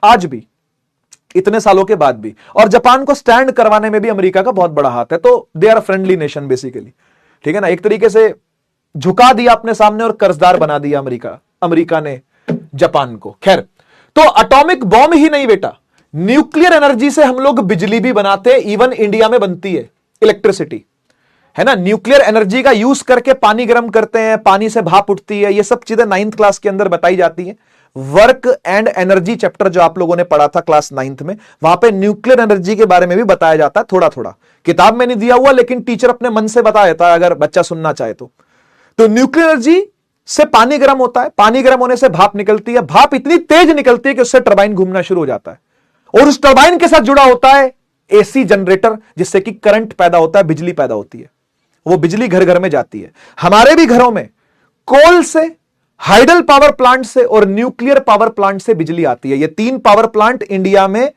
आज भी, इतने सालों के बाद भी। और जापान को स्टैंड करवाने में भी अमेरिका का बहुत बड़ा हाथ है। तो they are friendly nation basically, ठीक है ना? एक तरीके से झुका दिया अपने सामने और कर्जदार बना दिया अमेरिका ने जापान को। खैर, तो एटॉमिक बॉम्ब ही नहीं बेटा, न्यूक्लियर एनर्जी से हम लोग बिजली भी बनाते, इवन इंडिया में बनती है इलेक्ट्रिसिटी, है ना? न्यूक्लियर एनर्जी का यूज करके पानी गर्म करते हैं, पानी से भाप उठती है। ये सब चीजें 9th क्लास के अंदर बताई जाती है। वर्क एंड एनर्जी चैप्टर जो आप लोगों ने पढ़ा था क्लास 9th में, वहां पे न्यूक्लियर एनर्जी के बारे में भी बताया जाता है थोड़ा थोड़ा। किताब में नहीं दिया हुआ, लेकिन टीचर अपने मन से बता देता है अगर बच्चा सुनना चाहे तो न्यूक्लियर एनर्जी से पानी गर्म होता है, पानी गर्म होने से भाप निकलती है, भाप इतनी तेज निकलती है कि उससे टरबाइन घूमना शुरू हो जाता है, और उस टरबाइन के साथ जुड़ा होता है एसी जनरेटर, जिससे कि करंट पैदा होता है, बिजली पैदा होती है। वो बिजली घर घर में जाती है। हमारे भी घरों में कोल से, हाइडल पावर प्लांट से और न्यूक्लियर पावर प्लांट से बिजली आती है। ये 3 पावर प्लांट इंडिया में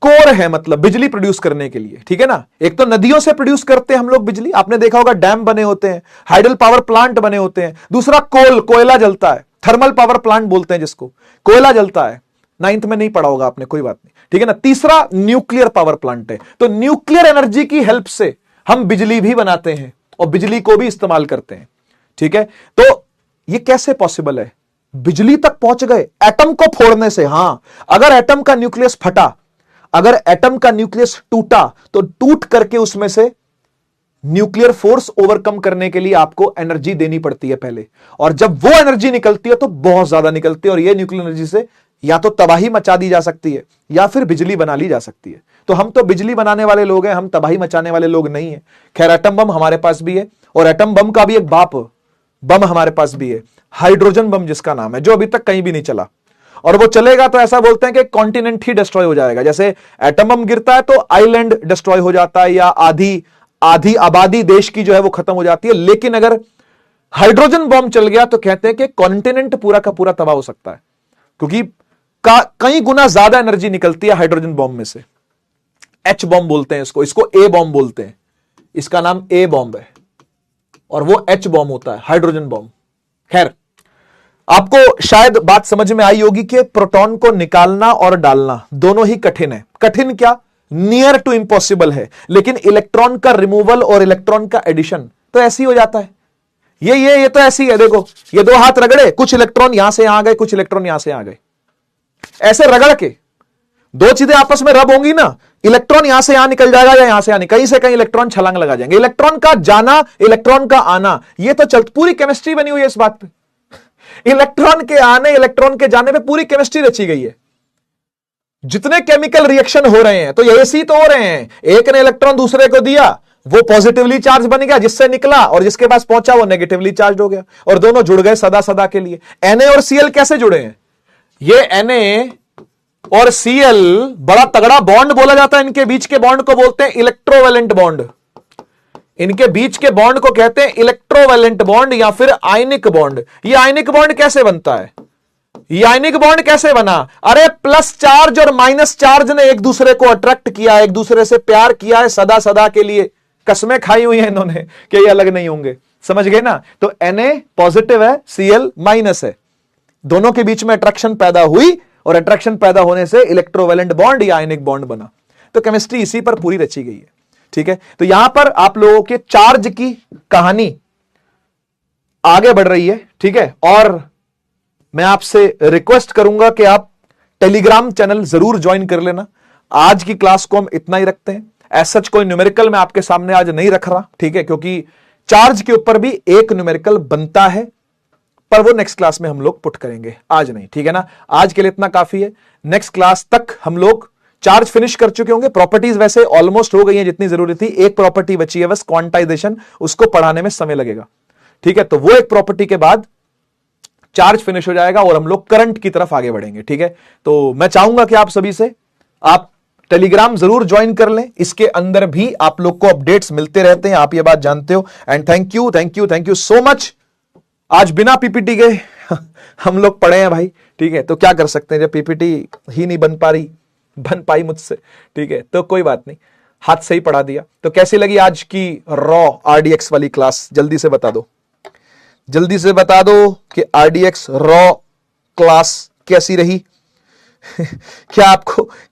कोर पावर है, मतलब बिजली प्रोड्यूस करने के लिए, ठीक है ना। एक तो नदियों से प्रोड्यूस करते हैं हम लोग बिजली, आपने देखा होगा डैम बने होते हैं, हाइडल पावर प्लांट बने होते हैं। दूसरा कोयला जलता है, थर्मल पावर प्लांट बोलते हैं जिसको, कोयला जलता है, 9th में नहीं पढ़ा होगा आपने, कोई बात नहीं, ठीक है ना। तीसरा न्यूक्लियर पावर प्लांट है। तो न्यूक्लियर एनर्जी की हेल्प से हम बिजली भी बनाते हैं और बिजली को भी इस्तेमाल करते हैं, ठीक है। तो ये कैसे पॉसिबल है, बिजली तक पहुंच गए एटम को फोड़ने से। हां, अगर एटम का न्यूक्लियस फटा, अगर एटम का न्यूक्लियस टूटा, तो टूट करके उसमें से न्यूक्लियर फोर्स ओवरकम करने के लिए आपको एनर्जी देनी पड़ती है पहले, और जब वो एनर्जी निकलती है तो बहुत ज्यादा निकलती है, और ये न्यूक्लियर एनर्जी से या तो तबाही मचा दी जा सकती है या फिर बिजली बना ली जा सकती है। तो हम तो बिजली बनाने वाले लोग हैं, हम तबाही मचाने वाले लोग नहीं है। खैर, एटम बम हमारे पास भी है, और एटम बम का भी एक बाप बम हमारे पास भी है, हाइड्रोजन बम जिसका नाम है, जो अभी तक कहीं भी नहीं चला, और वो चलेगा तो ऐसा बोलते हैं कि कॉन्टिनेंट ही डिस्ट्रॉय हो जाएगा। जैसे एटम बम गिरता है तो आइलैंड डिस्ट्रॉय हो जाता है, या आधी आधी आबादी देश की जो है वो खत्म हो जाती है। लेकिन अगर हाइड्रोजन बम चल गया तो कहते हैं कि कॉन्टिनेंट पूरा का पूरा तबाह हो सकता है, क्योंकि कई गुना ज्यादा एनर्जी निकलती है हाइड्रोजन बम में से। एच बॉम्ब बोलते हैं इसको ए बॉम्ब बोलते हैं, इसका नाम ए बॉम्ब है, और वो एच बॉम्ब होता है, हाइड्रोजन बॉम्ब। खैर, आपको शायद बात समझ में आई होगी कि प्रोटॉन को निकालना और डालना दोनों ही कठिन है। कठिन क्या, नियर टू इम्पॉसिबल है, लेकिन इलेक्ट्रॉन का रिमूवल और इलेक्ट्रॉन का एडिशन तो ऐसे ही हो जाता है। ये तो ऐसी है, देखो, ये दो हाथ रगड़े, कुछ इलेक्ट्रॉन यहां से यहां गए, कुछ इलेक्ट्रॉन यहां से यहां गए, ऐसे रगड़ के दो चीजें आपस में रब होंगी ना, इलेक्ट्रॉन यहां से यहां निकल जाएगा या यहां से यहां, कहीं से कहीं इलेक्ट्रॉन छलांग लगा जाएंगे। इलेक्ट्रॉन का जाना, इलेक्ट्रॉन का आना, ये तो पूरी केमिस्ट्री बनी हुई है इस बात पे। इलेक्ट्रॉन के आने, इलेक्ट्रॉन के जाने पे पूरी केमिस्ट्री रची गई है। जितने केमिकल रिएक्शन हो रहे हैं तो ये सी तो हो रहे हैं, एक ने इलेक्ट्रॉन दूसरे को दिया, वो पॉजिटिवली चार्ज बन गया, जिससे निकला, और जिसके पास पहुंचा वो नेगेटिवली चार्ज हो गया, और दोनों जुड़ गए सदा सदा के लिए। Na और Cl कैसे जुड़े हैं, ये Na और Cl बड़ा तगड़ा बॉन्ड बोला जाता है, इनके बीच के बॉन्ड को बोलते हैं इलेक्ट्रोवैलेंट बॉन्ड। इनके बीच के बॉन्ड को कहते हैं इलेक्ट्रोवैलेंट बॉन्ड या फिर आयनिक बॉन्ड। ये आयनिक बॉन्ड कैसे बनता है, ये आयनिक बॉन्ड कैसे बना, अरे प्लस चार्ज और माइनस चार्ज ने एक दूसरे को अट्रैक्ट किया, एक दूसरे से प्यार किया है सदा सदा के लिए, कसमें खाई हुई हैं इन्होंने कि ये अलग नहीं होंगे, समझ गए ना। तो Na पॉजिटिव है, Cl माइनस है, दोनों के बीच में अट्रैक्शन पैदा हुई, और अट्रैक्शन पैदा होने से इलेक्ट्रोवैलेंट बॉन्ड या आयनिक बॉन्ड बना। तो केमिस्ट्री इसी पर पूरी रची गई है, ठीक है। तो यहां पर आप लोगों के चार्ज की कहानी आगे बढ़ रही है, ठीक है। और मैं आपसे रिक्वेस्ट करूंगा कि आप टेलीग्राम चैनल जरूर ज्वाइन कर लेना। आज की क्लास को हम इतना ही रखते हैं, एज सच कोई न्यूमेरिकल मैं आपके सामने आज नहीं रख रहा, ठीक है, क्योंकि चार्ज के ऊपर भी एक न्यूमेरिकल बनता है, पर वो नेक्स्ट क्लास में हम लोग पुट करेंगे, आज नहीं, ठीक है ना। आज के लिए इतना काफी है, नेक्स्ट क्लास तक हम लोग चार्ज फिनिश कर चुके होंगे। प्रॉपर्टीज वैसे ऑलमोस्ट हो गई हैं जितनी जरूरी थी, एक प्रॉपर्टी बची है बस, क्वांटाइजेशन, उसको पढ़ाने में समय लगेगा, ठीक है। तो वो एक प्रॉपर्टी के बाद चार्ज फिनिश हो जाएगा और हम लोग करंट की तरफ आगे बढ़ेंगे, ठीक है। तो मैं चाहूंगा कि आप सभी से आप टेलीग्राम जरूर ज्वाइन कर लें, इसके अंदर भी आप लोग को अपडेट्स मिलते रहते हैं, आप ये बात जानते हो। And thank you so much. आज बिना पीपीटी के हम लोग पढ़े हैं भाई, ठीक है। तो क्या कर सकते हैं, जब पीपीटी ही नहीं बन पाई मुझसे, ठीक है, तो कोई बात नहीं, हाथ से ही पढ़ा दिया। तो कैसी लगी आज की रॉ RDX वाली क्लास, जल्दी से बता दो, जल्दी से बता दो कि RDX रॉ क्लास कैसी रही। क्या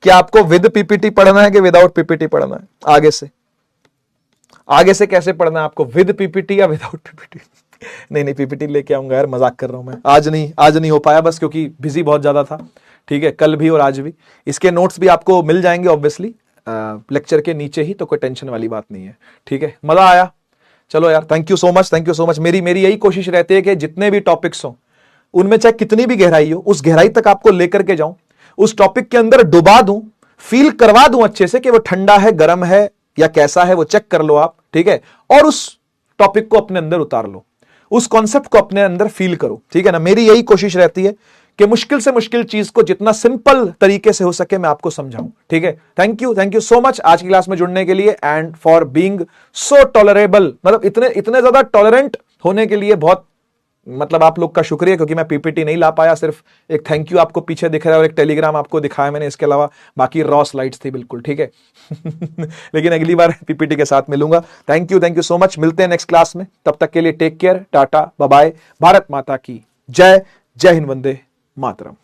आपको विद पीपीटी पढ़ना है कि विदाउट पीपीटी पढ़ना है, आगे से कैसे पढ़ना है आपको, विद पीपीटी या विदाउट पीपीटी? नहीं पीपीटी लेके आऊंगा यार, मजाक कर रहा हूं मैं, आज नहीं हो पाया बस, क्योंकि बिजी बहुत ज्यादा था, ठीक है। कल भी और आज भी इसके नोट्स भी आपको मिल जाएंगे ऑब्वियसली लेक्चर के नीचे ही, तो कोई टेंशन वाली बात नहीं है, ठीक है। मजा आया, चलो यार, थैंक यू सो मच। मेरी यही कोशिश रहती है कि जितने भी टॉपिक्स हो उनमें चाहे कितनी भी गहराई हो, उस गहराई तक आपको लेकर के जाऊं, उस टॉपिक के अंदर डुबा दूं, फील करवा दूं अच्छे से कि वो ठंडा है, गर्म है या कैसा है, वो चेक कर लो आप, ठीक है। और उस टॉपिक को अपने अंदर उतार लो, उस कॉन्सेप्ट को अपने अंदर फील करो, ठीक है ना। मेरी यही कोशिश रहती है कि मुश्किल से मुश्किल चीज को जितना सिंपल तरीके से हो सके मैं आपको समझाऊं, ठीक है। थैंक यू सो मच आज की क्लास में जुड़ने के लिए, and for being so tolerable, मतलब इतने ज्यादा टॉलरेंट होने के लिए बहुत मतलब आप लोग का शुक्रिया, क्योंकि मैं पीपीटी नहीं ला पाया, सिर्फ एक थैंक यू आपको पीछे दिख रहा है और एक टेलीग्राम आपको दिखाया मैंने, इसके अलावा बाकी रॉ स्लाइड्स थी बिल्कुल, ठीक है। लेकिन अगली बार पीपीटी के साथ मिलूंगा। थैंक यू सो मच, मिलते हैं नेक्स्ट क्लास में, तब तक के लिए take care, tata bye bye, Bharat Mata की जय, जय हिंद, वंदे मातरम।